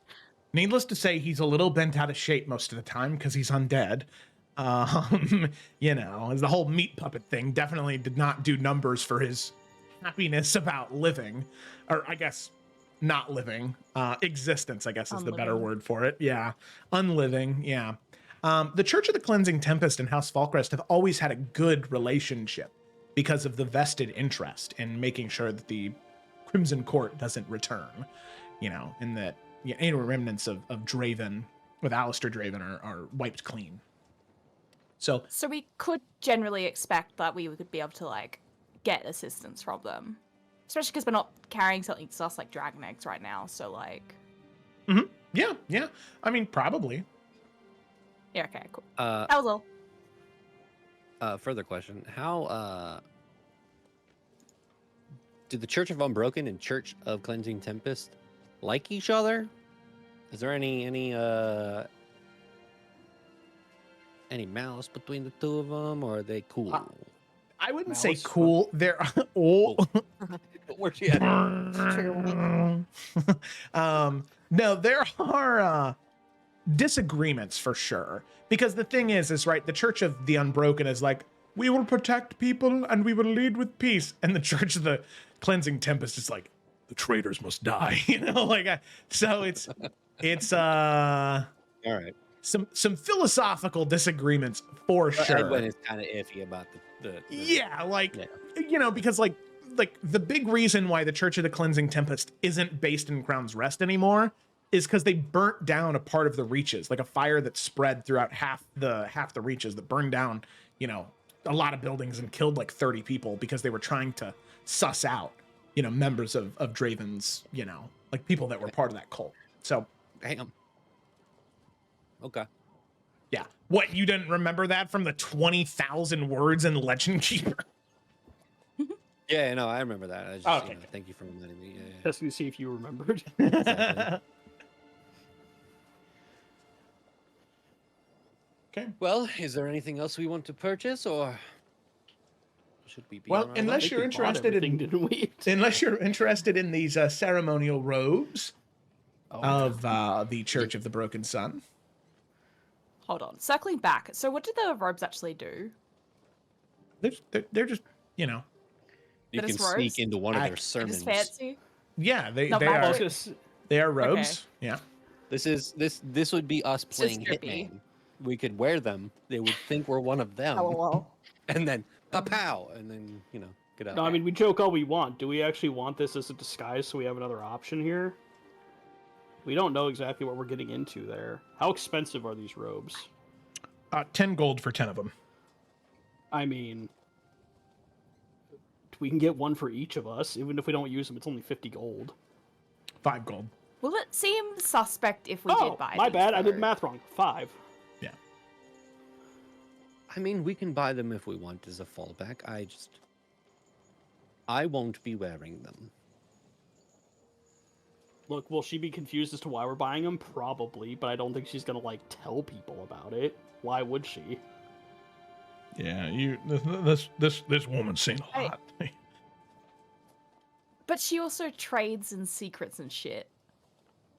needless to say, he's a little bent out of shape most of the time because he's undead. You know, as the whole meat puppet thing definitely did not do numbers for his happiness about living, or I guess not living, existence, I guess is the better Unliving. word for it. Yeah, unliving. Yeah. The Church of the Cleansing Tempest and House Falkrest have always had a good relationship because of the vested interest in making sure that the Crimson Court doesn't return, you know, and that any remnants of Draven with Alistair Draven are wiped clean. So we could generally expect that we would be able to, like, get assistance from them. Especially because we're not carrying something to us like dragon eggs right now, so, like... yeah. I mean, probably. Yeah, okay, cool. That was all. Further question: how do the Church of Unbroken and Church of Cleansing Tempest like each other? Is there any malice between the two of them, or are they cool? I wouldn't say Malice? cool. They're Where's she at? No, there are disagreements for sure. Because the thing is right, the Church of the Unbroken is like, we will protect people and we will lead with peace. And the Church of the Cleansing Tempest is like, the traitors must die. You know, like, so it's All right. some philosophical disagreements for sure. Edwin is kind of iffy about the Yeah, like, you know, because like the big reason why the Church of the Cleansing Tempest isn't based in Crown's Rest anymore is because they burnt down a part of the Reaches, like a fire that spread throughout half the Reaches that burned down, you know, a lot of buildings and killed like 30 people because they were trying to suss out, you know, members of Draven's, you know, like people that were part of that cult. So, Damn. Okay. yeah. What, you didn't remember that from the 20,000 words in Legend Keeper? Yeah, no, I remember that. I just, Okay. you know, thank you for reminding me. Yeah. Just to see if you remembered. Exactly. Okay. Well, is there anything else we want to purchase, or should we be? Well, on our unless way? you're We bought interested everything, in didn't we? unless you're interested in these ceremonial robes Oh, of the Church of the Broken Sun. Hold on. Circling back. So what do the robes actually do? They're just, you know, You That can is robes? sneak into one of I- their Just sermons. fancy? yeah, they Not they bad. I are was gonna s- they are robes. Okay. Yeah. This would be us just playing drippy. Hitman. We could wear them. They would think we're one of them, LOL. and then pow, and then get out. No, I mean, we joke all we want. Do we actually want this as a disguise so we have another option here? We don't know exactly what we're getting into there. How expensive are these robes? 10 gold for 10 of them. I mean, we can get one for each of us. Even if we don't use them, it's only 50 gold. 5 gold. Will it seem suspect if we Oh, did buy my these, bad. I did though? math wrong. 5. I mean, we can buy them if we want as a fallback. I won't be wearing them. Look, will she be confused as to why we're buying them? Probably, but I don't think she's gonna, like, tell people about it. Why would she? Yeah, this woman's seen a Hey. lot. But she also trades in secrets and shit.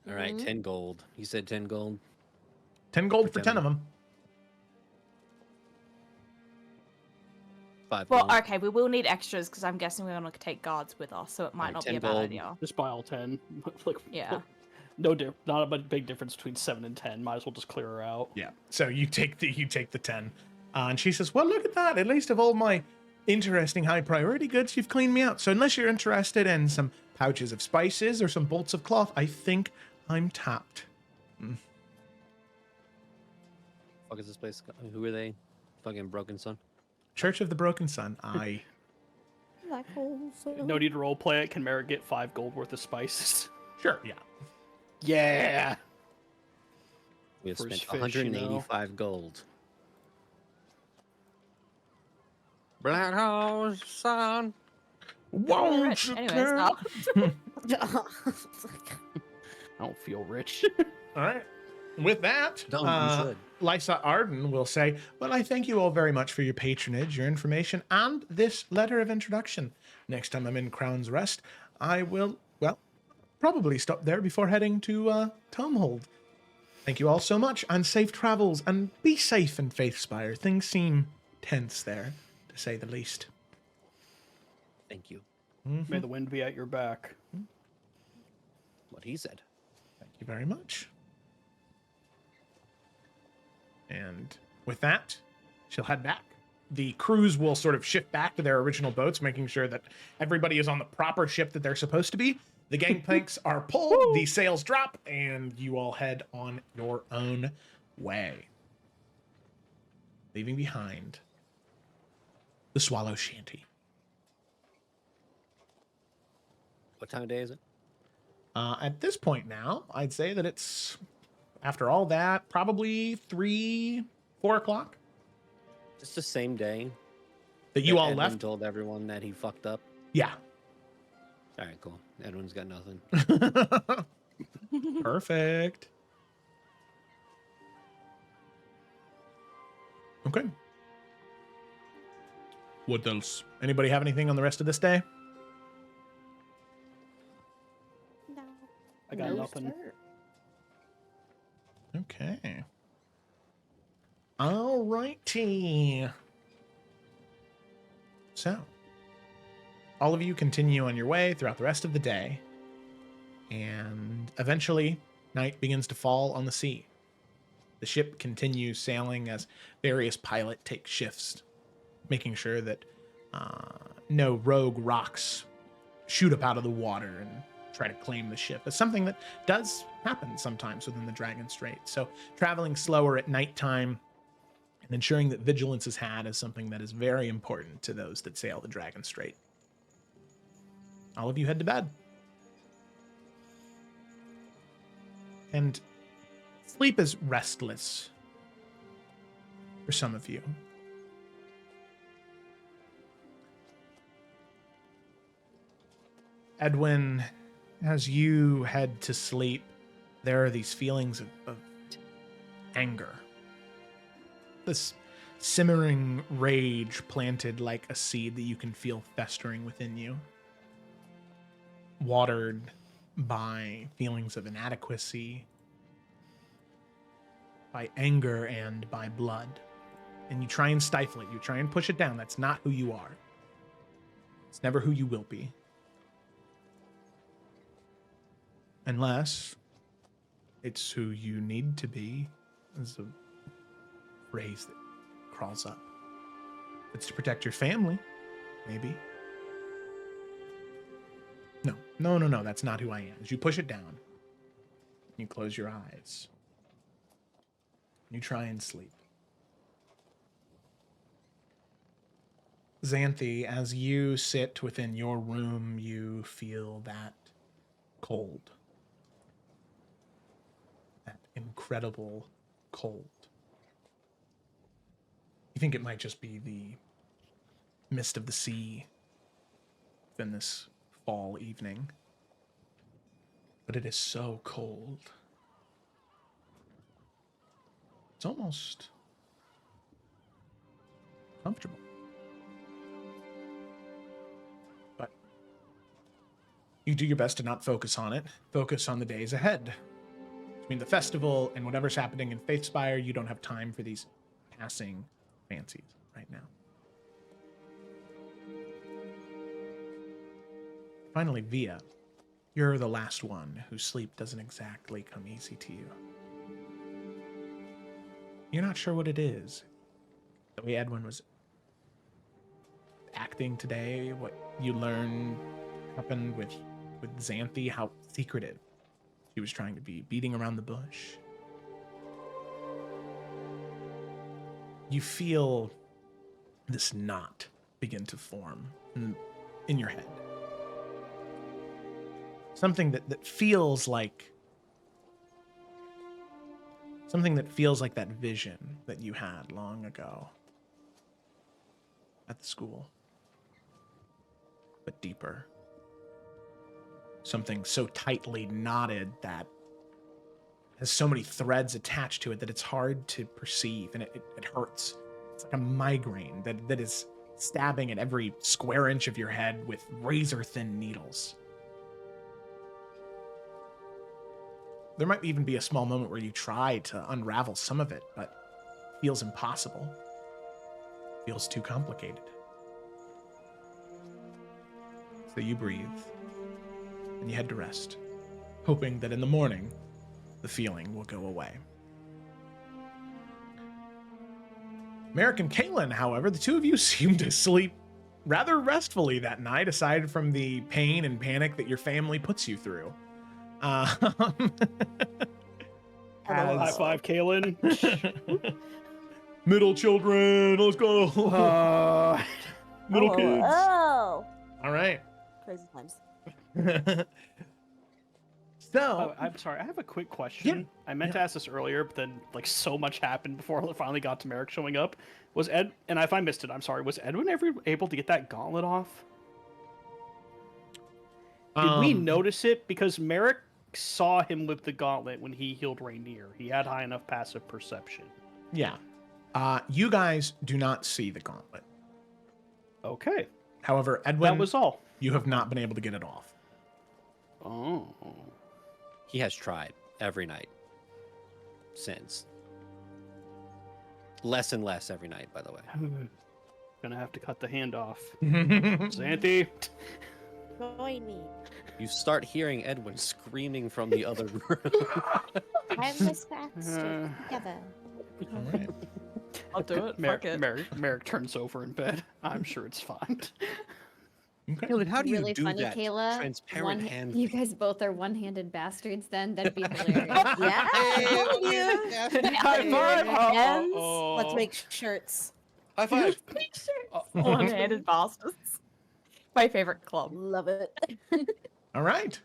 All right, 10 gold. You said 10 gold. 10 gold For for 10 10 of them. 5 Well, gold. okay, we will need extras because I'm guessing we're going to take guards with us, so it might Alright, not 10 be a bad gold. idea. Just buy all 10. Like, Yeah. not a big difference between 7 and 10. Might as well just clear her out. Yeah. So you take the 10. And she says, well, look at that. At least of all my interesting high priority goods, you've cleaned me out. So unless you're interested in some pouches of spices or some bolts of cloth, I think I'm tapped. Fuck is this place? Who are they? Fucking Broken Sun. Church of the Broken Sun. I black holes. No need to roleplay it. Can Merrick get 5 gold worth of spices? Sure, yeah. Yeah. We have For his spent fish, you know. 185 gold. Black holes, son. Won't Rich. you Anyways, girl? I don't feel rich. All right. With that, Don't, you should. Lysa Arden will say, well, I thank you all very much for your patronage, your information, and this letter of introduction. Next time I'm in Crown's Rest, I will, well, probably stop there before heading to Tomehold. Thank you all so much, and safe travels, and be safe in Faithspire. Things seem tense there, to say the least. Thank you. May the wind be at your back. What he said. Thank you very much. And with that, she'll head back. The crews will sort of shift back to their original boats, making sure that everybody is on the proper ship that they're supposed to be. The gangplanks are pulled, the sails drop, and you all head on your own way. Leaving behind the Swallow Shanty. What time of day is it? At this point now, I'd say that it's, after all that, probably 3, 4 o'clock Just the same day that you all Edwin left. told everyone that he fucked up. Yeah. All right, cool. Edwin's got nothing. Perfect. Okay. What else? Anybody have anything on the rest of this day? No. I got nothing. Okay. All righty. So, all of you continue on your way throughout the rest of the day, and eventually, night begins to fall on the sea. The ship continues sailing as various pilots take shifts, making sure that no rogue rocks shoot up out of the water and try to claim the ship. It's something that does happen sometimes within the Dragon Strait. So traveling slower at nighttime and ensuring that vigilance is had is something that is very important to those that sail the Dragon Strait. All of you head to bed. And sleep is restless for some of you. Edwin, as you head to sleep, there are these feelings of anger. This simmering rage planted like a seed that you can feel festering within you. Watered by feelings of inadequacy, by anger, and by blood. And you try and stifle it. You try and push it down. That's not who you are. It's never who you will be. Unless it's who you need to be, is a phrase that crawls up. It's to protect your family, maybe. No, that's not who I am. As you push it down, you close your eyes. You try and sleep. Xanthi, as you sit within your room, you feel that cold. That incredible cold. You think it might just be the mist of the sea within this fall evening. But it is so cold. It's almost comfortable. But you do your best to not focus on it. Focus on the days ahead. Between the festival and whatever's happening in Faithspire, you don't have time for these passing fancies right now. Finally, Via, you're the last one whose sleep doesn't exactly come easy to you. You're not sure what it is. The way Edwin was acting today, what you learned happened with Xanthi, how secretive she was trying to be, beating around the bush. You feel this knot begin to form. And in your head. Something that feels like that vision that you had long ago at the school, but deeper. Something so tightly knotted that has so many threads attached to it that it's hard to perceive, and it hurts. It's like a migraine that is stabbing at every square inch of your head with razor-thin needles. There might even be a small moment where you try to unravel some of it, but it feels impossible. It feels too complicated. So you breathe, and you head to rest, hoping that in the morning, the feeling will go away. Merrick and Kaylin, however, the two of you seem to sleep rather restfully that night, aside from the pain and panic that your family puts you through. High five, Kaylin. Middle children, let's go. Middle kids. Oh, All right. crazy times. So, I'm sorry, I have a quick question. Yeah, I meant to ask this earlier, but then like so much happened before I finally got to Merrick showing up. Was Ed, and if I missed it, I'm sorry, was Edwin ever able to get that gauntlet off? Did we notice it? Because Merrick saw him with the gauntlet when he healed Rainier. He had high enough passive perception. Yeah. You guys do not see the gauntlet. Okay. However, Edwin, That was all. you have not been able to get it off. Oh. He has tried every night since. Less and less every night, by the way. Gonna have to cut the hand off. Xanthi. Join me. You start hearing Edwin screaming from the other room. I'm Miss Baxter. Together. All right. I'll do it. Fuck it. Merrick turns over in bed. I'm sure it's fine. Okay. Kaylin, how do you Really do funny, that? Kayla. Transparent hand. You guys both are one-handed bastards. Then that'd be hilarious. Yeah, I told you. High five! Hands. Oh. Let's make shirts. High five. One-handed bastards. My favorite club. Love it. All right.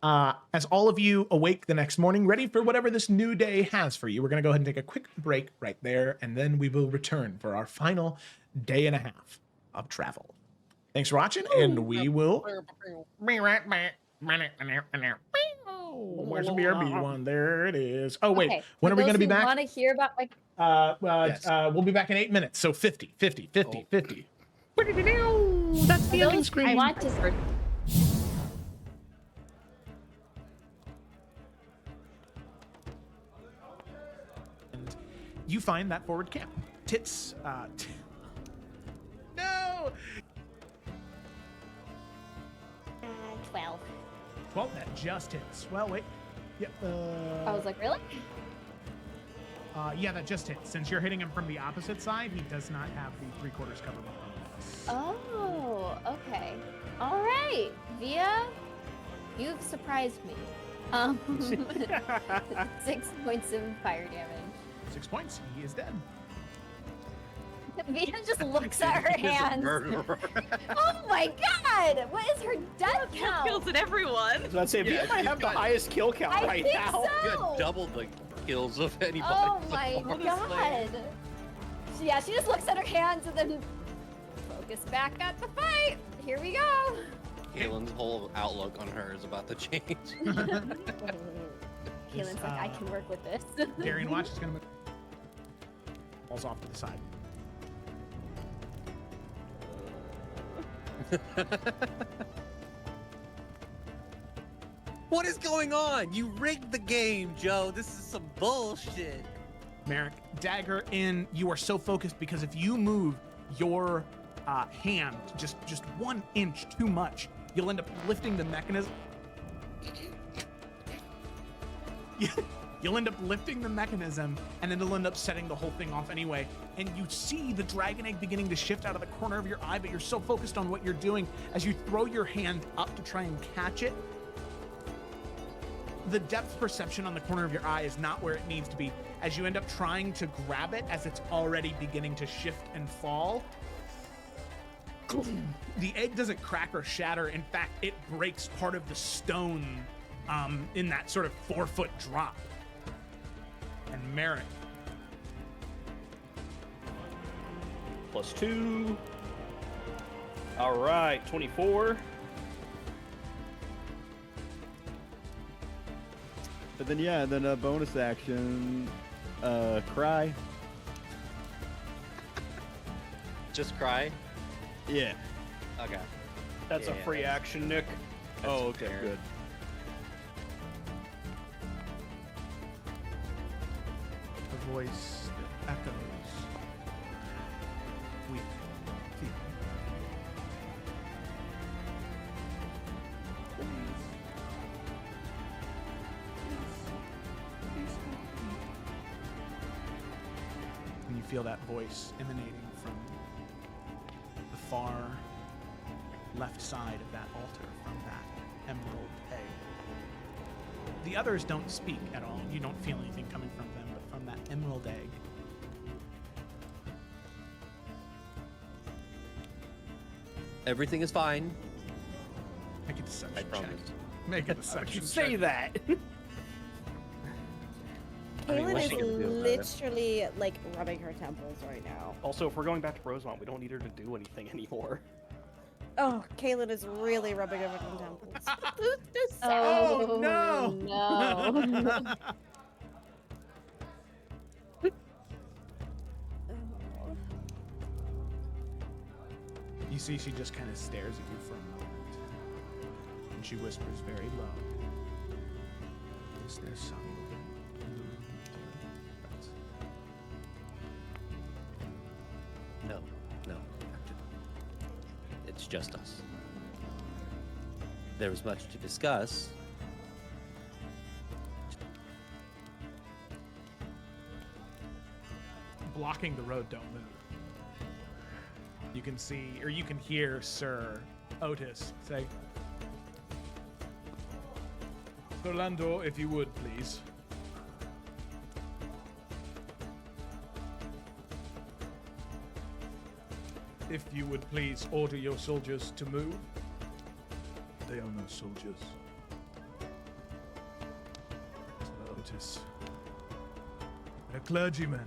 As all of you awake the next morning, ready for whatever this new day has for you, we're going to go ahead and take a quick break right there, and then we will return for our final day and a half of travel. Thanks for watching, and we will be right back. Where's the BRB one? There it is. Oh, wait. Okay, When are we going to be back? Want to hear about my? Yes. We'll be back in 8 minutes. So 50. That's the ending Those, screen. I want to. You find that forward camp. Tits. No! 12. 12, that just hits. Well, wait. Yeah, I was like, really? yeah, that just hits. Since you're hitting him from the opposite side, he does not have the 3/4 cover behind us. Oh, okay. All right, Via, you've surprised me. 6 points of fire damage. 6 points. He is dead. Via just looks at her hands. Oh my god! What is her death count? Kills in everyone. I'd say Via might have the highest kill count I right think now. You so. had double the kills of anybody. Oh my god! Yeah, she just looks at her hands and then focus back at the fight. Here we go. Kaylin's whole outlook on her is about to change. Kaylin's like, I can work with this. Darian Watch is going to move. Falls off to the side. What is going on? You rigged the game, Joe. This is some bullshit. Merrick, dagger in. You are so focused because if you move your hand just 1 inch too much, you'll end up lifting the mechanism. You'll end up lifting the mechanism, and then it'll end up setting the whole thing off anyway. And you see the dragon egg beginning to shift out of the corner of your eye, but you're so focused on what you're doing as you throw your hand up to try and catch it. The depth perception on the corner of your eye is not where it needs to be. As you end up trying to grab it as it's already beginning to shift and fall, The egg doesn't crack or shatter. In fact, it breaks part of the stone in that sort of 4-foot drop. And Merrick. +2. All right, 24. But then yeah, then a bonus action, cry. Just cry. Yeah. Okay. That's a Yeah. free action, Nick. Oh, okay, fair. good. The voice that echoes. We keep. And you feel that voice emanating from the far left side of that altar, from that emerald egg. The others don't speak at all. You don't feel anything coming from them, but from that emerald egg. Everything is fine. Make a deception I check. promise. Make a Why would deception you check. say that? I mean, Kaylin what is she can do about it. literally like rubbing her temples right now. Also, if we're going back to Rosemont, we don't need her to do anything anymore. Oh, Kaylin is really rubbing her fucking temples. Oh, no! no. You see, she just kind of stares at you for a moment, and she whispers very low. Is there some? No, Captain. It's just us. There was much to discuss. Blocking the road, don't move. You can see, or you can hear Sir Otis say, Sir Lando, if you would, please. If you would please order your soldiers to move. They are no soldiers. Sir Otis. They're clergymen.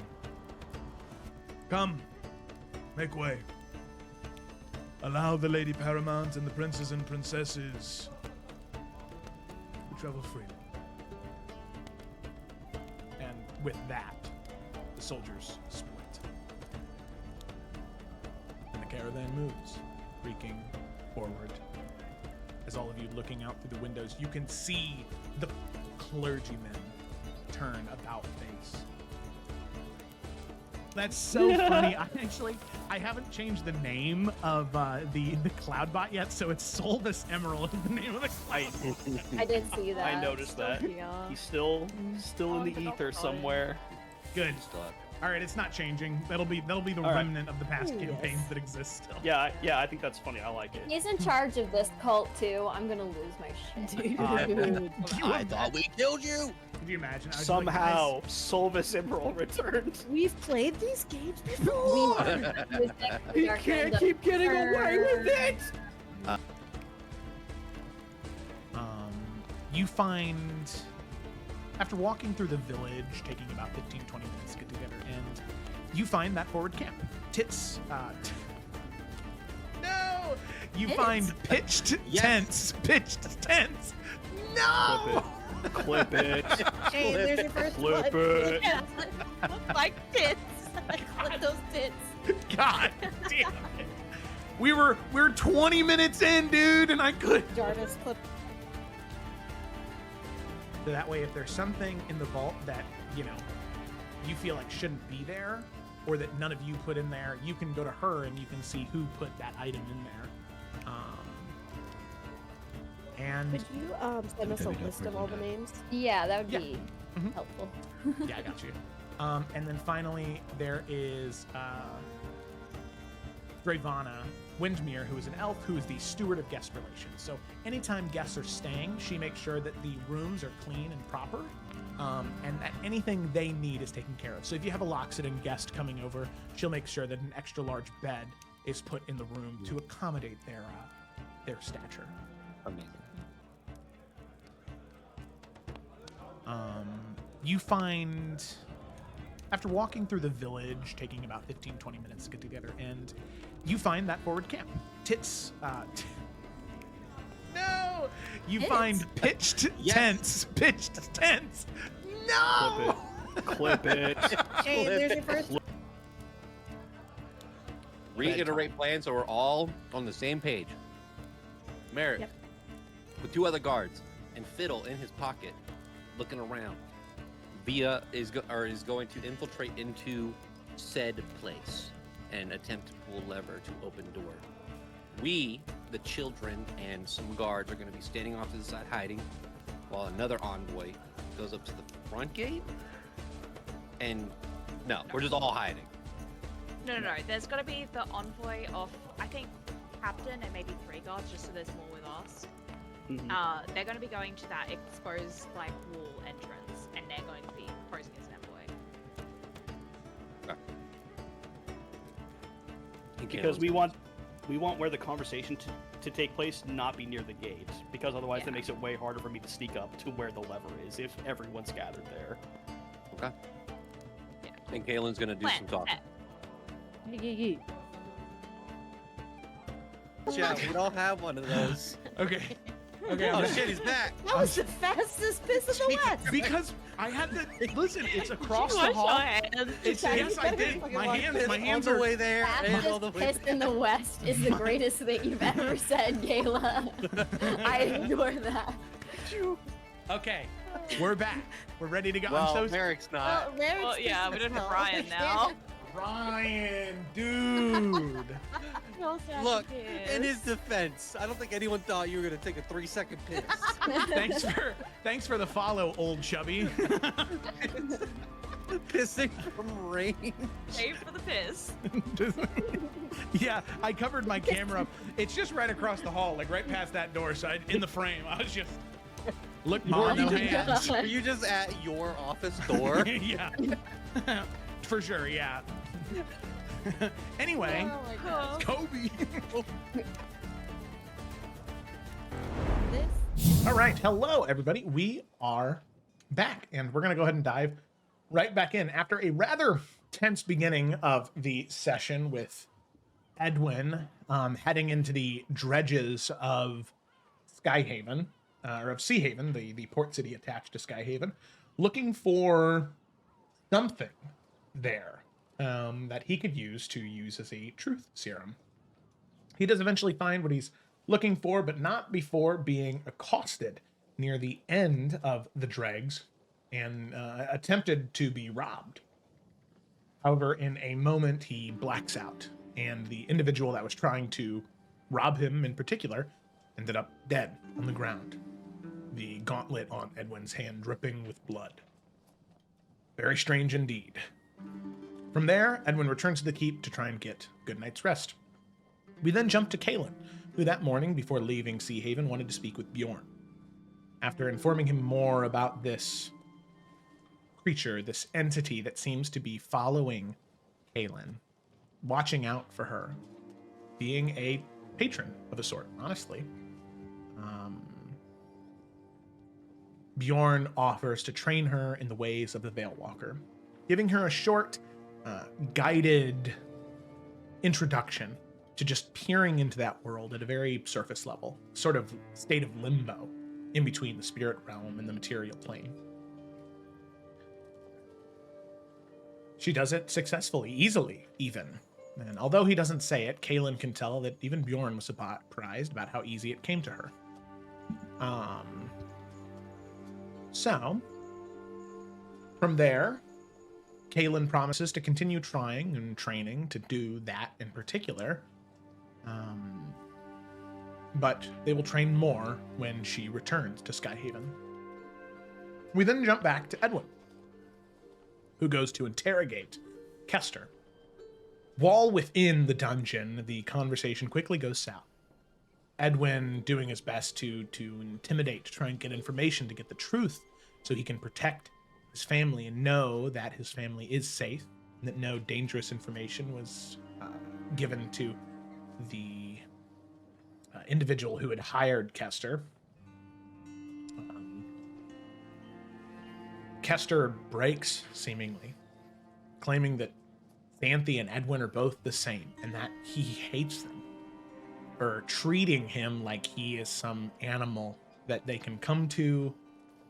Come, make way. Allow the Lady Paramount and the princes and princesses to travel freely. And with that, the soldiers split. And the caravan moves, creaking forward. As all of you looking out through the windows, you can see the clergymen turn about face. That's so funny. I haven't changed the name of the Cloudbot yet, so it's Solvis Emerald is the name of the cloud. I did see that. I noticed that. Yeah. He's still in the ether somewhere. Good. Still have- All right, it's not changing. That'll be the All right. remnant of the past Yes. campaigns that exist still. Yeah, I think that's funny. I like it. He's in charge of this cult too. I'm gonna lose my shit. Dude. I thought we killed you. Could you imagine? I was Somehow, Solvis Emerald returned. We've played these games before. He can't keep getting away with it. You find, after walking through the village, taking about 15-20 minutes to get together, and you find that forward camp. Tits. No. You find pitched Yes. tents. Pitched tents. No. Clip it. Hey, there's your first Clip one. it. Look like tits. I clip those tits. God damn it. We're 20 minutes in, dude, and I could. Jarvis clip. So that way, if there's something in the vault that, you feel like shouldn't be there, or that none of you put in there, you can go to her and you can see who put that item in there. And Could you send us a list of all the names? Yeah, that would Yeah. be Mhm. helpful. yeah, I got you. And then finally, there is Dravana Windmere, who is an elf, who is the steward of guest relations. So anytime guests are staying, she makes sure that the rooms are clean and proper, and that anything they need is taken care of. So if you have a Loxodon guest coming over, she'll make sure that an extra large bed is put in the room to accommodate their stature. Amazing. You find, after walking through the village, taking about 15-20 minutes to get together, and you find that forward camp. Tits, no! You find pitched tents. Pitched tents. No! Clip it. Hey, there's your first. Reiterate plan so we're all on the same page. Merrick, Yep. with 2 other guards, and Fiddle in his pocket, looking around. Via is going to infiltrate into said place and attempt to pull lever to open door. We, the children, and some guards are going to be standing off to the side hiding, while another envoy goes up to the front gate. And no, we're just all hiding. No. There's got to be the envoy of, I think, captain and maybe 3 guards, just so there's more with us. They're going to be going to that exposed like wall entrance, and they're going to be posing as an envoy. Because we want where the conversation to take place not be near the gate, because otherwise that makes it way harder for me to sneak up to where the lever is if everyone's gathered there. Okay. Yeah. And Kaylin's gonna do some talking. Yeah, we don't have one of those. Okay. Okay. Oh shit, he's back. That was the fastest piss of the West. Because I had to listen. It's across the hall. It's, yes, I did. My hands on are the way there and all the Fastest way piss in the West is the greatest thing you've ever said, Gayla. I ignore that. Okay. We're back. We're ready to go. Well, I'm so Merrick's not. Well, yeah, we don't have Ryan now. Ryan, dude. Look, in his defense, I don't think anyone thought you were gonna take a 3-second piss. Thanks for the follow, old chubby. Pissing from rain. Save for the piss. Yeah, I covered my camera up. It's just right across the hall, like right past that door. So in the frame, I was just look, mom, no hands. Were you just at your office door? Yeah, for sure. Yeah. Anyway, Kobe. All right, hello everybody. We are back, and we're gonna go ahead and dive right back in after a rather tense beginning of the session with Edwin heading into the dredges of Skyhaven, or of Seahaven, the port city attached to Skyhaven, looking for something there that he could use as a truth serum. He does eventually find what he's looking for, but not before being accosted near the end of the dregs and attempted to be robbed. However, in a moment, he blacks out, and the individual that was trying to rob him in particular ended up dead on the ground, the gauntlet on Edwin's hand dripping with blood. Very strange indeed. From there, Edwin returns to the keep to try and get a good night's rest. We then jump to Kaelin, who that morning, before leaving Seahaven, wanted to speak with Bjorn. After informing him more about this creature, this entity that seems to be following Kaelin, watching out for her, being a patron of a sort, honestly, Bjorn offers to train her in the ways of the Veil Walker, giving her a short, guided introduction to just peering into that world at a very surface level, sort of state of limbo in between the spirit realm and the material plane. She does it successfully, easily even. And although he doesn't say it, Kaelin can tell that even Bjorn was surprised about how easy it came to her. So, from there, Kaelin promises to continue trying and training to do that in particular. But they will train more when she returns to Skyhaven. We then jump back to Edwin, who goes to interrogate Kester. While within the dungeon, the conversation quickly goes south. Edwin doing his best to intimidate, to try and get information, to get the truth, so he can protect his family and know that his family is safe, and that no dangerous information was given to the individual who had hired Kester. Kester breaks, seemingly, claiming that Xanthi and Edwin are both the same, and that he hates them for treating him like he is some animal that they can come to,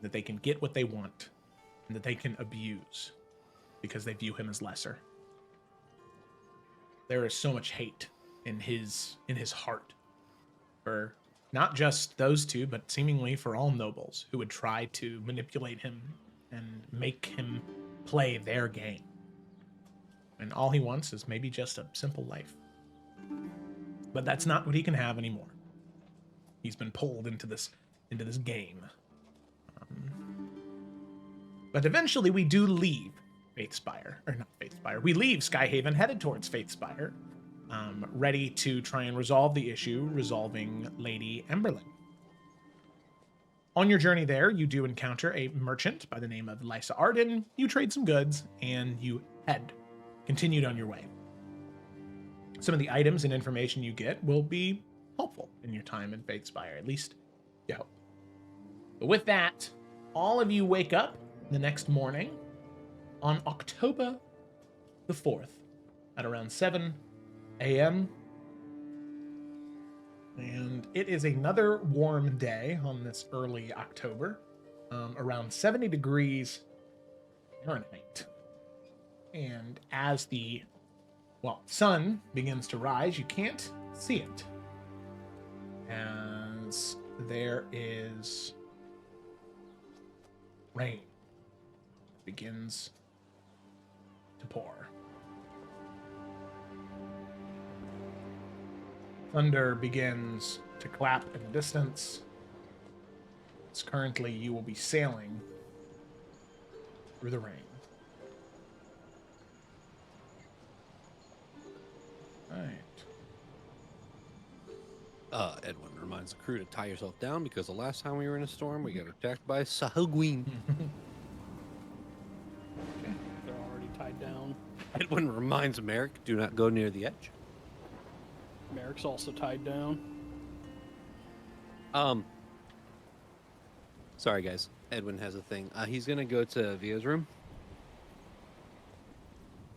that they can get what they want, and that they can abuse because they view him as lesser. There is so much hate in his heart for not just those two, but seemingly for all nobles who would try to manipulate him and make him play their game. And all he wants is maybe just a simple life. But that's not what he can have anymore. He's been pulled into this game. But eventually we do leave Faithspire, or not Faithspire. We leave Skyhaven, headed towards Faithspire, ready to try and resolve the issue, resolving Lady Emberlin. On your journey there, you do encounter a merchant by the name of Lysa Arden. You trade some goods, and you continued on your way. Some of the items and information you get will be helpful in your time in Faithspire, at least you hope. But with that, all of you wake up the next morning on October the 4th at around 7 a.m. And it is another warm day on this early October, around 70 degrees Fahrenheit. And as the sun begins to rise, you can't see it, as there is rain that begins to pour. Thunder begins to clap in the distance. As currently you will be sailing through the rain. Right. Edwin reminds the crew to tie yourself down because the last time we were in a storm, we got attacked by a Sahagween. Okay, they're already tied down. Edwin reminds Merrick, do not go near the edge. Merrick's also tied down. Sorry guys, Edwin has a thing. He's gonna go to Via's room.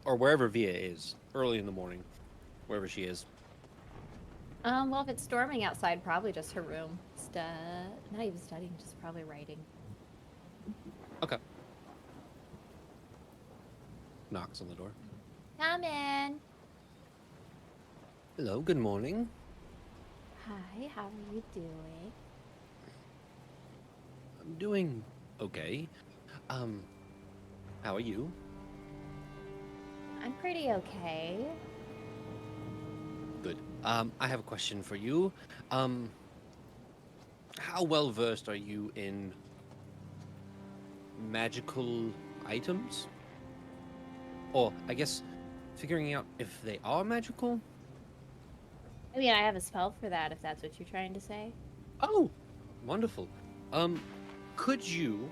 Or wherever Via is, early in the morning. Wherever she is. Well, if it's storming outside, probably just her room. Not even studying, just probably writing. Okay. Knocks on the door. Come in. Hello, good morning. Hi, how are you doing? I'm doing okay. How are you? I'm pretty okay. Good. I have a question for you. How well versed are you in magical items? Or, I guess, figuring out if they are magical? I mean, I have a spell for that, if that's what you're trying to say. Oh, wonderful. Could you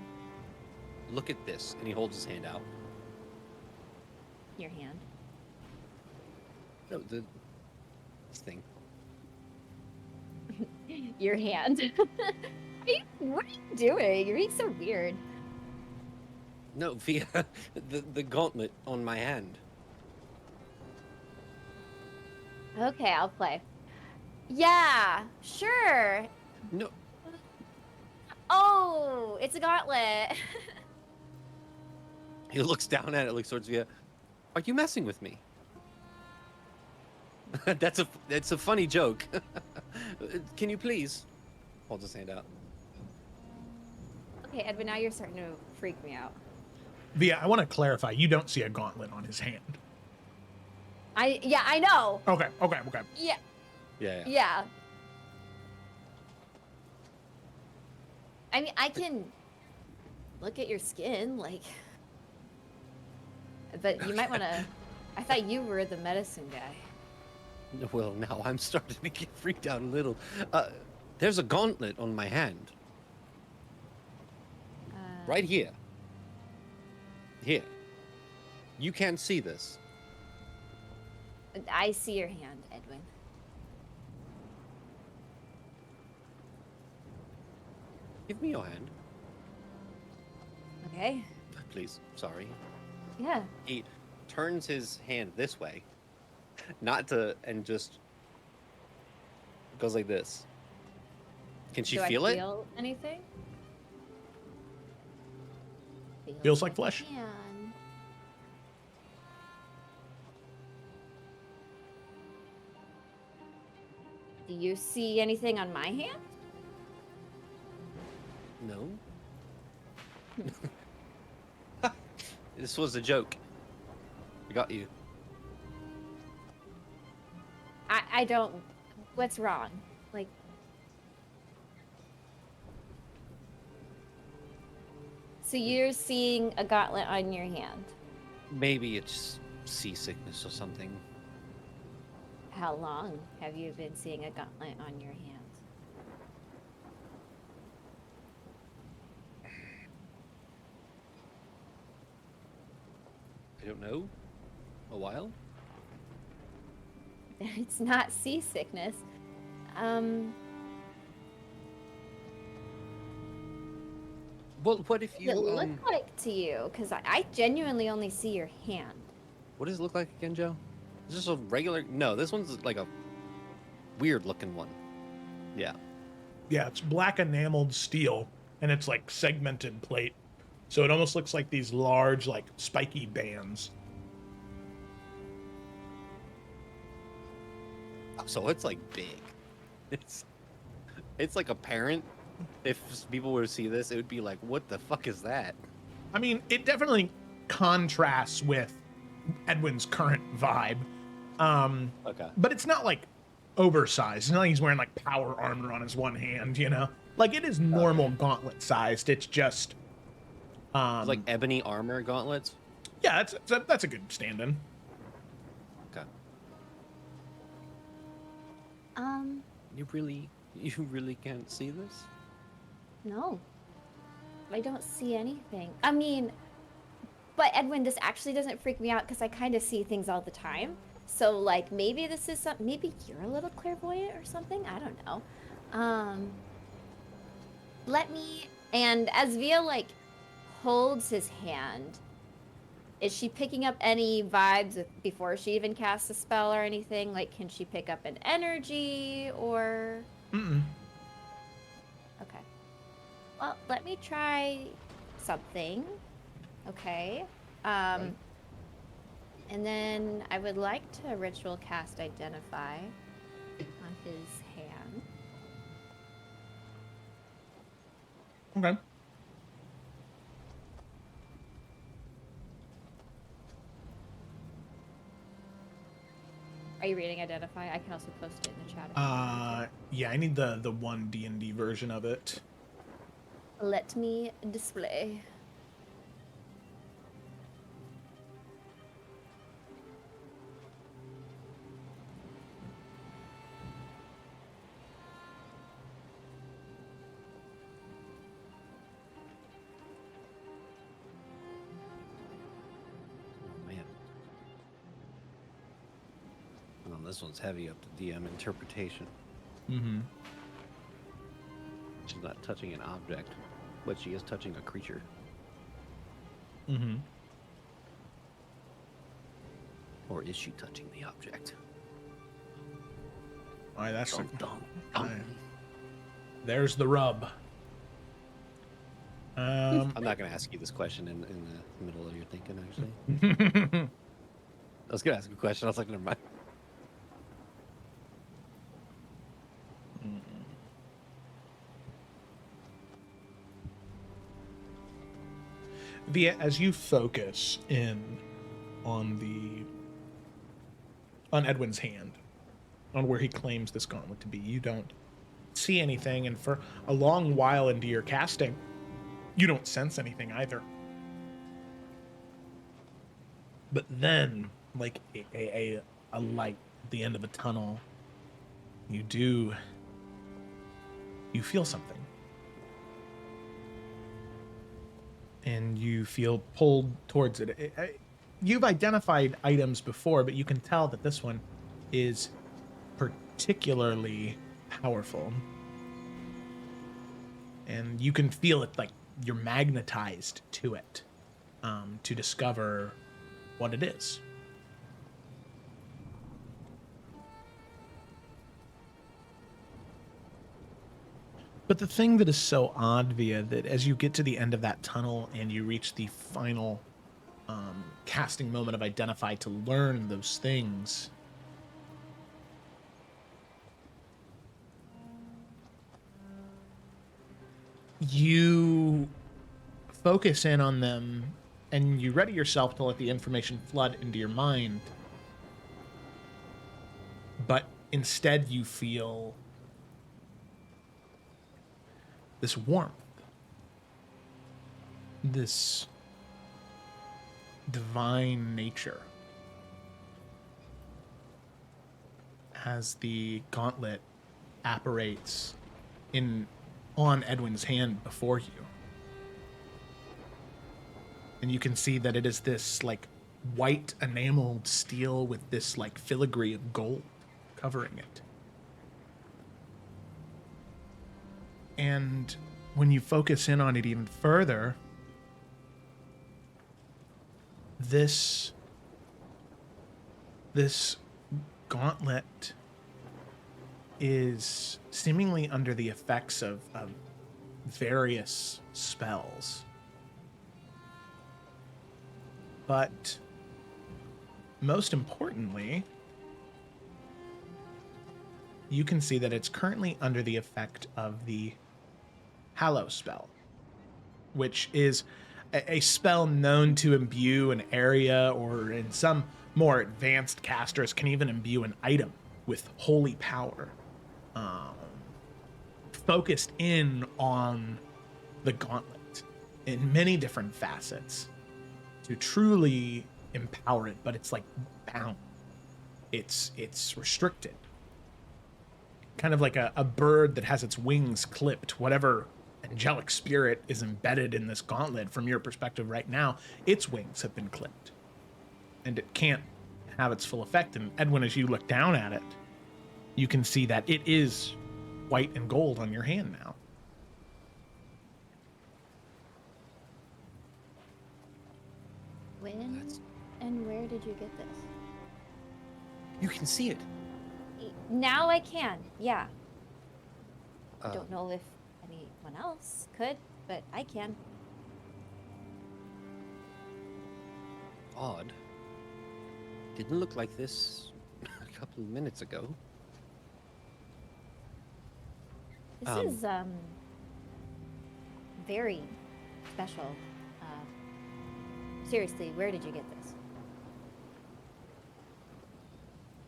look at this? And he holds his hand out. Your hand. No, this thing. Your hand. What are you doing? You're being so weird. No, via the gauntlet on my hand. Okay, I'll play. Yeah, sure. No. Oh, it's a gauntlet. He looks down at it, looks towards Via. Are you messing with me? That's a funny joke. Can you please? Holds his hand out. Okay, Edwin, now you're starting to freak me out. Via, I want to clarify, you don't see a gauntlet on his hand. Yeah, I know. Okay. Yeah. Yeah. Yeah. I mean, I can look at your skin, like, but you might want to. I thought you were the medicine guy. Well, now I'm starting to get freaked out a little. There's a gauntlet on my hand. Right here. Here. You can't see this. I see your hand, Edwin. Give me your hand, Okay. please. Sorry. Yeah. He turns his hand this way, not to, and just goes like this. Can she Do feel I it? feel anything? Feels like a flesh. hand. Do you see anything on my hand? No. This was a joke. I got you. I don't. What's wrong? Like. So you're seeing a gauntlet on your hand. Maybe it's seasickness or something. How long have you been seeing a gauntlet on your hand? I don't know. A while? It's not seasickness. Well, what if you What does it look like to you? Because I genuinely only see your hand. What does it look like again, Joe? Is this a regular? No, this one's like a weird looking one. Yeah. Yeah, it's black enameled steel, and it's like segmented plate. So it almost looks like these large, like spiky bands. So it's like big. It's like apparent. If people were to see this, it would be like, what the fuck is that? I mean, it definitely contrasts with Edwin's current vibe. Okay. But it's not like oversized. It's not like he's wearing like power armor on his one hand, you know? Like it is normal gauntlet sized. It's just It's like ebony armor gauntlets. yeah, that's a good stand-in. Okay. Um, You really can't see this? no. I don't see anything. I mean, but Edwin, this actually doesn't freak me out because I kind of see things all the time. So, like, maybe this is something, maybe you're a little clairvoyant or something. I don't know. Let me, and as Via, like, holds his hand, is she picking up any vibes before she even casts a spell or anything? Like, can she pick up an energy or? Mm-mm. Okay. Well, let me try something. Okay. Right. And then I would like to ritual cast Identify on his hand. Okay. Are you reading Identify? I can also post it in the chat. if you want Yeah, I need the one D&D version of it. to. Let me display. Man. This one's heavy up to DM interpretation. Mm-hmm. She's not touching an object, but she is touching a creature. Mm-hmm. Or is she touching the object? All right, that's Dum, dum, all dum. right. There's the rub. I'm not going to ask you this question in the middle of your thinking, actually. I was going to ask a question. I was like, never mind. As you focus in on Edwin's hand, on where he claims this gauntlet to be, you don't see anything, and for a long while into your casting, you don't sense anything either. But then, like a light at the end of a tunnel, you feel something. And you feel pulled towards it. You've identified items before, but you can tell that this one is particularly powerful. and you can feel it like you're magnetized to it, to discover what it is. But the thing that is so odd, Via, that as you get to the end of that tunnel and you reach the final casting moment of Identify to learn those things, you focus in on them and you ready yourself to let the information flood into your mind, but instead you feel this warmth, this divine nature as the gauntlet apparates on Edwin's hand before you. And you can see that it is this like white enameled steel with this like filigree of gold covering it. And when you focus in on it even further, this gauntlet is seemingly under the effects of various spells. But most importantly, you can see that it's currently under the effect of the Hallow spell, which is a spell known to imbue an area, or in some more advanced casters can even imbue an item with holy power, focused in on the gauntlet in many different facets to truly empower it, but it's like bound. It's restricted. Kind of like a bird that has its wings clipped. Whatever angelic spirit is embedded in this gauntlet, from your perspective right now, its wings have been clipped. And it can't have its full effect. And Edwin, as you look down at it, you can see that it is white and gold on your hand now. When and where did you get this? You can see it. Now I can, yeah. I don't know if anyone else could, but I can. Odd. Didn't look like this a couple of minutes ago. This is very special. Seriously, where did you get this?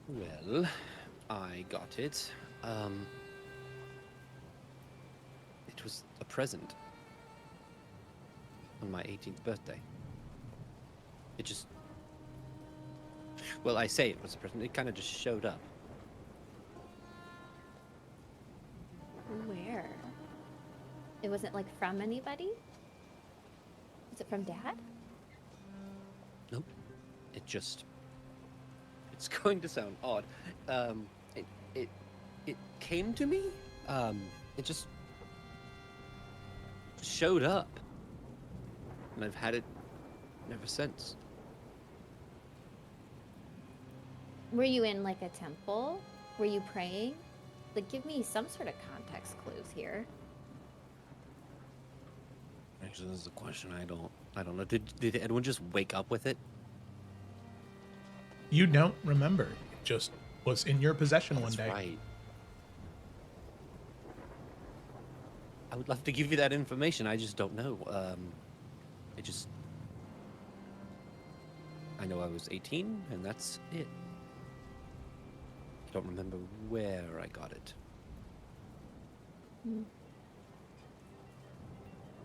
Well, I got it. It was a present on my 18th birthday. It just... Well, I say it was a present. It kind of just showed up. Where? It wasn't like from anybody? Is it from Dad? Nope. It just... It's going to sound odd. It came to me. It just showed up, and I've had it ever since. Were you in like a temple? Were you praying? Like, give me some sort of context clues here. Actually, this is a question I don't know. Did Edwin just wake up with it? You don't remember. It just was in your possession one day. That's right. I would love to give you that information. I just don't know. I know I was 18, and that's it. I don't remember where I got it.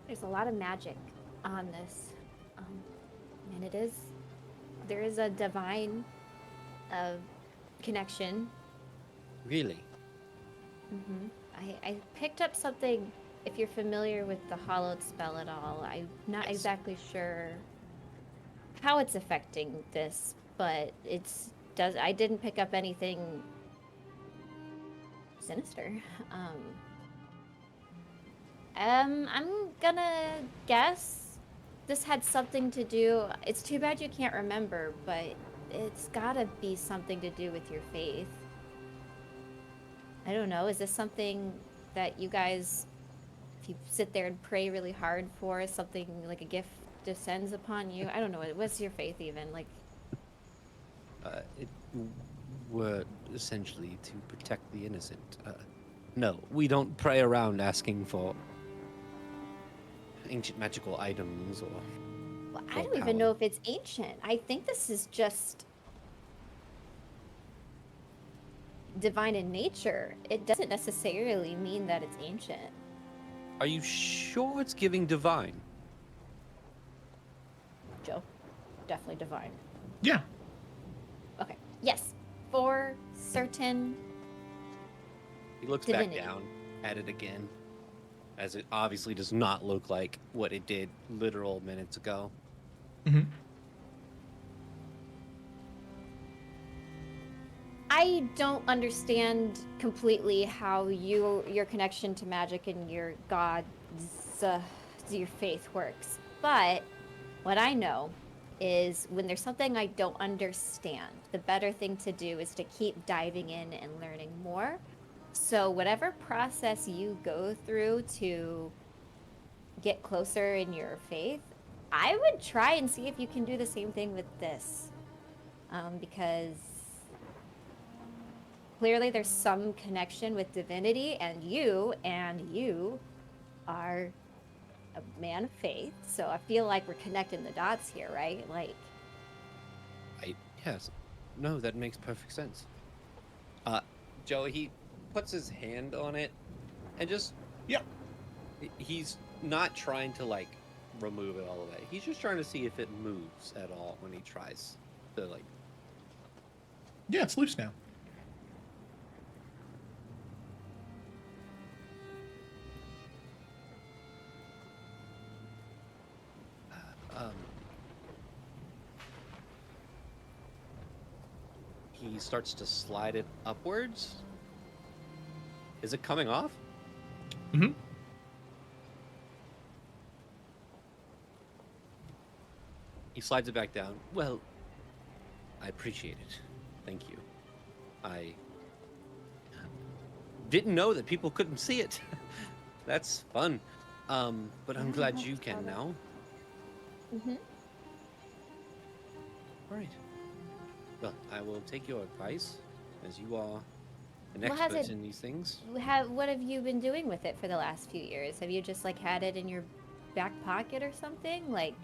There's a lot of magic on this, and there is a divine connection. Really? I picked up something. If you're familiar with the hallowed spell at all, I'm not exactly sure how it's affecting this, but I didn't pick up anything sinister. I'm gonna guess this had something to do. It's too bad you can't remember, but it's gotta be something to do with your faith. I don't know. Is this something that you guys, if you sit there and pray really hard for, something like a gift descends upon you? I don't know. What's your faith even? Like, It were essentially to protect the innocent. No, we don't pray around asking for ancient magical items or. well, I for don't even power. know if it's ancient. I think this is just divine in nature. It doesn't necessarily mean that it's ancient. Are you sure it's giving divine? Joe, definitely divine. Yeah. Okay. Yes, for certain. He looks Divinity. back down at it again, as it obviously does not look like what it did literal minutes ago. Mm-hmm. I don't understand completely how your connection to magic and your god's your faith works. But what I know is when there's something I don't understand, the better thing to do is to keep diving in and learning more. So whatever process you go through to get closer in your faith, I would try and see if you can do the same thing with this. Because clearly there's some connection with divinity, and you are a man of faith. So I feel like we're connecting the dots here, right? Like, Yes. No, that makes perfect sense. Joe, he puts his hand on it and just. Yeah. He's not trying to, like, remove it all the way. He's just trying to see if it moves at all when he tries to, like. Yeah, it's loose now. He starts to slide it upwards. Is it coming off? Mm-hmm. He slides it back down. Well, I appreciate it. Thank you. I didn't know that people couldn't see it. That's fun. But I'm glad you can now. mm-hmm. All right. Well, I will take your advice, as you are an Well, has expert it- in these things. What have you been doing with it for the last few years? Have you just like had it in your back pocket or something? Like,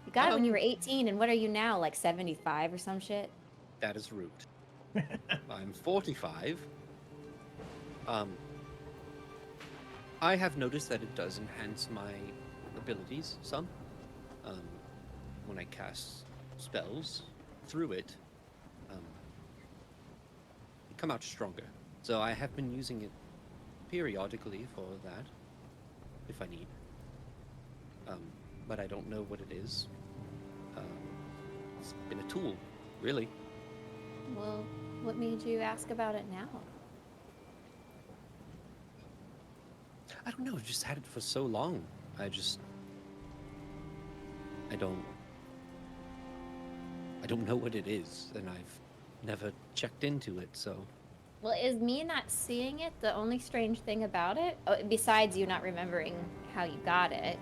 you got it when you were 18, and what are you now, like 75 or some shit? That is rude. I'm 45. I have noticed that it does enhance my abilities some. When I cast spells through it, they come out stronger. So I have been using it periodically for that, if I need. But I don't know what it is. It's been a tool, really. Well, what made you ask about it now? I don't know, I've just had it for so long. I don't know what it is, and I've never checked into it, so. Well, is me not seeing it the only strange thing about it? Oh, besides you not remembering how you got it.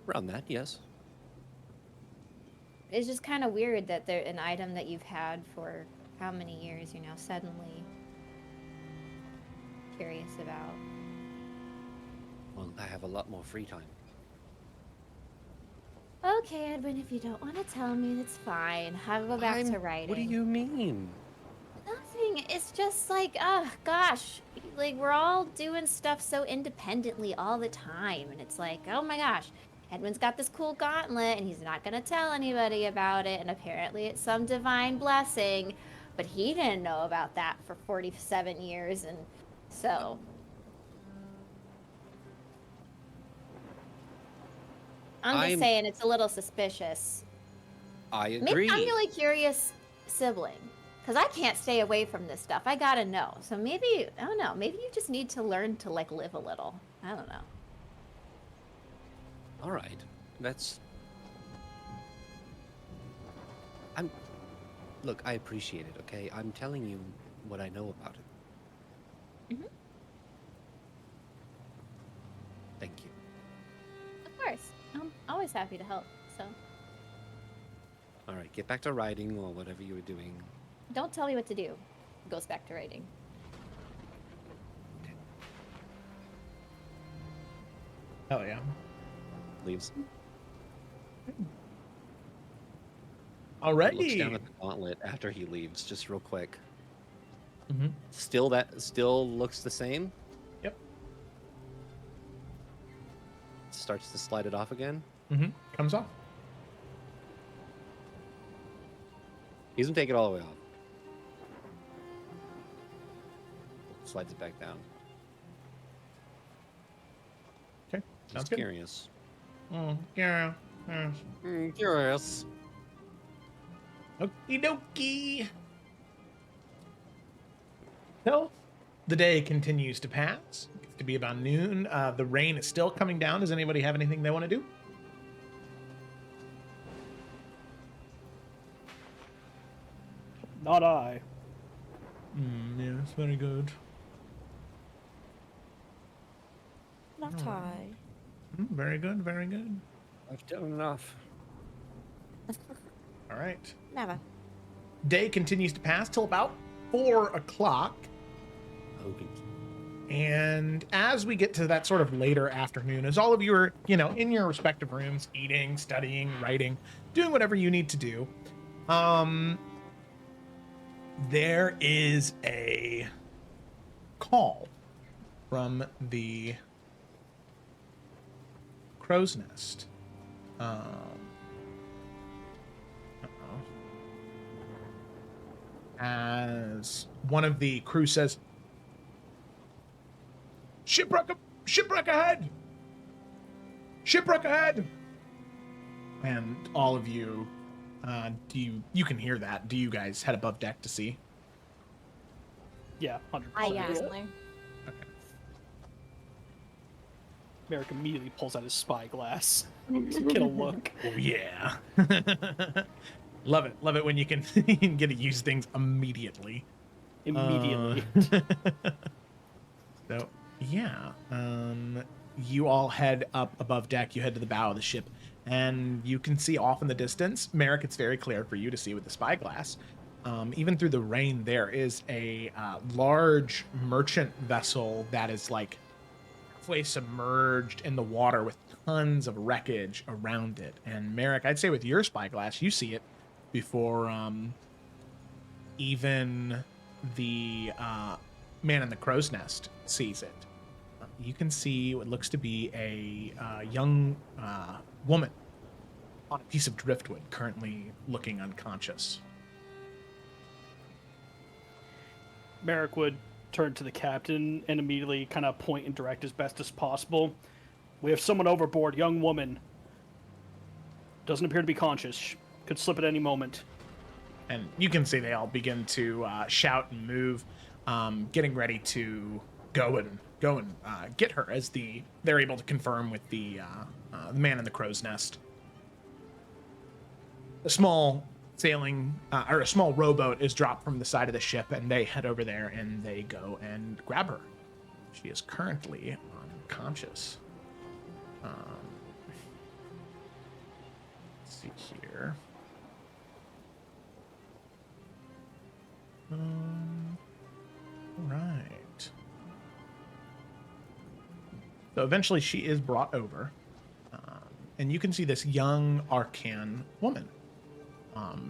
Around that, yes. It's just kind of weird that they're an item that you've had for how many years you're now suddenly curious about. Well, I have a lot more free time. Okay, Edwin, if you don't want to tell me, that's fine. I'll go back to writing. What do you mean? Nothing. It's just like, oh, gosh. Like, we're all doing stuff so independently all the time. And it's like, oh my gosh. Edwin's got this cool gauntlet, and he's not going to tell anybody about it. And apparently it's some divine blessing. But he didn't know about that for 47 years. And so... I'm just saying it's a little suspicious. I agree. Maybe I'm really curious sibling. Because I can't stay away from this stuff. I gotta know. So maybe, I don't know, maybe you just need to learn to, like, live a little. I don't know. All right, that's. Look, I appreciate it. Okay, I'm telling you what I know about it. Mhm. Thank you. Of course. I'm always happy to help, so. All right, get back to riding or whatever you were doing. Don't tell me what to do. Goes back to writing. Hell yeah. Leaves. Alrighty. Looks down at the gauntlet after he leaves, just real quick. Mm-hmm. Still looks the same. Yep. Starts to slide it off again. Mm-hmm. Comes off. He doesn't take it all the way off. Slides it back down. Okay. Sounds Just good. curious. Yeah. Curious. Okie dokie. So, the day continues to pass. It gets to be about noon. The rain is still coming down. Does anybody have anything they want to do? Not I. Yes, very good. Not I. Very good, very good. I've done enough. All right. Never. Day continues to pass till about 4 o'clock. Okay. And as we get to that sort of later afternoon, as all of you are, in your respective rooms, eating, studying, writing, doing whatever you need to do, there is a call from the crow's nest. As one of the crew says, shipwreck ahead! Shipwreck ahead! And all of you, you can hear that. Do you guys head above deck to see? Yeah, 100%. Obviously. Okay. Merrick immediately pulls out his spyglass to get a look. Oh yeah. Love it when you can get to use things immediately. Immediately. So yeah, you all head up above deck. You head to the bow of the ship, and you can see off in the distance. Merrick, it's very clear for you to see with the spyglass. Even through the rain, there is a large merchant vessel that is like halfway submerged in the water with tons of wreckage around it. And Merrick, I'd say with your spyglass, you see it before even the man in the crow's nest sees it. You can see what looks to be a young woman on a piece of driftwood, currently looking unconscious. Merrick would turn to the captain and immediately kind of point and direct as best as possible. We have someone overboard, young woman. Doesn't appear to be conscious. Could slip at any moment. And you can see they all begin to shout and move, getting ready to go and get her as they're able to confirm with the man in the crow's nest. A small a small rowboat is dropped from the side of the ship, and they head over there and they go and grab her. She is currently unconscious. Let's see here. Right. So eventually she is brought over, and you can see this young Arcan woman.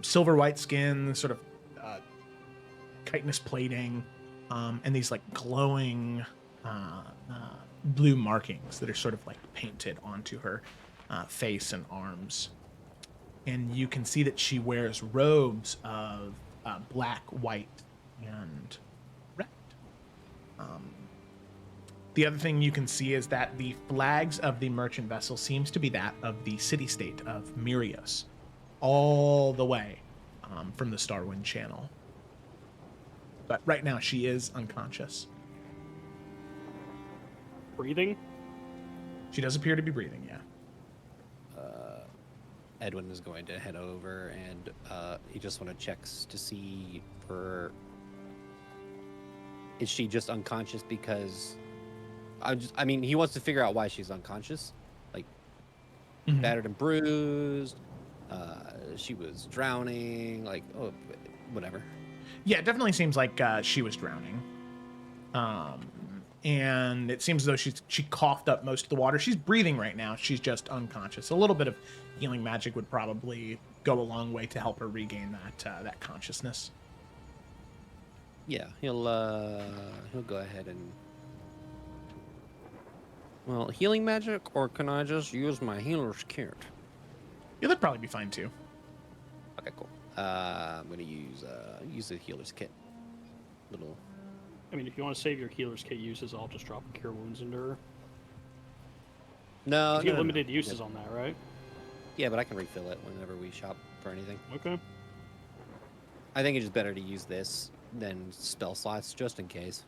Silver white skin, sort of chitinous plating, and these like glowing blue markings that are sort of like painted onto her face and arms. And you can see that she wears robes of black, white, and red. The other thing you can see is that the flags of the merchant vessel seems to be that of the city-state of Mirios, all the way from the Starwind Channel. But right now she is unconscious. Breathing? She does appear to be breathing, yeah. Edwin is going to head over and he just want to check to see for... Is she just unconscious because... I mean, he wants to figure out why she's unconscious. Like, battered and bruised. She was drowning. Like, oh, whatever. Yeah, it definitely seems like she was drowning. And it seems as though she coughed up most of the water. She's breathing right now. She's just unconscious. A little bit of healing magic would probably go a long way to help her regain that consciousness. Yeah, he'll go ahead and... Well, healing magic, or can I just use my healer's kit? Yeah, that'd probably be fine too. Okay, cool. I'm gonna use the healer's kit. Little... I mean, if you want to save your healer's kit uses, I'll just drop a cure wounds into her. No, You get limited uses on that, right? Yeah, but I can refill it whenever we shop for anything. Okay. I think it's just better to use this than spell slots, just in case.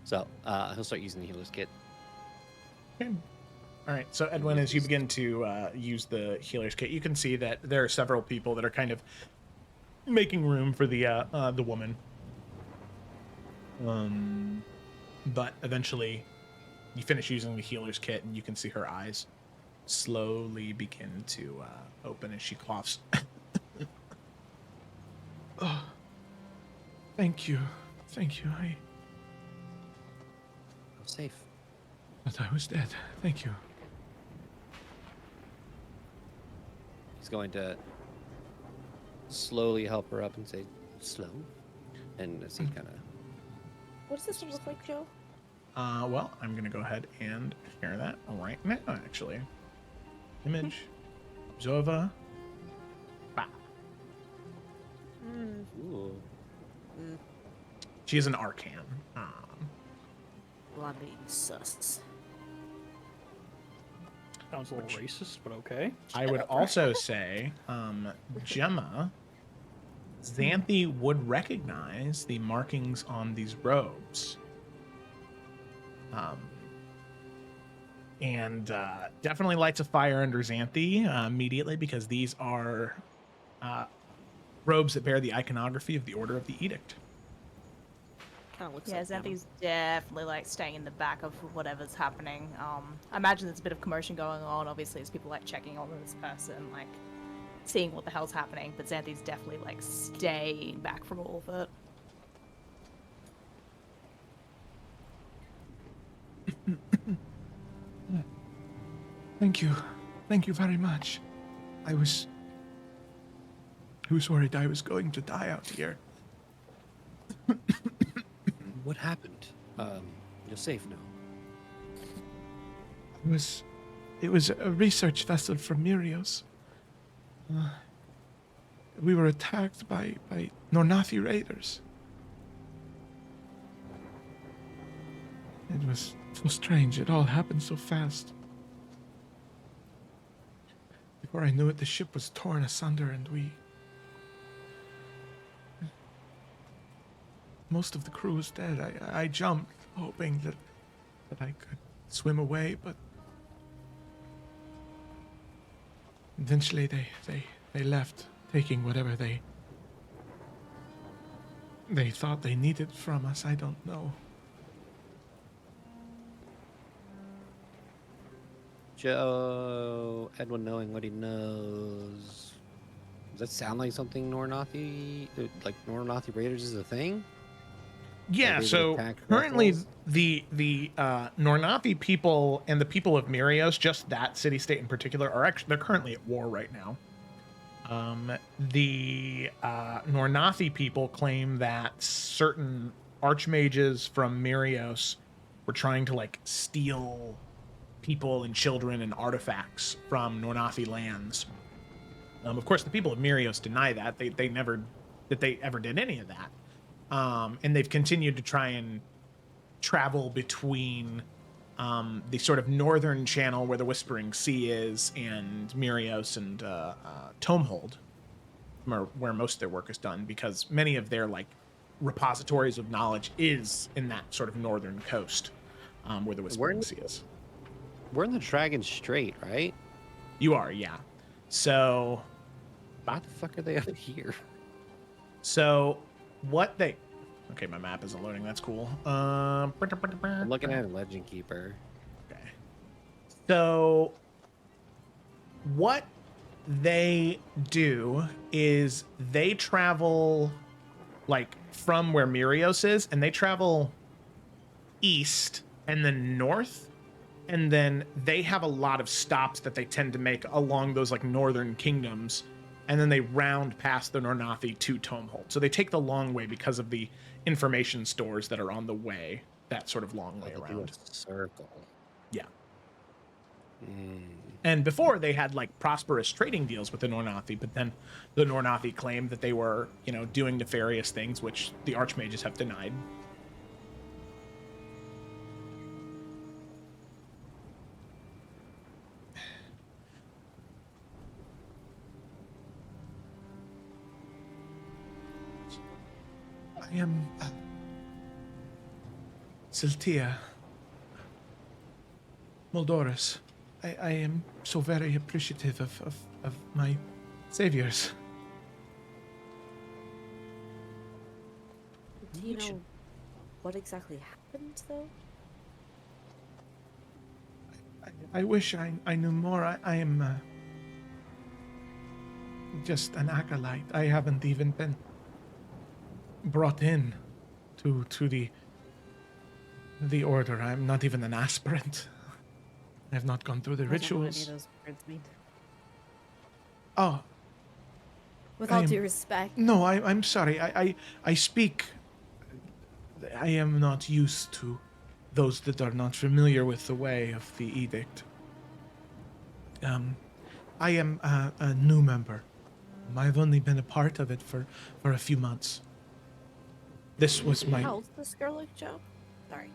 So, he'll start using the healer's kit. Okay. All right, so Edwin, as you begin to use the healer's kit, you can see that there are several people that are kind of making room for the woman. But eventually, you finish using the healer's kit, and you can see her eyes slowly begin to open as she coughs. Oh, thank you. I'm safe. But I was dead. Thank you. He's going to slowly help her up and say, slow. And as he kind of... What does this one look like, Joe? Well, I'm going to go ahead and share that right now, actually. Image. Observer. Bah. Ooh. She is an arcan. Well, I'm being sus. Sounds a little racist, but okay. I would also say, Gemma, Xanthi would recognize the markings on these robes. And definitely lights a fire under Xanthi immediately, because these are robes that bear the iconography of the Order of the Edict. Kind of looks Yeah, like them. Xanthi's definitely like staying in the back of whatever's happening. I imagine there's a bit of commotion going on. Obviously, as people like checking on this person, like seeing what the hell's happening. But Xanthi's definitely like staying back from all of it. Thank you. Thank you very much. I was worried I was going to die out here. What happened? You're safe now. It was a research vessel from Mirios. We were attacked by Nornathi raiders. It was so strange. It all happened so fast. Before I knew it, the ship was torn asunder, and most of the crew was dead. I jumped, hoping that I could swim away, but eventually they left, taking whatever they thought they needed from us. I don't know. Joe, Edwin knowing what he knows. Does that sound like something Nornathi, like Nornathi Raiders is a thing? Yeah, Like they so would attack currently vessels? the Nornathi people and the people of Mirios, just that city-state in particular, are actually, they're currently at war right now. The Nornathi people claim that certain archmages from Mirios were trying to like steal people and children and artifacts from Nornathi lands. Of course, the people of Mirios deny that. They never ever did any of that. And they've continued to try and travel between the sort of northern channel where the Whispering Sea is and Mirios and Tomehold. where most of their work is done, because many of their like repositories of knowledge is in that sort of northern coast, where the Whispering Sea is. We're in the Dragon Strait, right? You are, yeah. So, Why the fuck are they out here? so what they? Okay, my map isn't loading. That's cool. I'm looking at a Legend Keeper. Okay. So, what they do is they travel like from where Mirios is, and they travel east and then north, and then they have a lot of stops that they tend to make along those like northern kingdoms, and then they round past the Nornathi to Tomehold. So they take the long way because of the information stores that are on the way, that sort of long way around. Circle. Yeah. Mm. And before they had like prosperous trading deals with the Nornathi, but then the Nornathi claimed that they were, you know, doing nefarious things, which the Archmages have denied. I am Siltia Moldoris. I am so very appreciative of my saviors. Do you know what exactly happened, though? I wish I knew more. I am just an acolyte. I haven't even been brought in to the order. I'm not even an aspirant. I have not gone through the I don't know what any rituals. of those words mean. Oh, With I all am- due respect. no, I'm sorry. I speak. I am not used to those that are not familiar with the way of the edict. I am a new member. I've only been a part of it for a few months. This was my. How old's this girl like Joe? Sorry.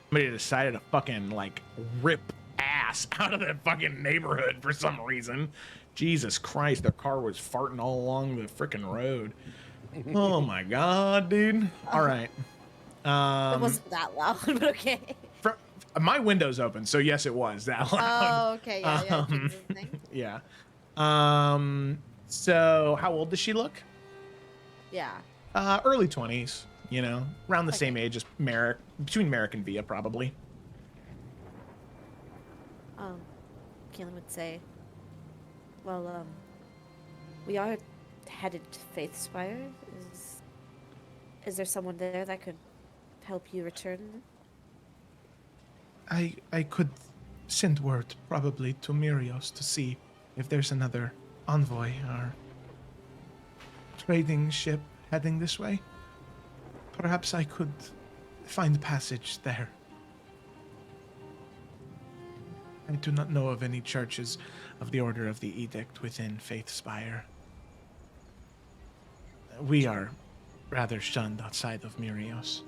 Somebody decided to fucking like rip ass out of that fucking neighborhood for some reason. Jesus Christ, their car was farting all along the freaking road. Oh my god, dude. All right. It wasn't that loud, but okay. My window's open, so yes, it was that loud. Oh, okay. Yeah, yeah. Um, King's thing. Yeah. So how old does she look? Yeah. Early 20s, you know, around the Okay. same age as Merrick, between Merrick and Via, probably. Keelan would say, well, we are headed to Faithspire. Is there someone there that could help you return? I could send word probably to Mirios to see if there's another envoy or trading ship heading this way. Perhaps I could find passage there. I do not know of any churches of the Order of the Edict within Faithspire. We are rather shunned outside of Mirios.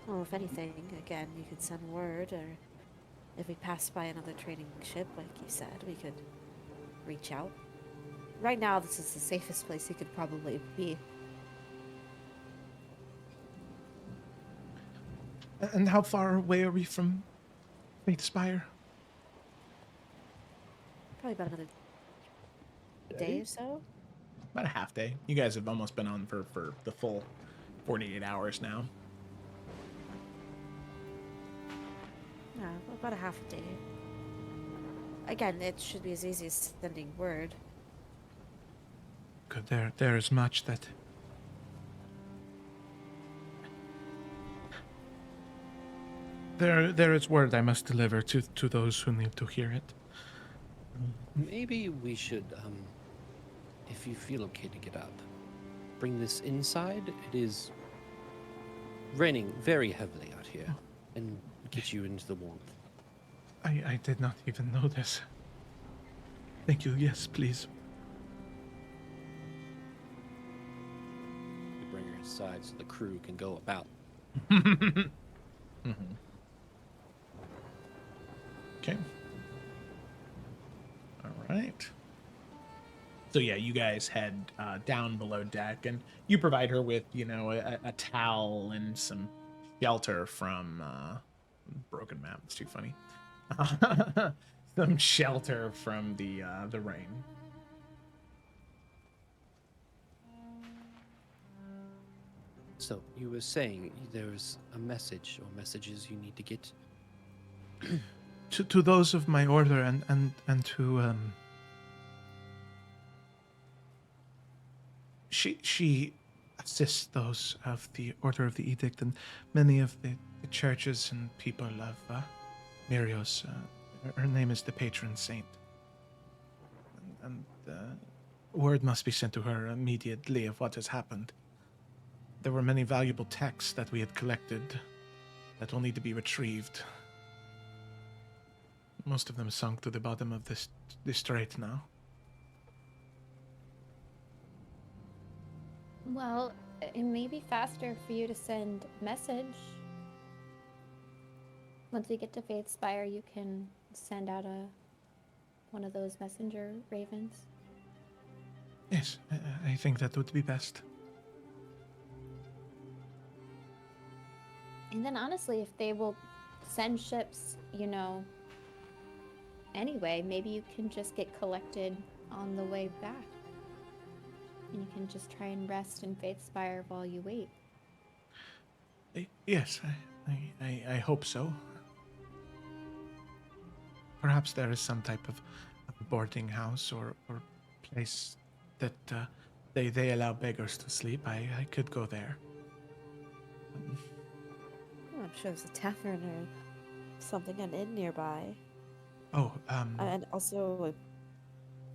Well, if anything, again, you could send word, or if we pass by another trading ship, like you said, we could reach out. Right now, this is the safest place he could probably be. And how far away are we from Faithspire? Probably about another day or so. About a half day. You guys have almost been on for the full 48 hours now. Yeah, about a half a day. Again, it should be as easy as sending word. Good, there is much that... There is word I must deliver to those who need to hear it. Maybe we should, if you feel okay to get up, bring this inside. It is raining very heavily out here, and get you into the warmth. I did not even know this. Thank you, yes, please. We bring her inside so the crew can go about. Okay. All right. So yeah, you guys head down below deck, and you provide her with, you know, a towel and some shelter from broken map. It's too funny. Some shelter from the rain. So you were saying there's a message or messages you need to get. To those of my order and to she assists those of the Order of the Edict and many of the churches and people of Mirios. Her name is the patron saint. And word must be sent to her immediately of what has happened. There were many valuable texts that we had collected that will need to be retrieved. Most of them sunk to the bottom of this strait now. Well, it may be faster for you to send message. Once we get to Faith Spire, you can send out one of those messenger ravens. Yes, I think that would be best. And then honestly, if they will send ships, you know, anyway, maybe you can just get collected on the way back. And you can just try and rest in Faith Spire while you wait. Yes, I hope so. Perhaps there is some type of boarding house or place that they allow beggars to sleep. I could go there. I'm sure there's a tavern or something, an inn nearby. And also,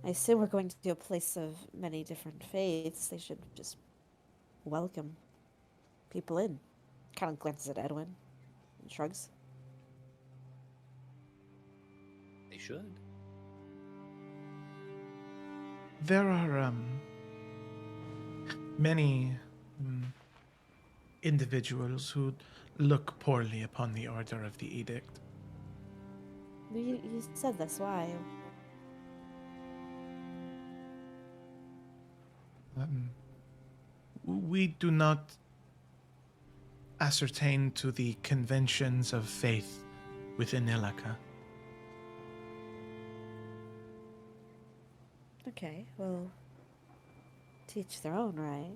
I assume we're going to a place of many different faiths. They should just welcome people in. Kind of glances at Edwin and shrugs. They should. There are many individuals who look poorly upon the Order of the Edict. You said this, why? We do not ascertain to the conventions of faith within Illica. Okay, well, teach their own, right?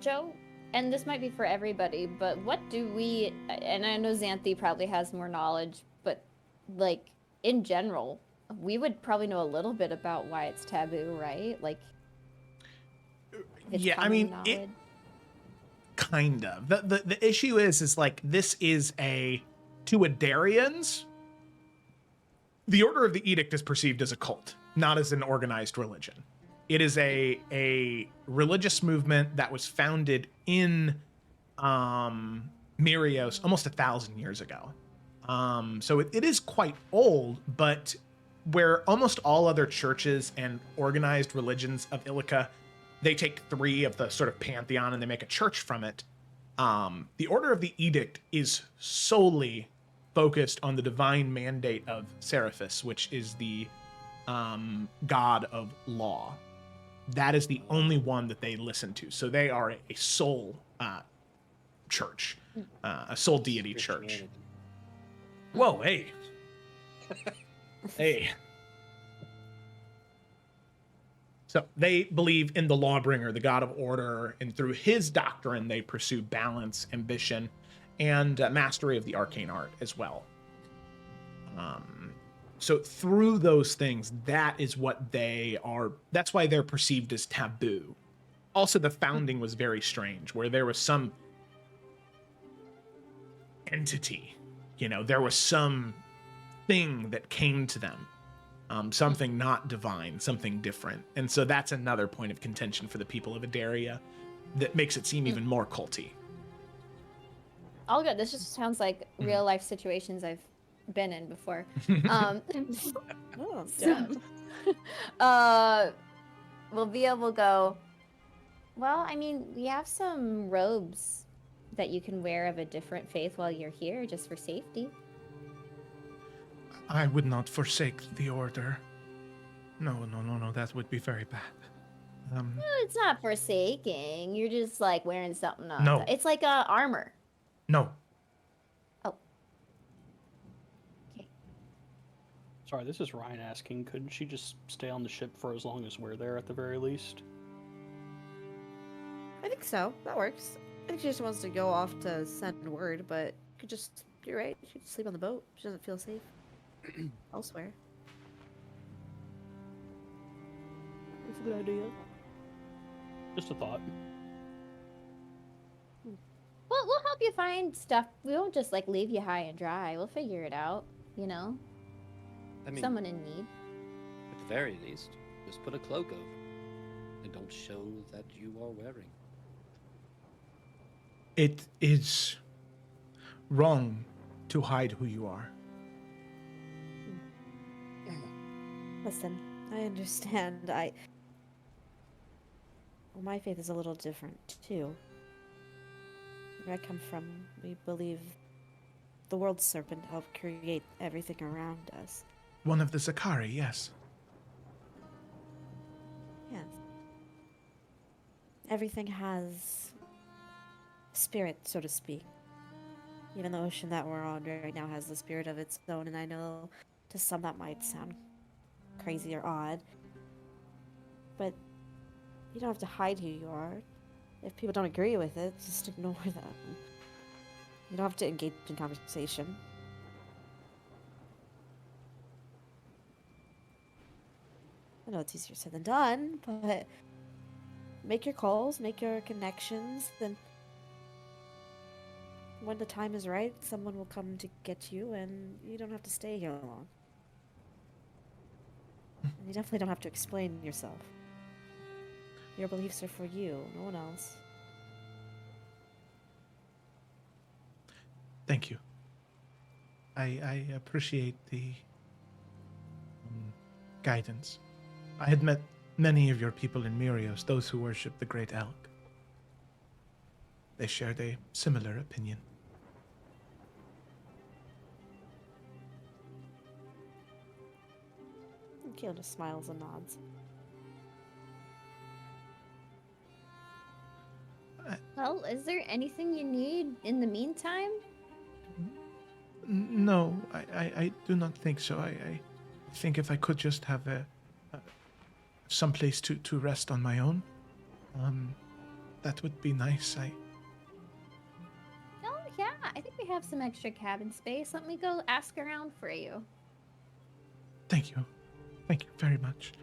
Joe, and this might be for everybody, but what do we, and I know Xanthi probably has more knowledge, but like in general, we would probably know a little bit about why it's taboo, right? Like, Yeah, I mean, it kind of. The issue is like this is to Adarians, the Order of the Edict is perceived as a cult, not as an organized religion. It is a religious movement that was founded in Mirios almost 1,000 years ago. So it is quite old, but where almost all other churches and organized religions of Illica, they take 3 of the sort of pantheon and they make a church from it. The Order of the Edict is solely focused on the divine mandate of Seraphis, which is the god of law. That is the only one that they listen to. So they are a sole church, a sole deity church. Whoa, hey. Hey. So they believe in the lawbringer, the god of order, and through his doctrine, they pursue balance, ambition, and mastery of the arcane art as well. So through those things, that is what they are. That's why they're perceived as taboo. Also, the founding was very strange, where there was some entity, there was some thing that came to them, something not divine, something different. And so that's another point of contention for the people of Adaria that makes it seem even more culty. All good. This just sounds like real life situations I've been in before. We'll be able to go, well, I mean, we have some robes that you can wear of a different faith while you're here, just for safety. I would not forsake the order No, that would be very bad. No, it's not forsaking. You're just like wearing something on. No. It's like armor. No. Oh. Okay. Sorry, this is Ryan asking. Couldn't she just stay on the ship for as long as we're there at the very least? I think so. That works. I think she just wants to go off to send word, but could just, you're right. She could sleep on the boat. She doesn't feel safe elsewhere. That's a good idea. Just a thought. Well, we'll help you find stuff. We won't just like leave you high and dry. We'll figure it out. You know. I mean, Someone in need. at the very least, just put a cloak over and don't show that you are wearing. It is wrong to hide who you are. Listen, I understand. Well, my faith is a little different, too. Where I come from, we believe the world serpent helped create everything around us. One of the Zakari, yes. Yes. Everything has spirit, so to speak. Even the ocean that we're on right now has the spirit of its own, and I know to some that might sound crazy or odd, but you don't have to hide who you are. If people don't agree with it, just ignore them. You don't have to engage in conversation. I know it's easier said than done, but make your calls, make your connections, then when the time is right, someone will come to get you, and you don't have to stay here long. And you definitely don't have to explain yourself. Your beliefs are for you, no one else. Thank you. I appreciate the guidance. I had met many of your people in Mirios, those who worship the Great Elk. They shared a similar opinion. And Kale just smiles and nods. Well, is there anything you need in the meantime? No, I do not think so. I think if I could just have some place to rest on my own, that would be nice. Oh, yeah. I think we have some extra cabin space. Let me go ask around for you. Thank you. Thank you very much.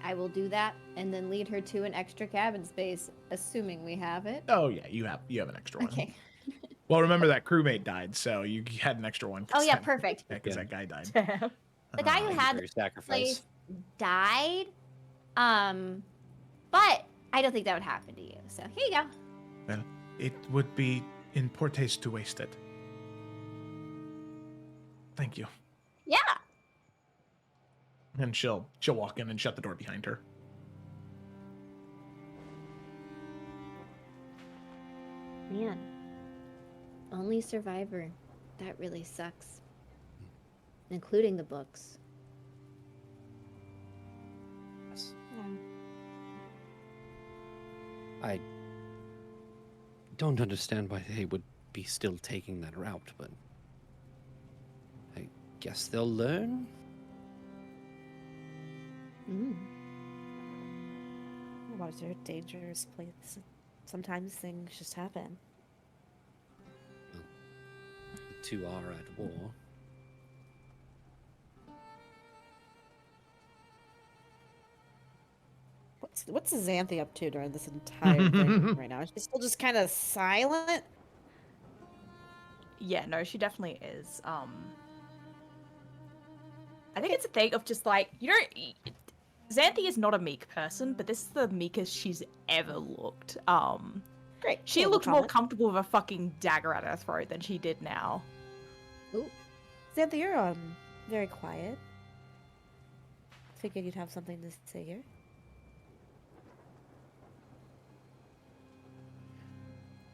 I will do that and then lead her to an extra cabin space, assuming we have it. Oh yeah, you have an extra one. Okay. Well, remember that crewmate died, so you had an extra one. Oh, yeah, perfect. Because that guy died. The guy who had Your the sacrifice. place died. But I don't think that would happen to you. So here you go. Well, it would be in poor taste to waste it. Thank you. Yeah. And she'll walk in and shut the door behind her. Man. Only survivor. That really sucks. Including the books. Yes. Yeah. I don't understand why they would be still taking that route, but I guess they'll learn. Waters are a dangerous place. Sometimes things just happen. The two are at war. What's Xanthi up to during this entire thing right now? She's still just kind of silent. Yeah, no, she definitely is. I think it's a thing of just like, you know, Xanthi is not a meek person, but this is the meekest she's ever looked. Great. She Cool looked more comment. comfortable with a fucking dagger at her throat than she did now. Ooh. Xanthi, you're very quiet. Figured you'd have something to say here.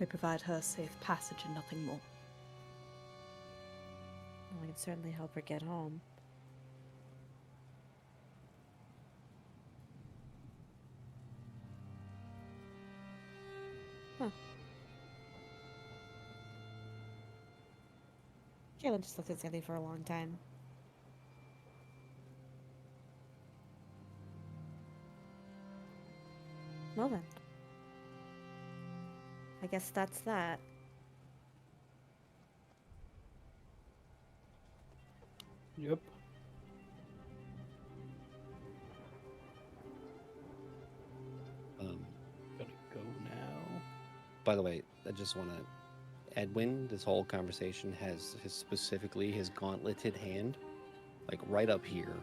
We provide her safe passage and nothing more. Well, can certainly help her get home. Huh. Caitlin just looked at Xanthi for a long time. Well then. I guess that's that. Yep. Gonna go now. By the way, I just want to, Edwin, this whole conversation has specifically his gauntleted hand, like right up here,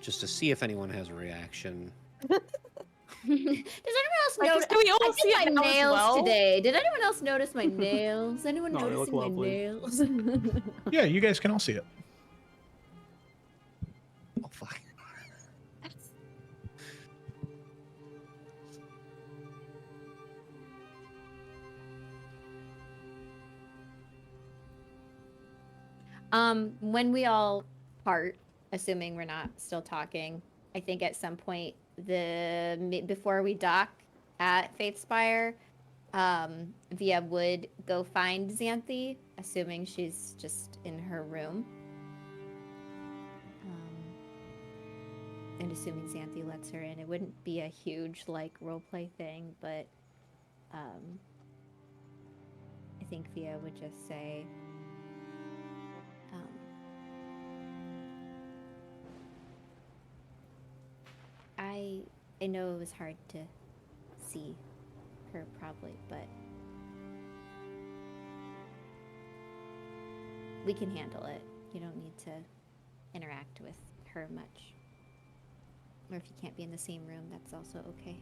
just to see if anyone has a reaction. Does anyone else Like, notice? do we all I see did it my now as nails well? today. Did anyone else notice my nails? Anyone No, they look noticing my lovely. nails? Yeah, you guys can all see it. Oh fuck. When we all part, assuming we're not still talking, I think at some point before we dock at Faithspire, Via would go find Xanthi, assuming she's just in her room. And assuming Xanthi lets her in. It wouldn't be a huge like roleplay thing, but I think Via would just say, I know it was hard to see her probably, but we can handle it. You don't need to interact with her much. Or if you can't be in the same room, that's also okay.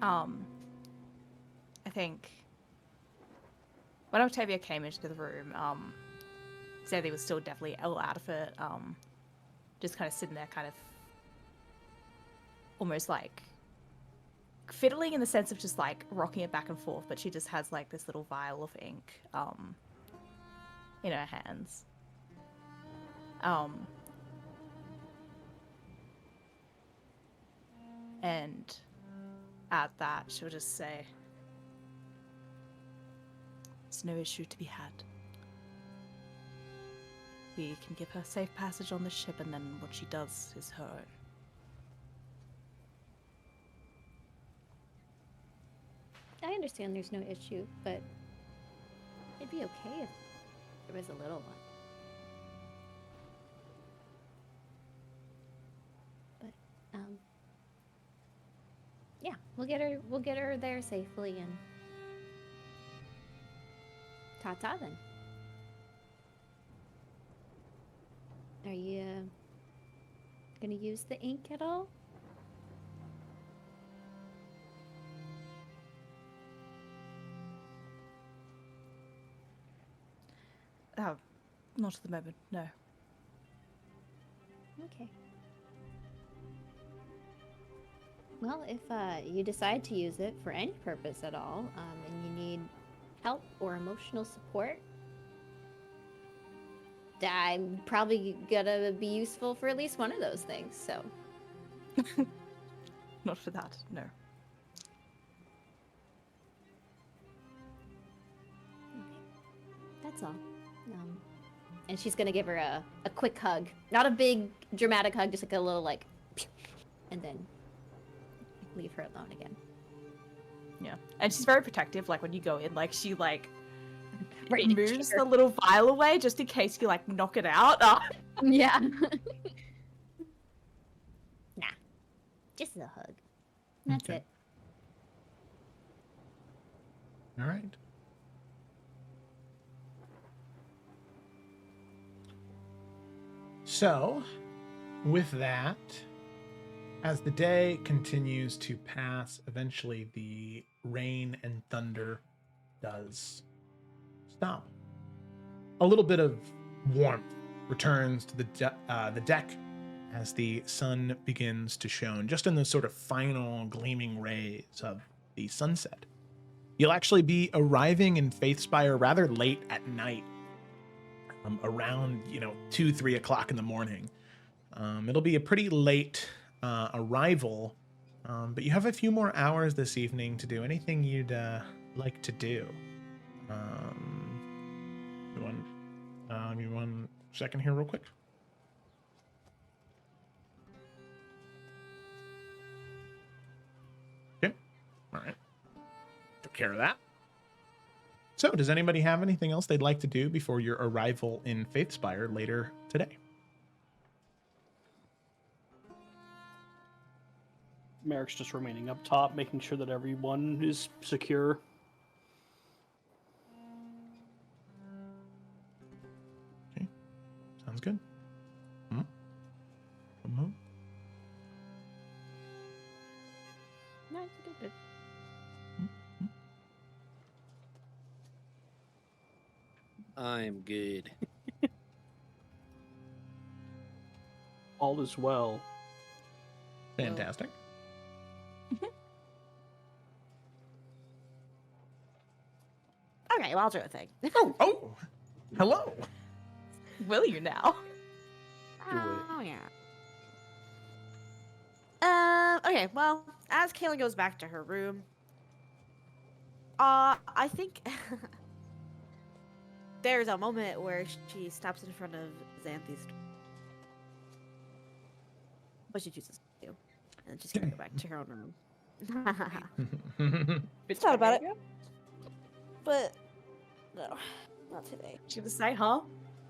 I think when Octavia came into the room, Xanthi was still definitely all out of it. Just kind of sitting there, kind of almost like fiddling in the sense of just like rocking it back and forth, but she just has like this little vial of ink in her hands. And at that, she'll just say, "It's no issue to be had. We can give her safe passage on the ship, and then what she does is her own." I understand there's no issue, but it'd be okay if there was a little one. But yeah, we'll get her there safely, and ta-ta then. Are you gonna use the ink at all? Not at the moment, no. Okay. Well, if you decide to use it for any purpose at all, and you need help or emotional support, I'm probably gonna be useful for at least one of those things, so. Not for that, no. Okay. That's all. And she's gonna give her a quick hug. Not a big, dramatic hug, just like a little, like, and then leave her alone again. Yeah. And she's very protective, like when you go in, like she like Ready to moves kick her. the little vial away just in case you like knock it out. Yeah. Nah. Just a hug. That's Okay. it. All right. So, with that, as the day continues to pass, eventually the rain and thunder does stop. A little bit of warmth returns to the deck as the sun begins to shine, just in those sort of final gleaming rays of the sunset. You'll actually be arriving in Faithspire rather late at night, around 2, 3 o'clock in the morning. It'll be a pretty late arrival, but you have a few more hours this evening to do anything you'd like to do. Give me 1 second here real quick. Okay. All right. Took care of that. So, does anybody have anything else they'd like to do before your arrival in Faithspire later today? Merrick's just remaining up top, making sure that everyone is secure. Okay. Sounds good. Mm-hmm. No, you did good. I'm good. All is well. Fantastic. Okay, well, I'll do a thing. Oh, hello. Will you now? Oh, yeah. Okay, well, as Kaylin goes back to her room, I think there's a moment where she stops in front of Xanthi's door. But she chooses to do. And then she's gonna go back to her own room. It's thought about it. But, no, not today. She would say, huh?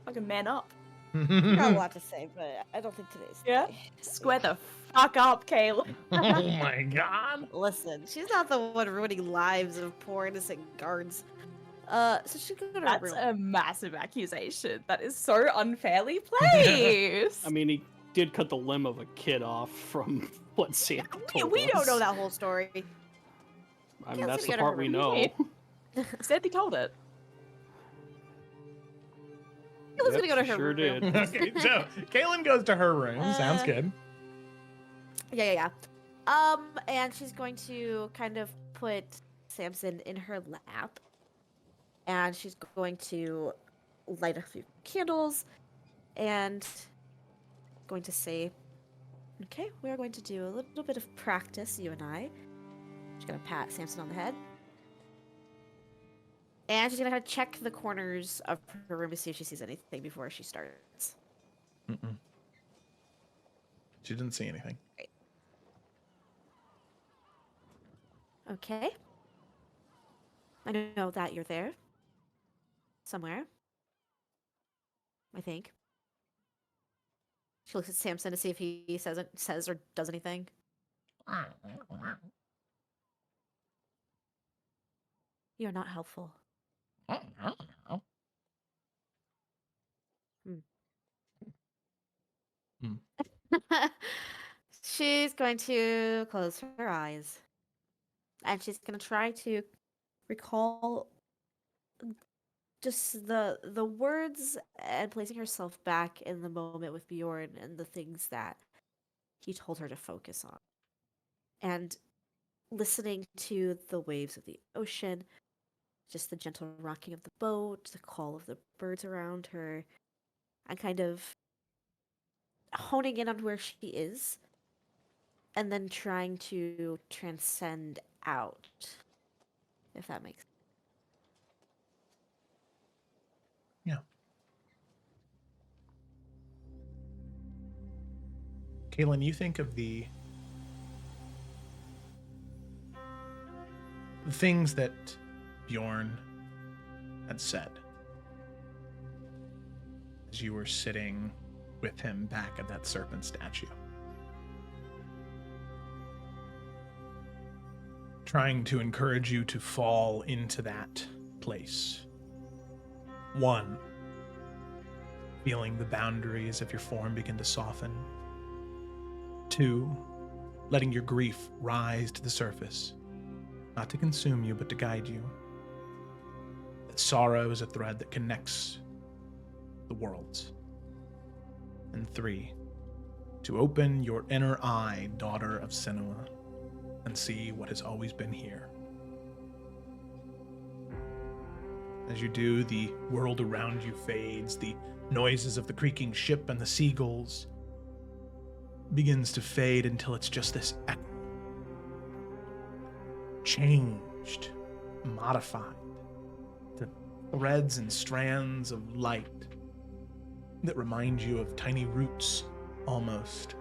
Fucking man up. Got a lot to say, but I don't think today's the Yeah? day. Square the fuck up, Kayla. Oh my god. Listen, she's not the one ruining lives of poor innocent guards. So she could go to her That's room. a massive accusation. That is so unfairly placed. I mean, he did cut the limb of a kid off from what Sam told We don't us. know that whole story. I mean, Can't that's seem the to get part her we removed. know. Sandy told it. Kaylin's Yep, gonna go to she her sure room. did. Okay, so Kaylin goes to her room. Sounds good. Yeah. And she's going to kind of put Samson in her lap. And she's going to light a few candles and going to say, okay, we're going to do a little bit of practice, you and I. She's going to pat Samson on the head. And she's going to check the corners of her room to see if she sees anything before she starts. Mm-mm. She didn't see anything. Okay. I know that you're there. Somewhere. I think. She looks at Samson to see if he says or does anything. You're not helpful. She's going to close her eyes. And she's going to try to recall just the words and placing herself back in the moment with Bjorn and the things that he told her to focus on. And listening to the waves of the ocean, just the gentle rocking of the boat, the call of the birds around her, and kind of honing in on where she is, and then trying to transcend out, if that makes sense. Yeah. Kaylin, you think of the things that Bjorn had said as you were sitting with him back at that serpent statue. Trying to encourage you to fall into that place. 1, feeling the boundaries of your form begin to soften. 2, letting your grief rise to the surface, not to consume you, but to guide you. That sorrow is a thread that connects the worlds. And 3, to open your inner eye, daughter of Senua, and see what has always been here. As you do, the world around you fades, the noises of the creaking ship and the seagulls begins to fade until it's just this echo. Changed, modified, to threads and strands of light that remind you of tiny roots, almost.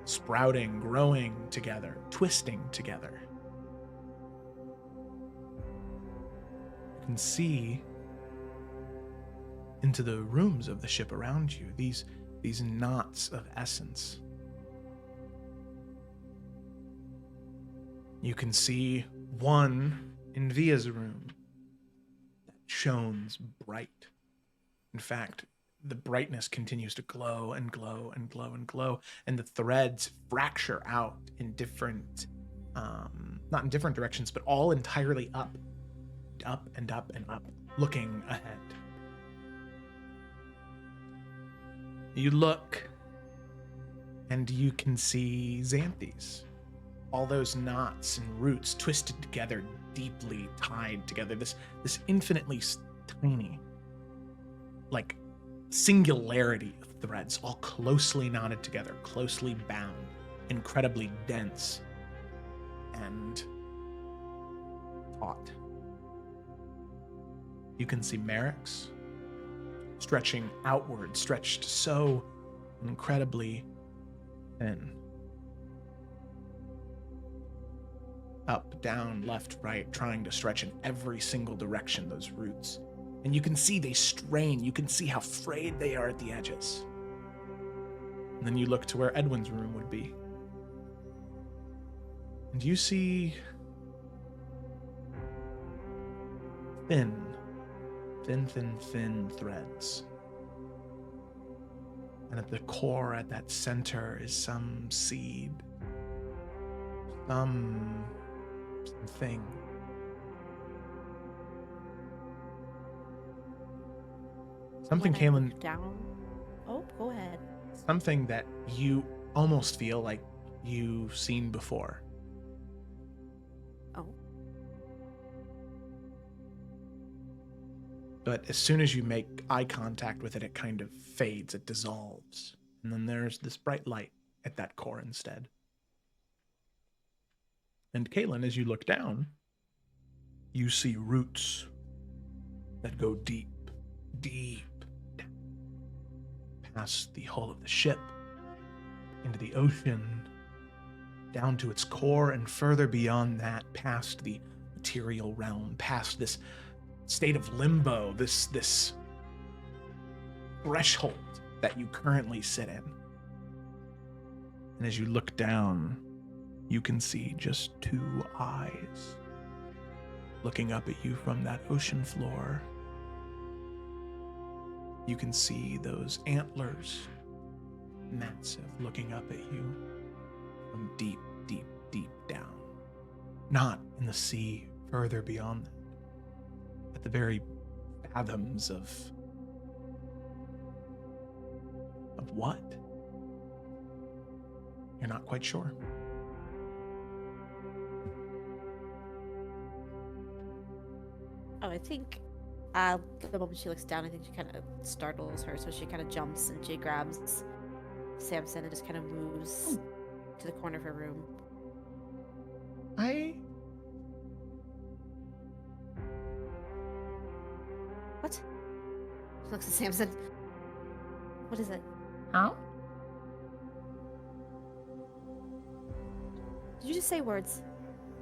Sprouting, growing together, twisting together. You can see into the rooms of the ship around you, these knots of essence. You can see one in Via's room that shines bright. In fact, the brightness continues to glow and glow and glow and glow, and the threads fracture out in different, not in different directions, but all entirely up and up and up, looking ahead. You look, and you can see Xanthes. All those knots and roots twisted together, deeply tied together. This infinitely tiny, like, singularity of threads, all closely knotted together, closely bound, incredibly dense and taut. You can see Merrick's stretching outward, stretched so incredibly thin. Up, down, left, right, trying to stretch in every single direction, those roots. And you can see they strain. You can see how frayed they are at the edges. And then you look to where Edwin's room would be. And you see thin threads. And at the core, at that center, is some seed. Something. Something, When I Kaylin. look down. Oh, go ahead. Something that you almost feel like you've seen before. Oh. But as soon as you make eye contact with it, it kind of fades, it dissolves. And then there's this bright light at that core instead. And Kaylin, as you look down, you see roots that go deep down, past the hull of the ship, into the ocean, down to its core, and further beyond that, past the material realm, past this state of limbo, this threshold that you currently sit in. And as you look down, you can see just two eyes looking up at you from that ocean floor. You can see those antlers, massive, looking up at you from deep down. Not in the sea, further beyond that. At the very fathoms of what? You're not quite sure. Oh, I think the moment she looks down, I think she kind of startles her, so she kind of jumps and she grabs Samson and just kind of moves to the corner of her room. What? She looks at Samson. What is it? Huh? Did you just say words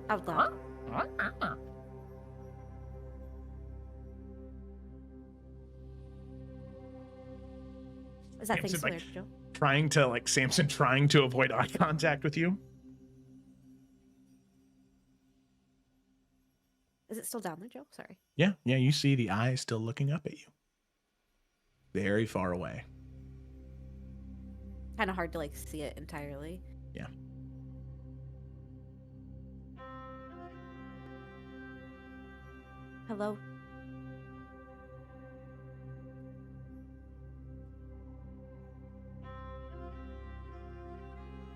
out loud? Is that thing Samson, still like, there, Joe? Samson trying to avoid eye contact with you. Is it still down there, Joe? Sorry. Yeah, you see the eye still looking up at you. Very far away. Kind of hard to see it entirely. Yeah. Hello?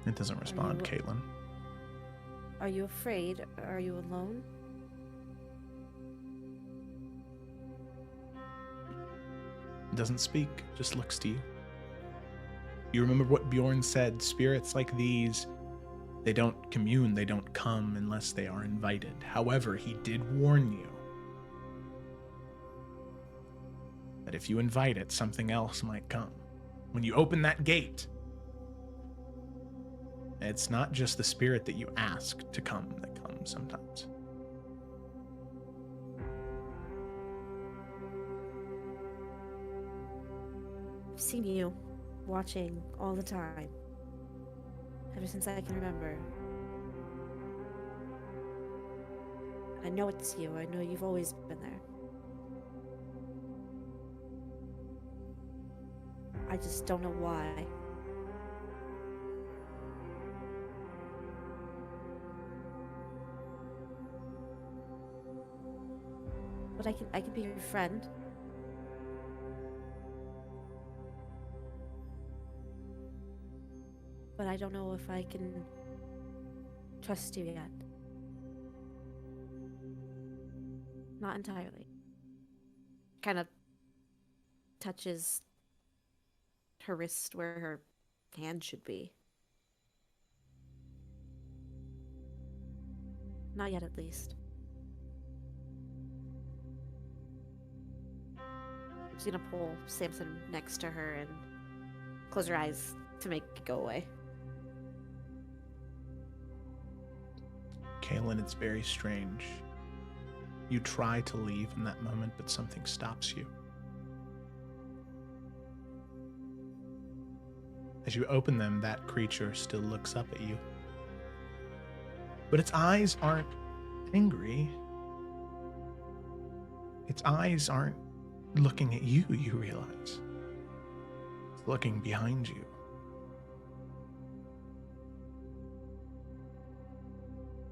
It doesn't respond, Caitlin. Are you afraid? Are you alone? Doesn't speak, just looks to you. You remember what Bjorn said, spirits like these, they don't commune, they don't come unless they are invited. However, he did warn you that if you invite it, something else might come. When you open that gate, it's not just the spirit that you ask to come that comes sometimes. I've seen you watching all the time. Ever since I can remember. I know it's you. I know you've always been there. I just don't know why. But I can be your friend. But I don't know if I can trust you yet. Not entirely. Kind of touches her wrist where her hand should be. Not yet, at least. She's gonna pull Samson next to her and close her eyes to make it go away. Kaylin, it's very strange. You try to leave in that moment, but something stops you. As you open them, that creature still looks up at you. But its eyes aren't angry. Its eyes aren't looking at you, you realize. It's looking behind you.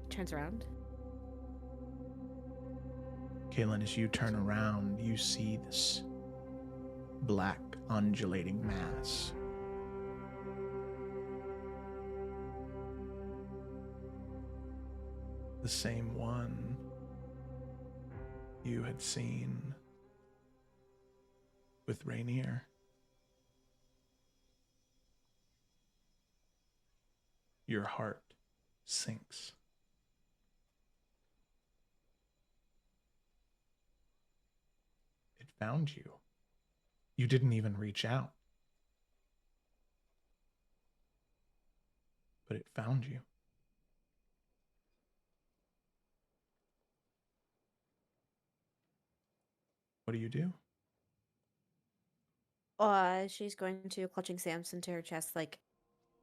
Turns around. Kaylin, as you turn around, you see this black, undulating mass. The same one you had seen with Rainier. Your heart sinks. It found you. You didn't even reach out. But it found you. What do you do? She's going to, clutching Samson to her chest, like,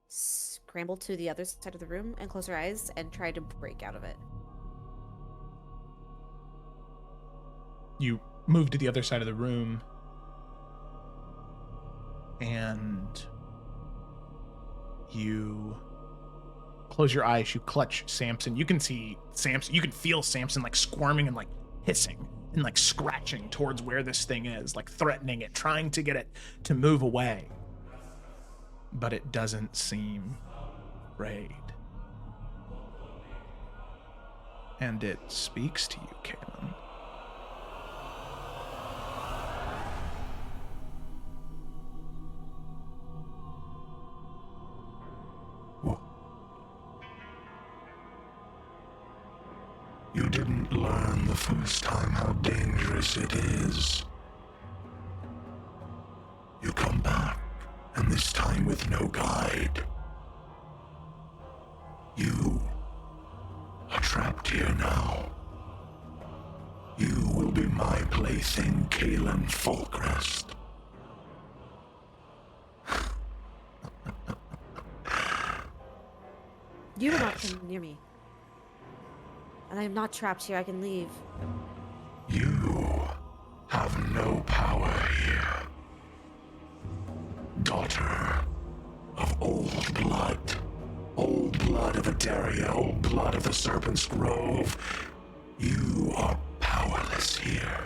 scramble to the other side of the room and close her eyes and try to break out of it. You move to the other side of the room and you close your eyes. You clutch Samson. You can see Samson. You can feel Samson like squirming and like hissing and like scratching towards where this thing is, like threatening it, trying to get it to move away. But it doesn't seem afraid. And it speaks to you, Kaylin. You didn't learn the first time how dangerous it is. You come back, and this time with no guide. You are trapped here now. You will be my plaything, Kaylin Falkrest. You will not come near me. And I am not trapped here. I can leave. You have no power here. Daughter of old blood of Adaria, old blood of the Serpent's Grove. You are powerless here.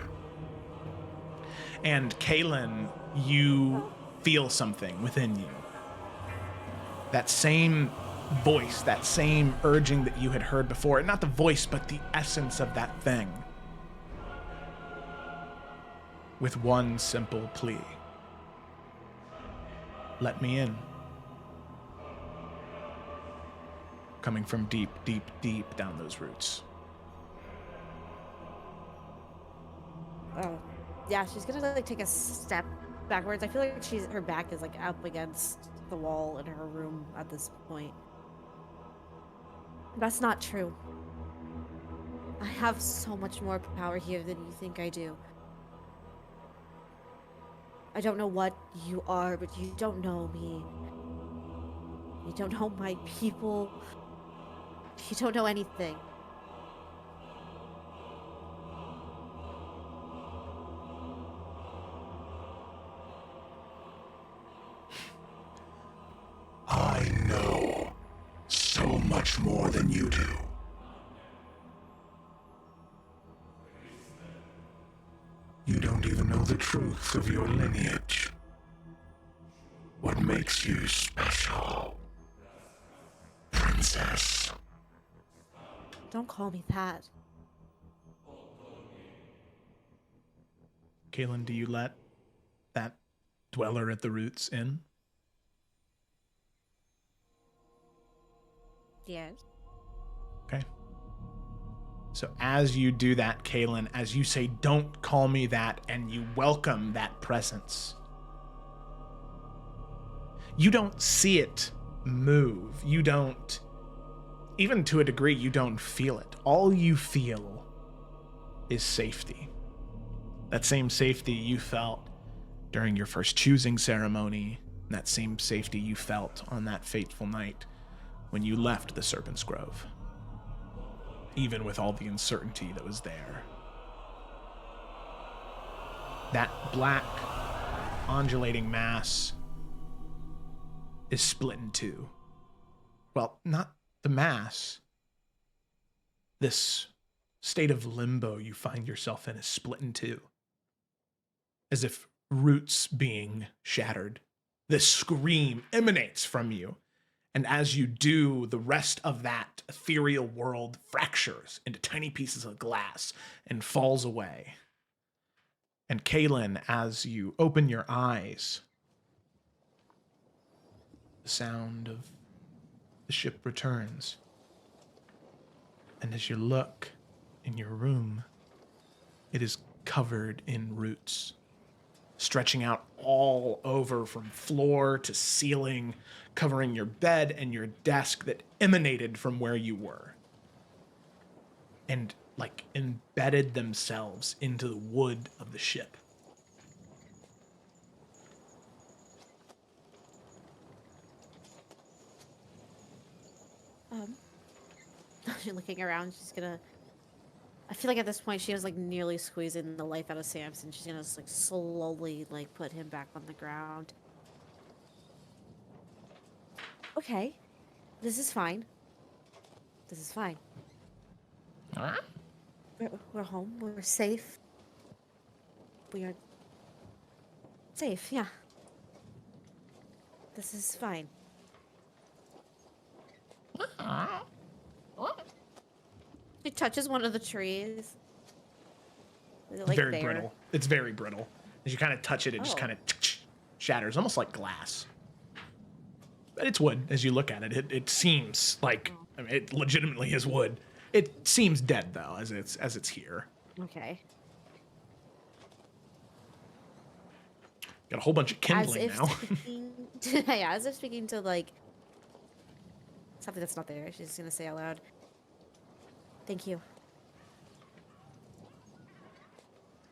And Kaylin, you feel something within you. That same voice, that same urging that you had heard before. Not the voice, but the essence of that thing. With one simple plea. let me in. Coming from deep, deep, deep down those roots. Oh, yeah, she's gonna like take a step backwards. I feel like her back is like up against the wall in her room at this point. That's not true. I have so much more power here than you think I do. I don't know what you are, but you don't know me. You don't know my people. You don't know anything. I know so much more than you do. You don't even know the truth of your lineage. What makes you special, princess? Don't call me that. Kaylin, do you let that dweller at the roots in? Yes. Okay. So as you do that, Kaylin, as you say, don't call me that, and you welcome that presence, you don't see it move. You don't, even to a degree, you don't feel it. All you feel is safety. That same safety you felt during your first choosing ceremony, that same safety you felt on that fateful night when you left the Serpent's Grove, even with all the uncertainty that was there. That black, undulating mass is split in two. Well, not the mass. This state of limbo you find yourself in is split in two, as if roots being shattered. This scream emanates from you. And as you do, the rest of that ethereal world fractures into tiny pieces of glass and falls away. And Kaylin, as you open your eyes, the sound of the ship returns. And as you look in your room, it is covered in roots, stretching out all over from floor to ceiling, covering your bed and your desk that emanated from where you were, and like embedded themselves into the wood of the ship. She's looking around. She's gonna. I feel like at this point she was like nearly squeezing the life out of Samson. She's gonna just like slowly like put him back on the ground. Okay, this is fine. This is fine. We're home. We're safe. We are safe. Yeah. This is fine. He touches one of the trees. Is it like very there? brittle. It's very brittle. As you kind of touch it, it just Oh. kind of shatters, almost like glass. But it's wood. As you look at it, it seems like, I mean, it legitimately is wood. It seems dead though, as it's here. Okay. Got a whole bunch of kindling now. Speaking, yeah, as if speaking to like something that's not there. She's gonna say out loud, "Thank you.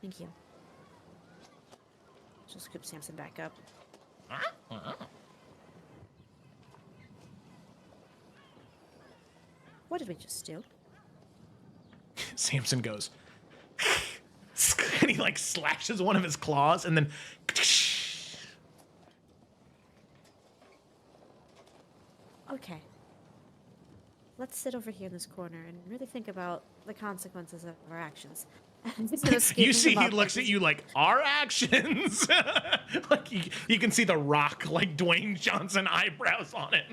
Thank you." She'll scoop Samson back up. What did we just do? Samson goes, and he like slashes one of his claws, and then Okay. Let's sit over here in this corner and really think about the consequences of our actions. you see he looks at you like, our actions? Like you can see the Rock, like Dwayne Johnson eyebrows on it.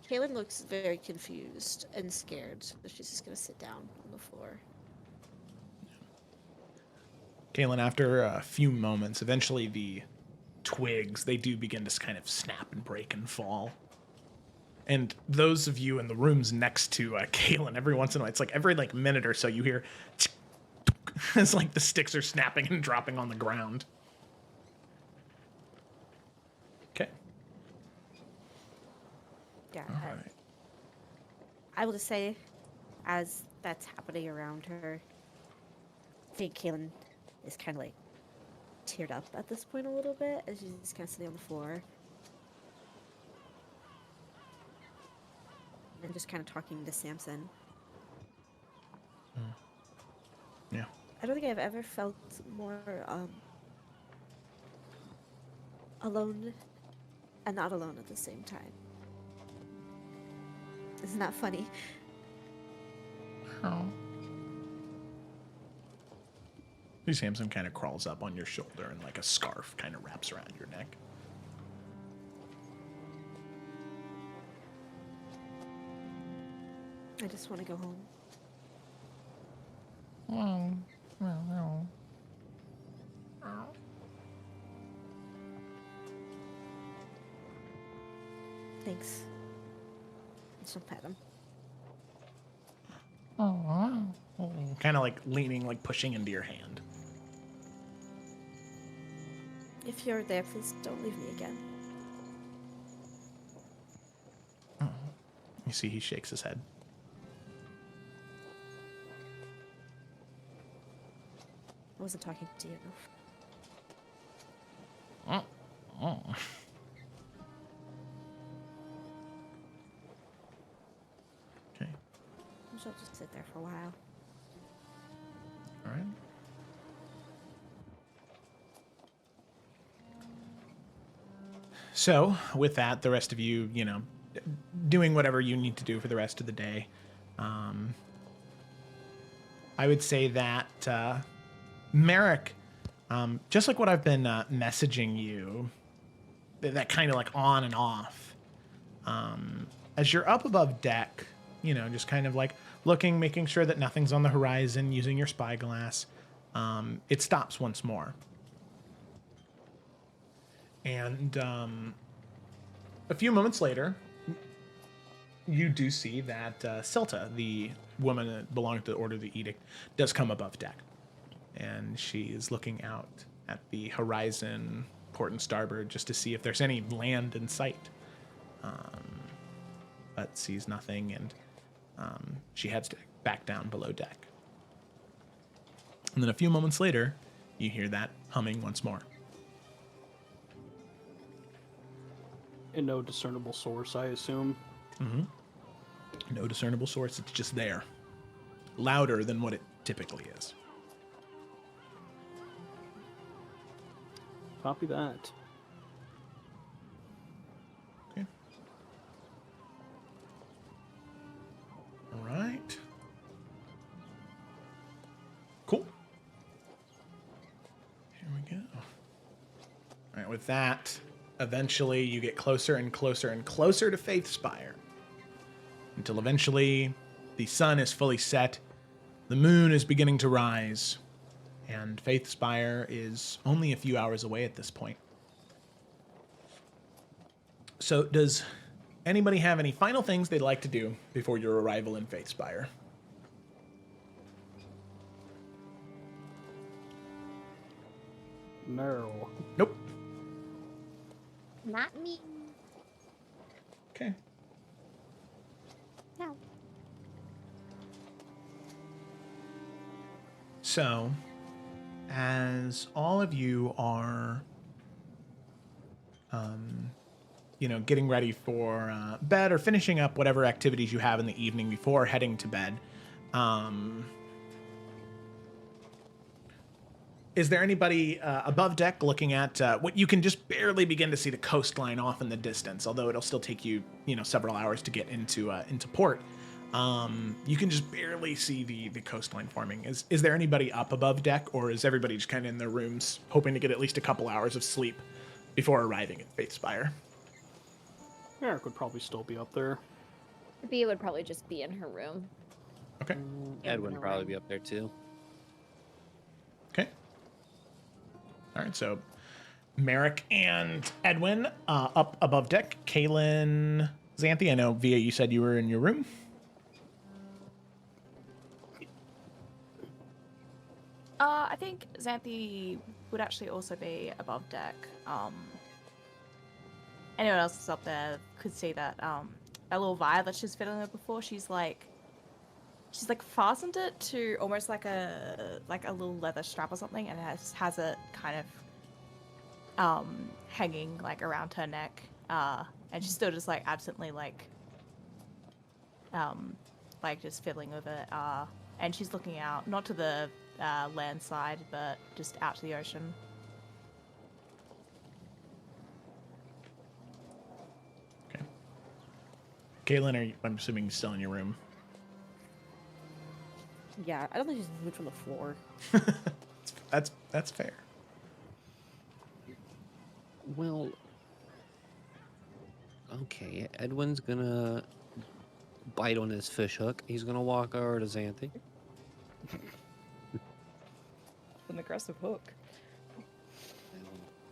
Kaylin looks very confused and scared, so she's just gonna sit down on the floor. Kalen, after a few moments, eventually the twigs, they do begin to kind of snap and break and fall. And those of you in the rooms next to Kalen, every once in a while, it's like every like minute or so you hear it's like the sticks are snapping and dropping on the ground. Okay. Yeah. All right. I will just say, as that's happening around her, I think Kaylin is kind of like teared up at this point a little bit as she's just kind of sitting on the floor. And just kind of talking to Samson. Yeah. I don't think I've ever felt more alone and not alone at the same time. Isn't that funny? Oh. Samson kind of crawls up on your shoulder and like a scarf kind of wraps around your neck. I just want to go home. Thanks. Just don't pet him. Kind of like leaning, like pushing into your hand. If you're there, please don't leave me again. You see he shakes his head. I wasn't talking to you. Okay. She'll just sit there for a while. All right. So, with that, the rest of you, doing whatever you need to do for the rest of the day. I would say that Merrick, just like what I've been messaging you, that kind of like on and off, as you're up above deck, just kind of like looking, making sure that nothing's on the horizon, using your spyglass, it stops once more. And a few moments later, you do see that Silta, the woman that belonged to the Order of the Edict, does come above deck. And she is looking out at the horizon, port and starboard, just to see if there's any land in sight. But sees nothing, and she heads back down below deck. And then a few moments later, you hear that humming once more. And no discernible source, I assume. Mm-hmm. No discernible source, it's just there. Louder than what it typically is. Copy that. Okay. All right. Cool. Here we go. All right, with that, eventually you get closer and closer and closer to Faith Spire. Until eventually the sun is fully set, the moon is beginning to rise, and Faith Spire is only a few hours away at this point. So does anybody have any final things they'd like to do before your arrival in Faith Spire? No. Nope. Not me. Okay. No. So, as all of you are, getting ready for bed or finishing up whatever activities you have in the evening before heading to bed, is there anybody above deck looking at what you can just barely begin to see the coastline off in the distance, although it'll still take you, several hours to get into port. You can just barely see the coastline forming. Is there anybody up above deck, or is everybody just kind of in their rooms hoping to get at least a couple hours of sleep before arriving at Faith Spire? Eric would probably still be up there. B would probably just be in her room. Okay. Ed would probably be up there too. Okay. All right, so Merrick and Edwin up above deck. Kaylin, Xanthi, I know Via, you said you were in your room. I think Xanthi would actually also be above deck. Anyone else that's up there could see that that little vial that she's fiddling with before. She's like fastened it to almost like a little leather strap or something, and it has it kind of hanging like around her neck. And she's still just like absently like just fiddling with it. And she's looking out, not to the land side, but just out to the ocean. Okay. Kaylin, I'm assuming still in your room. Yeah, I don't think she's moved from the floor. That's fair. Well, okay. Edwin's gonna bite on his fish hook. He's gonna walk over to Xanthi. An aggressive hook.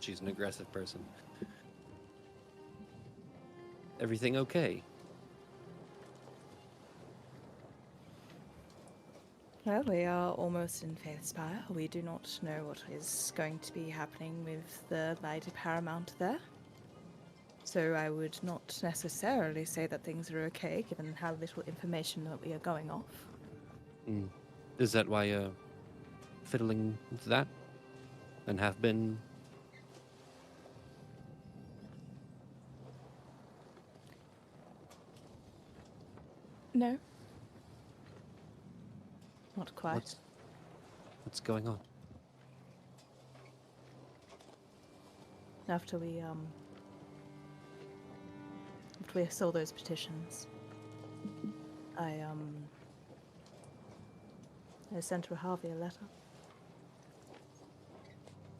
She's an aggressive person. Everything okay? Well, we are almost in Faithspire. We do not know what is going to be happening with the Lady Paramount there. So I would not necessarily say that things are okay, given how little information that we are going off. Mm. Is that why you're fiddling with that? And have been? No. Not quite. What's going on? After we saw those petitions, I sent Rahavi a letter.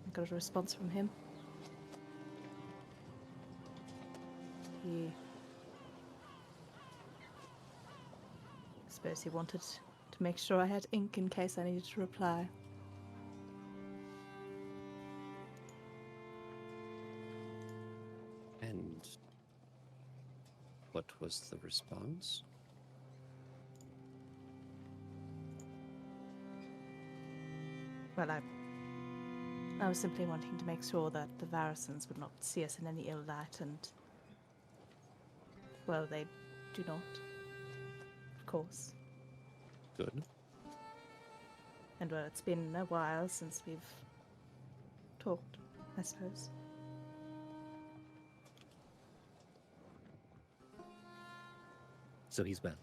I got a response from him. I suppose he wanted to make sure I had ink in case I needed to reply. And what was the response? Well, I was simply wanting to make sure that the Varusons would not see us in any ill light, and well, they do not, of course. Good. And well, it's been a while since we've talked, I suppose. So he's well.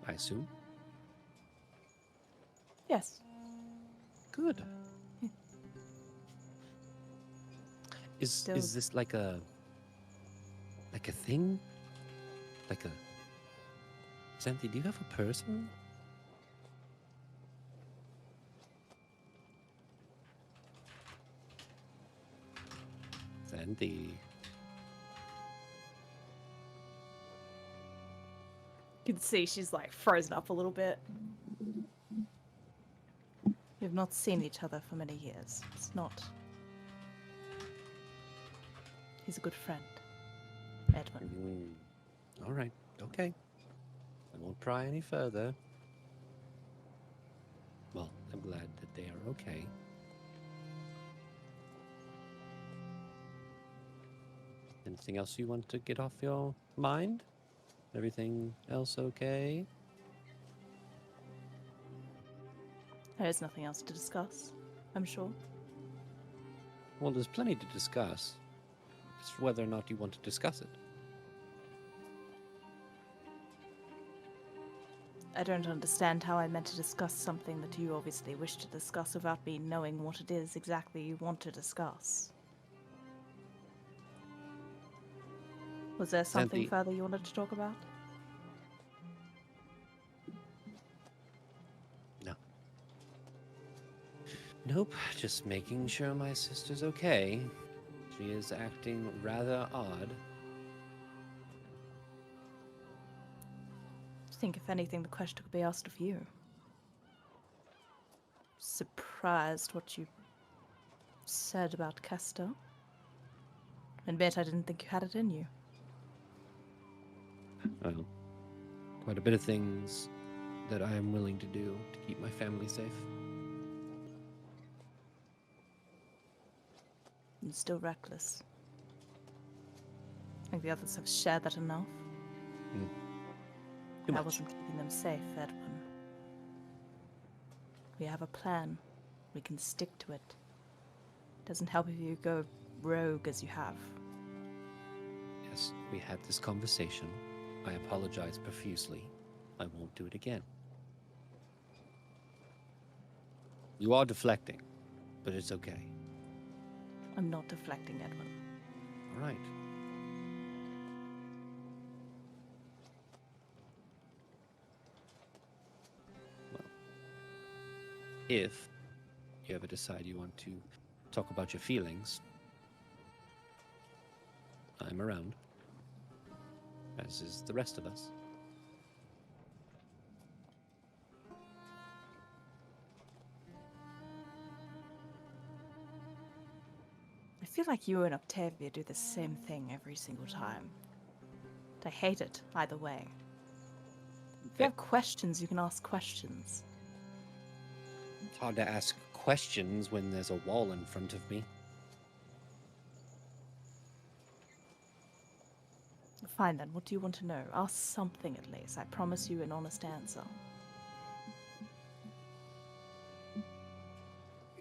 I assume? Yes. Good. Yeah. Is this like a thing? Like a Xanthi, do you have a person? Xanthi. You can see she's like frozen up a little bit. We've not seen each other for many years. It's not. He's a good friend, Edwin. All right. Okay. I won't pry any further. Well, I'm glad that they are okay. Anything else you want to get off your mind? Everything else okay? There's nothing else to discuss, I'm sure. Well, there's plenty to discuss. It's whether or not you want to discuss it. I don't understand how I'm meant to discuss something that you obviously wish to discuss without me knowing what it is exactly you want to discuss. Was there something further you wanted to talk about? No. Nope, just making sure my sister's okay. She is acting rather odd. I think, if anything, the question could be asked of you. Surprised what you said about Kester. Admit I didn't think you had it in you. Well, quite a bit of things that I am willing to do to keep my family safe. You're still reckless. I think the others have shared that enough. Too I much. wasn't keeping them safe, Edwin. We have a plan. We can stick to it. Doesn't help if you go rogue as you have. Yes, we had this conversation. I apologize profusely. I won't do it again. You are deflecting, but it's okay. I'm not deflecting, Edwin. All right. Well, if you ever decide you want to talk about your feelings, I'm around, as is the rest of us. I feel like you and Octavia do the same thing every single time. I hate it, either way. If you have questions, you can ask questions. It's hard to ask questions when there's a wall in front of me. Fine then, what do you want to know? Ask something at least. I promise you an honest answer.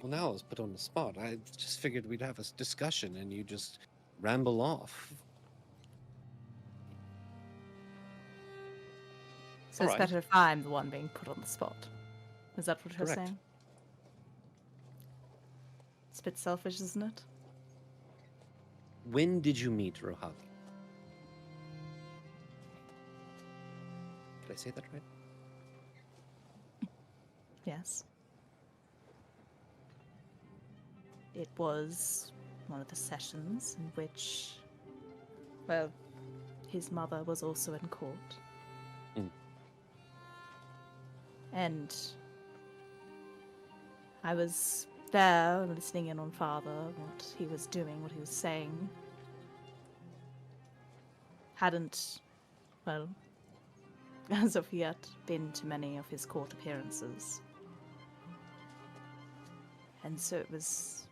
Well, now I was put on the spot. I just figured we'd have a discussion and you just ramble off. So All it's right. better if I'm the one being put on the spot. Is that what you're Correct. saying? It's a bit selfish, isn't it? When did you meet Rohavi? Did I say that right? Yes. It was one of the sessions in which, well, his mother was also in court. Mm. And I was there listening in on Father, what he was doing, what he was saying. Hadn't, well, as of yet, been to many of his court appearances. And so it was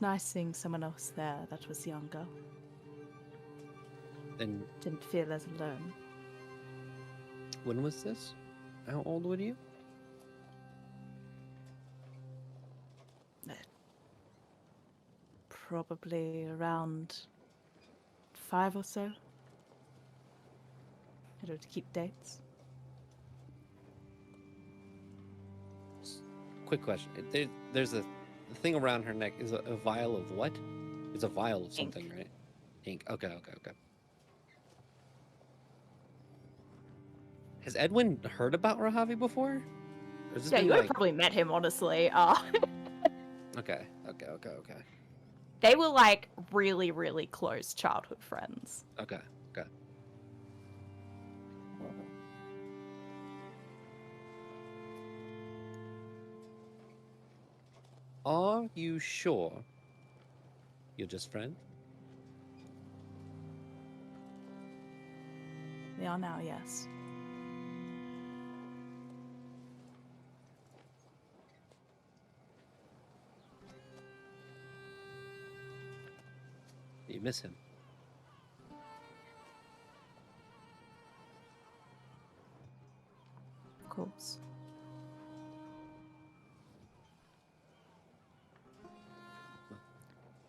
nice seeing someone else there that was younger. And Didn't feel as alone. when was this? How old were you? Probably around 5 or so. I don't keep dates. Quick question. There's a the thing around her neck is a vial of what? It's a vial of something, right? Ink. Okay. Has Edwin heard about Rohavi before? Or has this Yeah, been you would have like... probably met him, honestly. Okay. They were like really, really close childhood friends. Okay. Are you sure you're just friends? They are now, yes. You miss him. Of course.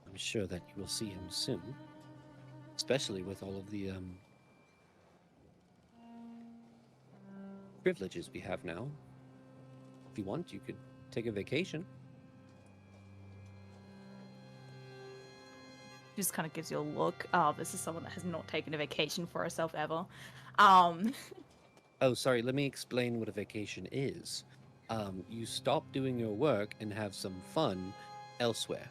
I'm sure that you will see him soon, especially with all of the privileges we have now. If you want, you could take a vacation. Just kind of gives you a look. This is someone that has not taken a vacation for herself ever. Oh, sorry, let me explain what a vacation is. You stop doing your work and have some fun elsewhere.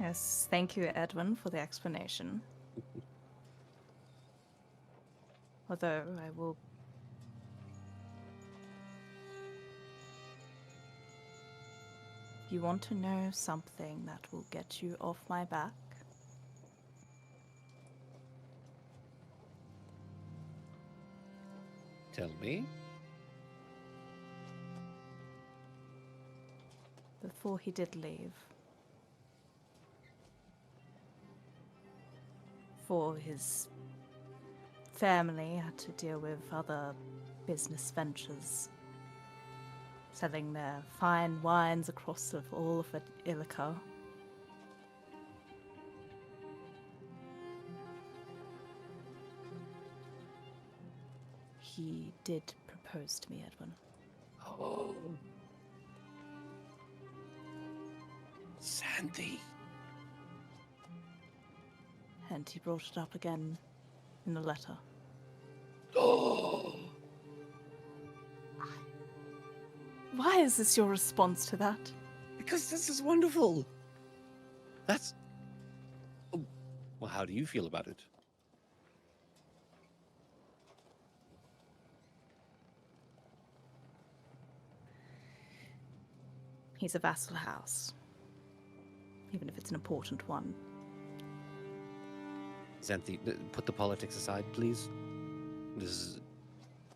Yes, thank you, Edwin, for the explanation. Although I will... You want to know something that will get you off my back? Tell me. Before he did leave, for his family had to deal with other business ventures, selling their fine wines across all of Illica. He did propose to me, Edwin. Oh. Sandy. And he brought it up again in the letter. Oh. Why is this your response to that? Because this is wonderful. That's... Oh. Well, how do you feel about it? He's a vassal house, even if it's an important one. Xanthi, put the politics aside, please. This is...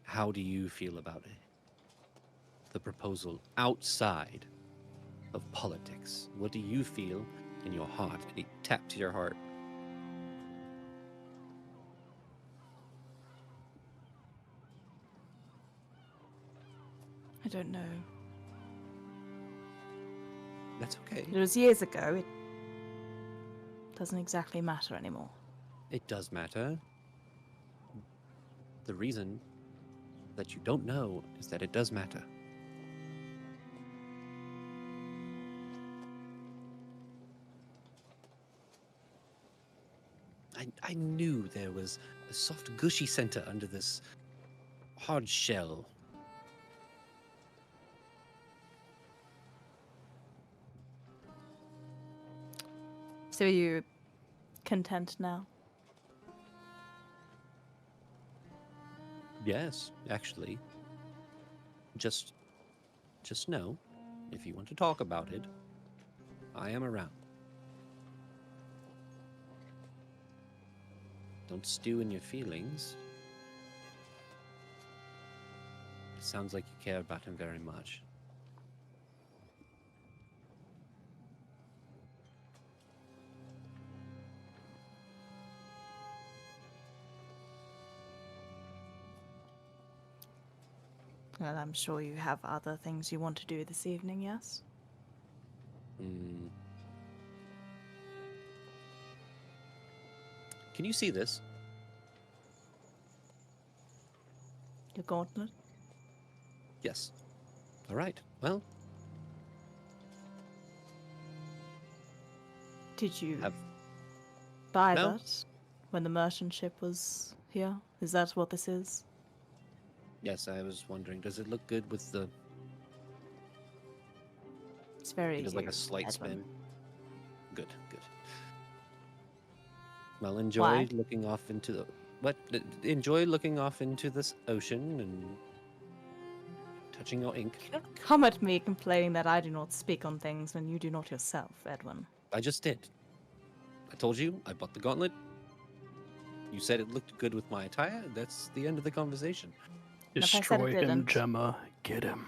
How do you feel about it? The proposal outside of politics. What do you feel in your heart? And he tapped to your heart. I don't know. That's okay. It was years ago. It doesn't exactly matter anymore. It does matter. The reason that you don't know is that it does matter. I knew there was a soft, gushy center under this hard shell. So are you content now? Yes, actually. Just know, if you want to talk about it, I am around. Don't stew in your feelings. It sounds like you care about him very much. Well, I'm sure you have other things you want to do this evening, yes? Can you see this? Your gauntlet? Yes. All right. Well, Did you have... buy No. that when the merchant ship was here? Is that what this is? Yes, I was wondering, does it look good with the... It's very It does like a you, slight Edwin. spin. Good, good. Well, enjoy Why? looking off into the... What? Enjoy looking off into this ocean and touching your ink. Come at me complaining that I do not speak on things when you do not yourself, Edwin. I just did. I told you, I bought the gauntlet. You said it looked good with my attire. That's the end of the conversation. If I said it Destroy him, didn't. Gemma. Get him.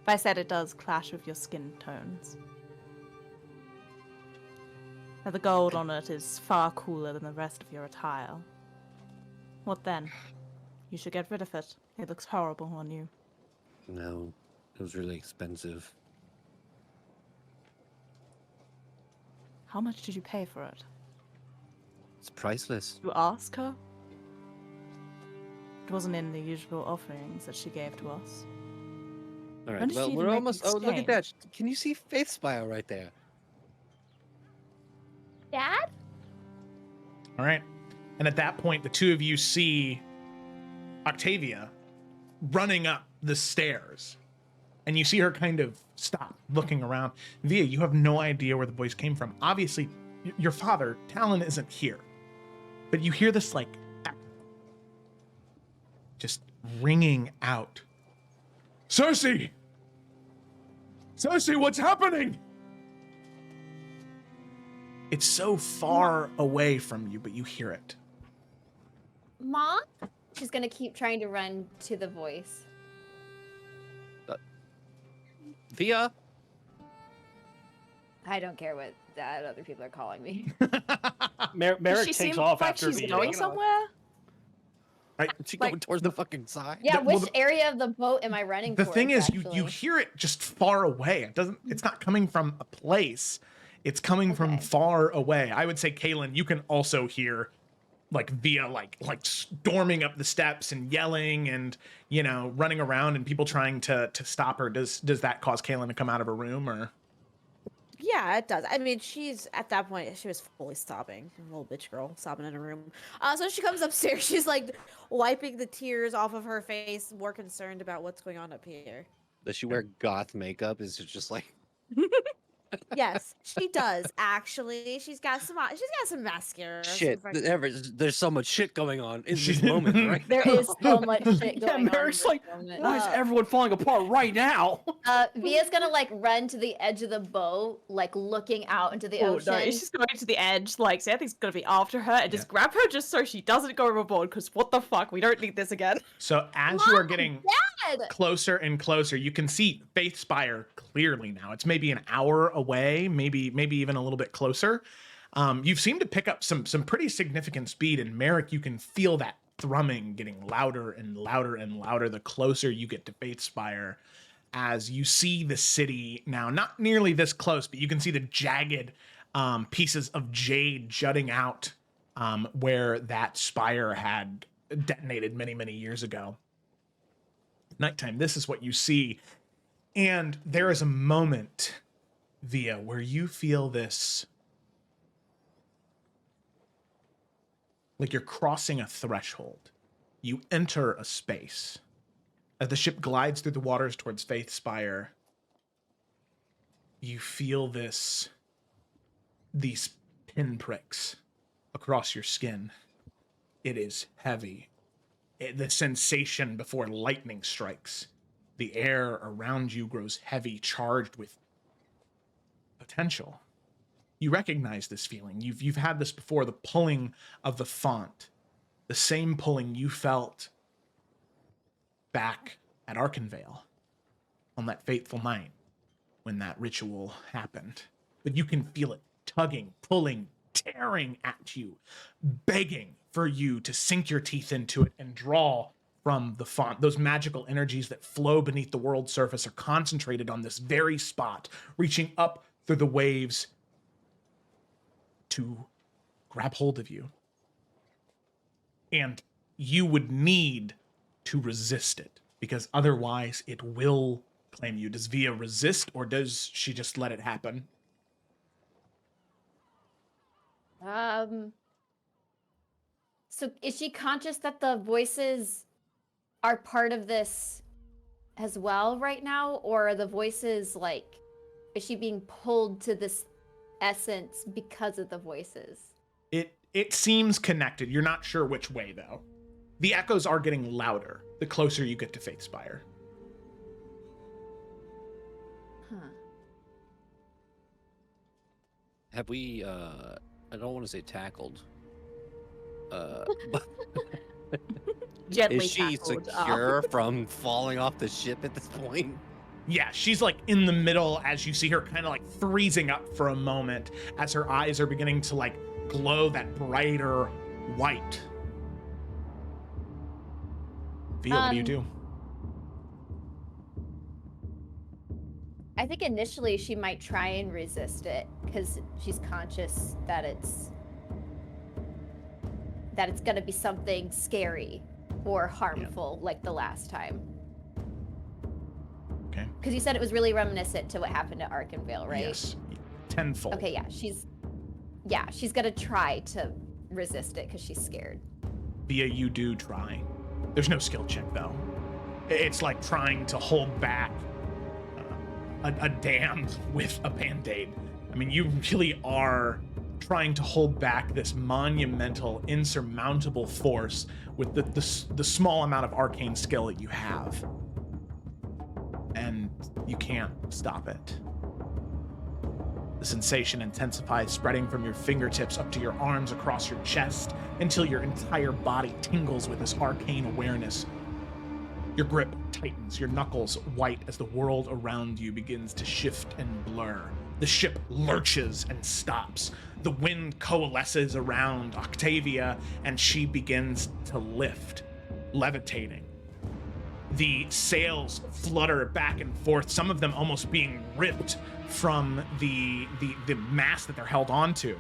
If I said it does clash with your skin tones. Now the gold on it is far cooler than the rest of your attire. What then? You should get rid of it. It looks horrible on you. No, it was really expensive. How much did you pay for it? It's priceless. You ask her? It wasn't in the usual offerings that she gave to us. All When right, did well, she we're even make almost... the Oh, look at that. exchange? Can you see Faith Spire right there? Dad? All right. And at that point, the two of you see Octavia running up the stairs. And you see her kind of stop, looking around. Via, you have no idea where the voice came from. Obviously, your father, Talon, isn't here. But you hear this, like, just ringing out. Cersei! Cersei, what's happening? It's so far away from you, but you hear it. Mom? She's gonna keep trying to run to the voice. Via? I don't care what that other people are calling me. Merrick Does she takes seem off like after she's being going taken off. somewhere? Is she going towards the fucking side? Yeah, well, which area of the boat am I running The towards, thing is, you actually? hear it just far away. It's not coming from a place. It's coming from Okay. far away. I would say, Kaylin, you can also hear like Via like storming up the steps and yelling and, you know, running around and people trying to stop her. Does that cause Kaylin to come out of her room or? Yeah, it does. I mean, she's at that point, she was fully sobbing. A little bitch girl sobbing in her room. So she comes upstairs. She's like wiping the tears off of her face, more concerned about what's going on up here. Does she wear goth makeup? Is it just like Yes, she does actually. She's got some mascara. some shit? fresh- There's so much shit going on in this moment, right? There is so much shit Yeah, going on. Merrick's in like, this moment. why is everyone falling apart right now? Via's gonna like run to the edge of the boat, like looking out into the Oh ocean. no, it's just going to the edge. Like, Xanthi's gonna be after her and just grab her just so she doesn't go overboard. Because what the fuck, we don't need this again. So as you are getting Dad! closer and closer, you can see Faith Spire clearly now. It's maybe an hour away, maybe even a little bit closer. You've seemed to pick up some pretty significant speed, and Merrick, you can feel that thrumming getting louder and louder and louder the closer you get to Faith Spire. As you see the city now, not nearly this close, but you can see the jagged pieces of jade jutting out where that spire had detonated many, many years ago. Nighttime, this is what you see. And there is a moment, Via, where you feel this, like you're crossing a threshold. You enter a space. As the ship glides through the waters towards Faith Spire, you feel these pinpricks across your skin. It is heavy. The sensation before lightning strikes. The air around you grows heavy, charged with potential. You recognize this feeling. You've had this before, the pulling of the font. The same pulling you felt back at Arkenvale on that fateful night when that ritual happened. But you can feel it tugging, pulling, tearing at you, begging for you to sink your teeth into it and draw from the font. Those magical energies that flow beneath the world's surface are concentrated on this very spot, reaching up through the waves to grab hold of you. And you would need to resist it, because otherwise it will claim you. Does Via resist, or does she just let it happen? So is she conscious that the voices are part of this as well right now? Or are the voices like, is she being pulled to this essence because of the voices? It seems connected. You're not sure which way, though. The echoes are getting louder the closer you get to Faith Spire. Huh. Have we, I don't want to say tackled, but Gently is she tackled. secure from falling off the ship at this point? Yeah, she's like in the middle as you see her kind of like freezing up for a moment as her eyes are beginning to like glow that brighter white. Via, what do you do? I think initially she might try and resist it because she's conscious that it's gonna be something scary or harmful like the last time. Okay. Because you said it was really reminiscent to what happened at Arkenvale, right? Yes. Tenfold. Okay, yeah, she's gonna try to resist it because she's scared. Via, you do try. There's no skill check, though. It's like trying to hold back a dam with a band-aid. I mean, you really are trying to hold back this monumental, insurmountable force with the small amount of arcane skill that you have. And You can't stop it. The sensation intensifies, spreading from your fingertips up to your arms across your chest until your entire body tingles with this arcane awareness. Your grip tightens, your knuckles white as the world around you begins to shift and blur. The ship lurches and stops. The wind coalesces around Octavia, and she begins to lift, levitating. The sails flutter back and forth, some of them almost being ripped from the mast that they're held onto.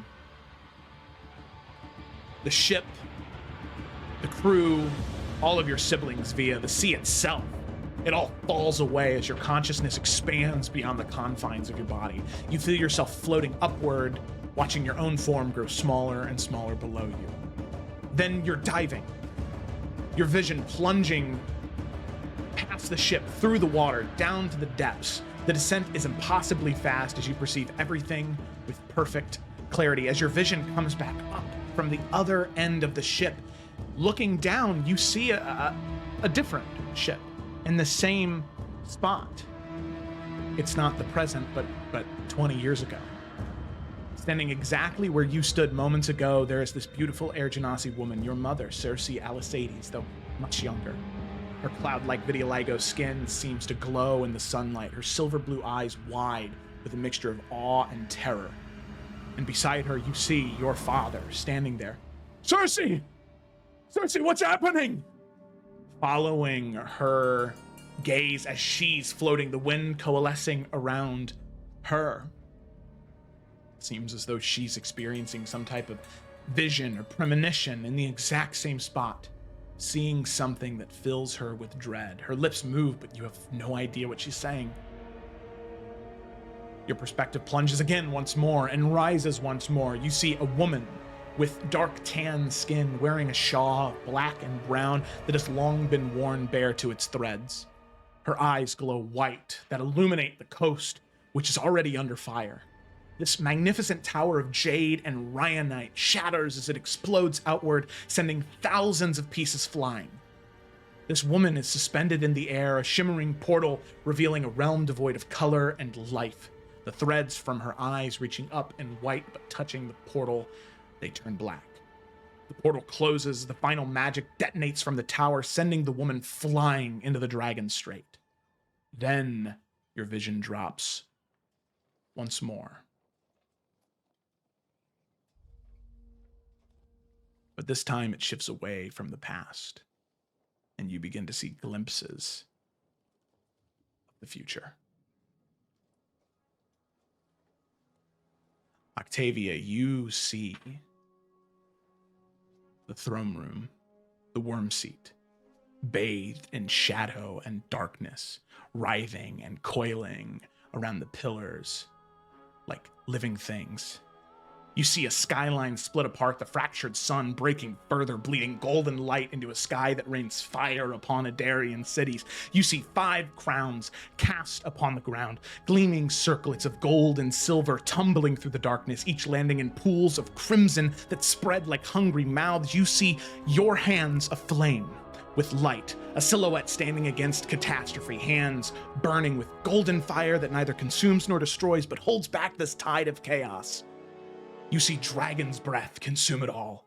The ship, the crew, all of your siblings via the sea itself, it all falls away as your consciousness expands beyond the confines of your body. You feel yourself floating upward, watching your own form grow smaller and smaller below you. Then you're diving, your vision plunging past the ship, through the water, down to the depths. The descent is impossibly fast as you perceive everything with perfect clarity. As your vision comes back up from the other end of the ship, looking down, you see a different ship in the same spot. It's not the present, but 20 years ago. Standing exactly where you stood moments ago, there is this beautiful Air Genasi woman, your mother, Cersei Alisades, though much younger. Her cloud-like vitiligo skin seems to glow in the sunlight, her silver blue eyes wide with a mixture of awe and terror. And beside her, you see your father standing there. Cersei! Cersei, what's happening? Following her gaze as she's floating, the wind coalescing around her. It seems as though she's experiencing some type of vision or premonition in the exact same spot, seeing something that fills her with dread. Her lips move, but you have no idea what she's saying. Your perspective plunges again once more and rises once more. You see a woman with dark tan skin, wearing a shawl of black and brown that has long been worn bare to its threads. Her eyes glow white that illuminate the coast, which is already under fire. This magnificent tower of jade and ryanite shatters as it explodes outward, sending thousands of pieces flying. This woman is suspended in the air, a shimmering portal revealing a realm devoid of color and life. The threads from her eyes reaching up and white, but touching the portal, they turn black. The portal closes, the final magic detonates from the tower, sending the woman flying into the Dragon's Strait. Then your vision drops once more. But this time it shifts away from the past, and you begin to see glimpses of the future. Octavia, you see the throne room, the worm seat, bathed in shadow and darkness, writhing and coiling around the pillars like living things. You see a skyline split apart, the fractured sun breaking further, bleeding golden light into a sky that rains fire upon Adarian cities. You see 5 crowns cast upon the ground, gleaming circlets of gold and silver tumbling through the darkness, each landing in pools of crimson that spread like hungry mouths. You see your hands aflame with light, a silhouette standing against catastrophe, hands burning with golden fire that neither consumes nor destroys, but holds back this tide of chaos. You see dragon's breath consume it all.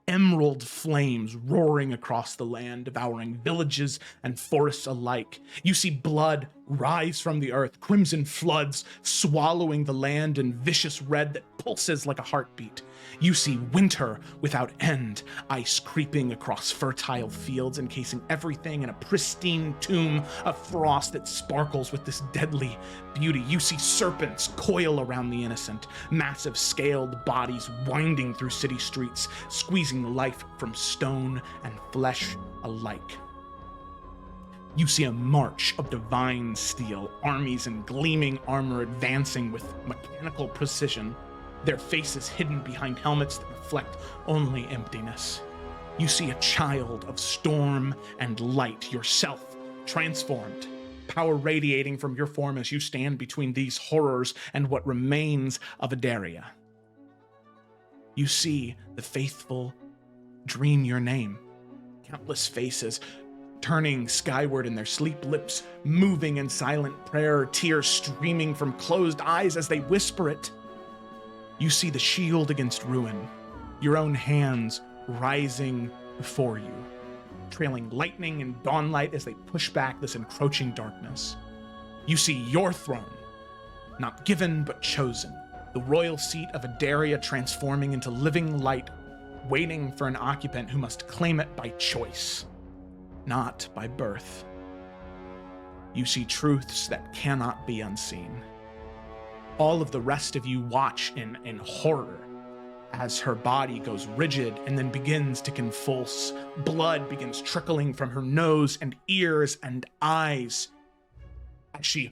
Emerald flames roaring across the land, devouring villages and forests alike. You see blood rise from the earth, crimson floods swallowing the land in vicious red that pulses like a heartbeat. You see winter without end, ice creeping across fertile fields, encasing everything in a pristine tomb of frost that sparkles with this deadly beauty. You see serpents coil around the innocent, massive scaled bodies winding through city streets, squeezing life from stone and flesh alike. You see a march of divine steel, armies in gleaming armor advancing with mechanical precision, their faces hidden behind helmets that reflect only emptiness. You see a child of storm and light, yourself transformed, power radiating from your form as you stand between these horrors and what remains of Adaria. You see the faithful dream your name, countless faces turning skyward in their sleep, lips moving in silent prayer, tears streaming from closed eyes as they whisper it. You see the shield against ruin, your own hands rising before you, trailing lightning and dawnlight as they push back this encroaching darkness. You see your throne, not given but chosen, the royal seat of Adaria transforming into living light, waiting for an occupant who must claim it by choice, not by birth. You see truths that cannot be unseen. All of the rest of you watch in horror as her body goes rigid and then begins to convulse. Blood begins trickling from her nose and ears and eyes as she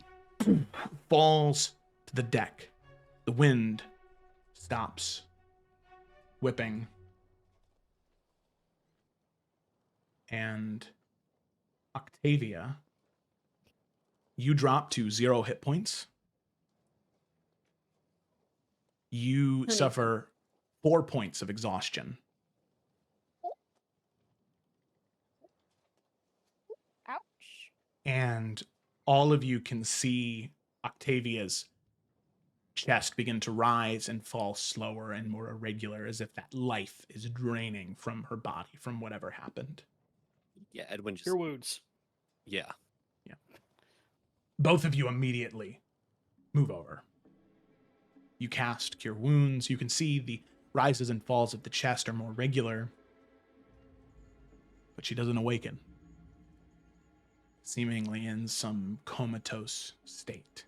falls to the deck. The wind stops whipping. And Octavia, you drop to 0 hit points. You suffer 4 points of exhaustion. Ouch. And all of you can see Octavia's chest begin to rise and fall slower and more irregular, as if that life is draining from her body from whatever happened. Yeah, Edwin just... Cure wounds. Yeah. Yeah. Both of you immediately move over. You cast Cure Wounds. You can see the rises and falls of the chest are more regular. But she doesn't awaken, seemingly in some comatose state.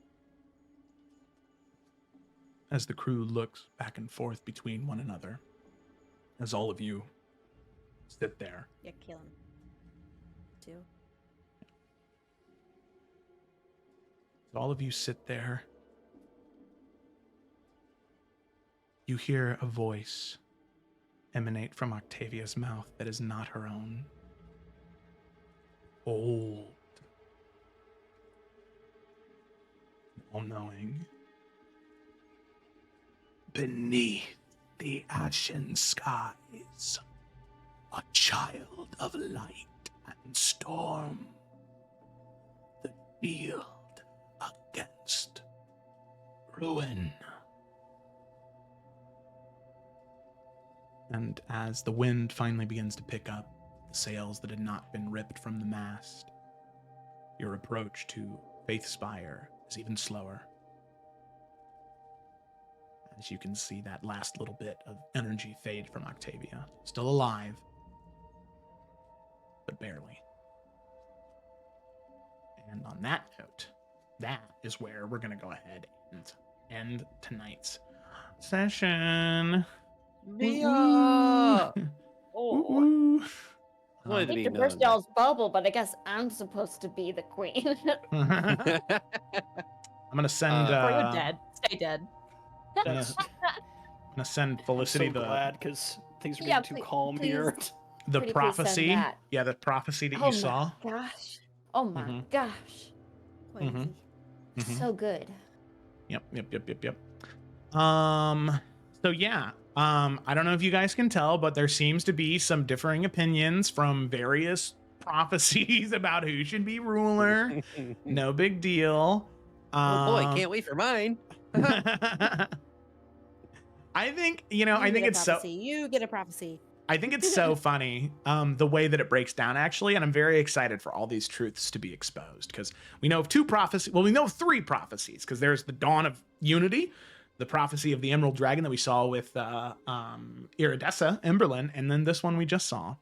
As the crew looks back and forth between one another, as all of you sit there. Yeah, kill him. Too. As all of you sit there, you hear a voice emanate from Octavia's mouth that is not her own. Old, all-knowing. Beneath the ashen skies, a child of light and storm, the shield against ruin. And as the wind finally begins to pick up the sails that had not been ripped from the mast, your approach to Faith Spire is even slower. As you can see that last little bit of energy fade from Octavia. Still alive, but barely. And on that note, that is where we're going to go ahead and end tonight's session. Mia! Oh. Ooh. Wanted to I be hate to burst known. y'all's bubble, but I guess I'm supposed to be the queen. I'm gonna send. Or you're dead. Stay dead. I'm gonna send I'm Felicity so glad because things are Yeah, getting too calm please. here. the Pretty please send prophecy. that. Yeah, the prophecy that Oh you my saw. gosh. Oh my Mhm. gosh. Mhm. Mhm. So good. Yep. So yeah. I don't know if you guys can tell, but there seems to be some differing opinions from various prophecies about who should be ruler. No big deal. Oh boy, can't wait for mine. I think, I think it's so You get a prophecy. I think it's so funny, the way that it breaks down, actually, and I'm very excited for all these truths to be exposed, because we know of 2 prophecies. Well, we know of 3 prophecies, because there's the Dawn of Unity, the prophecy of the Emerald Dragon that we saw with Iridessa, Emberlyn, and then this one we just saw.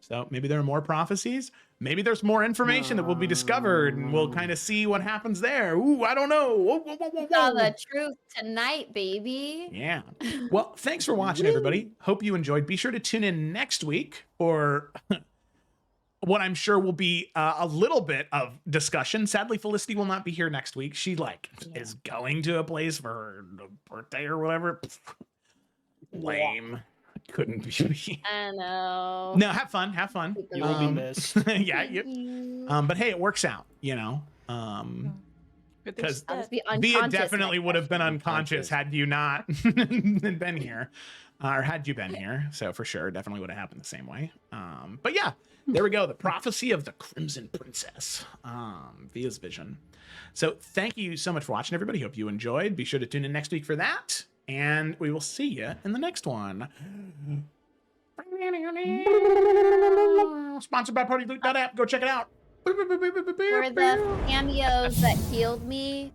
So maybe there are more prophecies. Maybe there's more information that will be discovered, and we'll kind of see what happens there. Ooh, I don't know. Whoa. Saw the truth tonight, baby. Yeah. Well, thanks for watching, everybody. Hope you enjoyed. Be sure to tune in next week, or what I'm sure will be a little bit of discussion. Sadly, Felicity will not be here next week. She is going to a place for her birthday or whatever. Lame. Couldn't be me. I know. No, have fun. You will be missed. Yeah. But hey, it works out, because I'll just be Via unconscious definitely next would have been session. unconscious had you not been here, or had you been here. So for sure, definitely would have happened the same way. But yeah, There we go. The Prophecy of the Crimson Princess. Via's vision. So thank you so much for watching, everybody. Hope you enjoyed. Be sure to tune in next week for that. And we will see you in the next one. Sponsored by PartyLoot.app. Go check it out. For the cameos that healed me,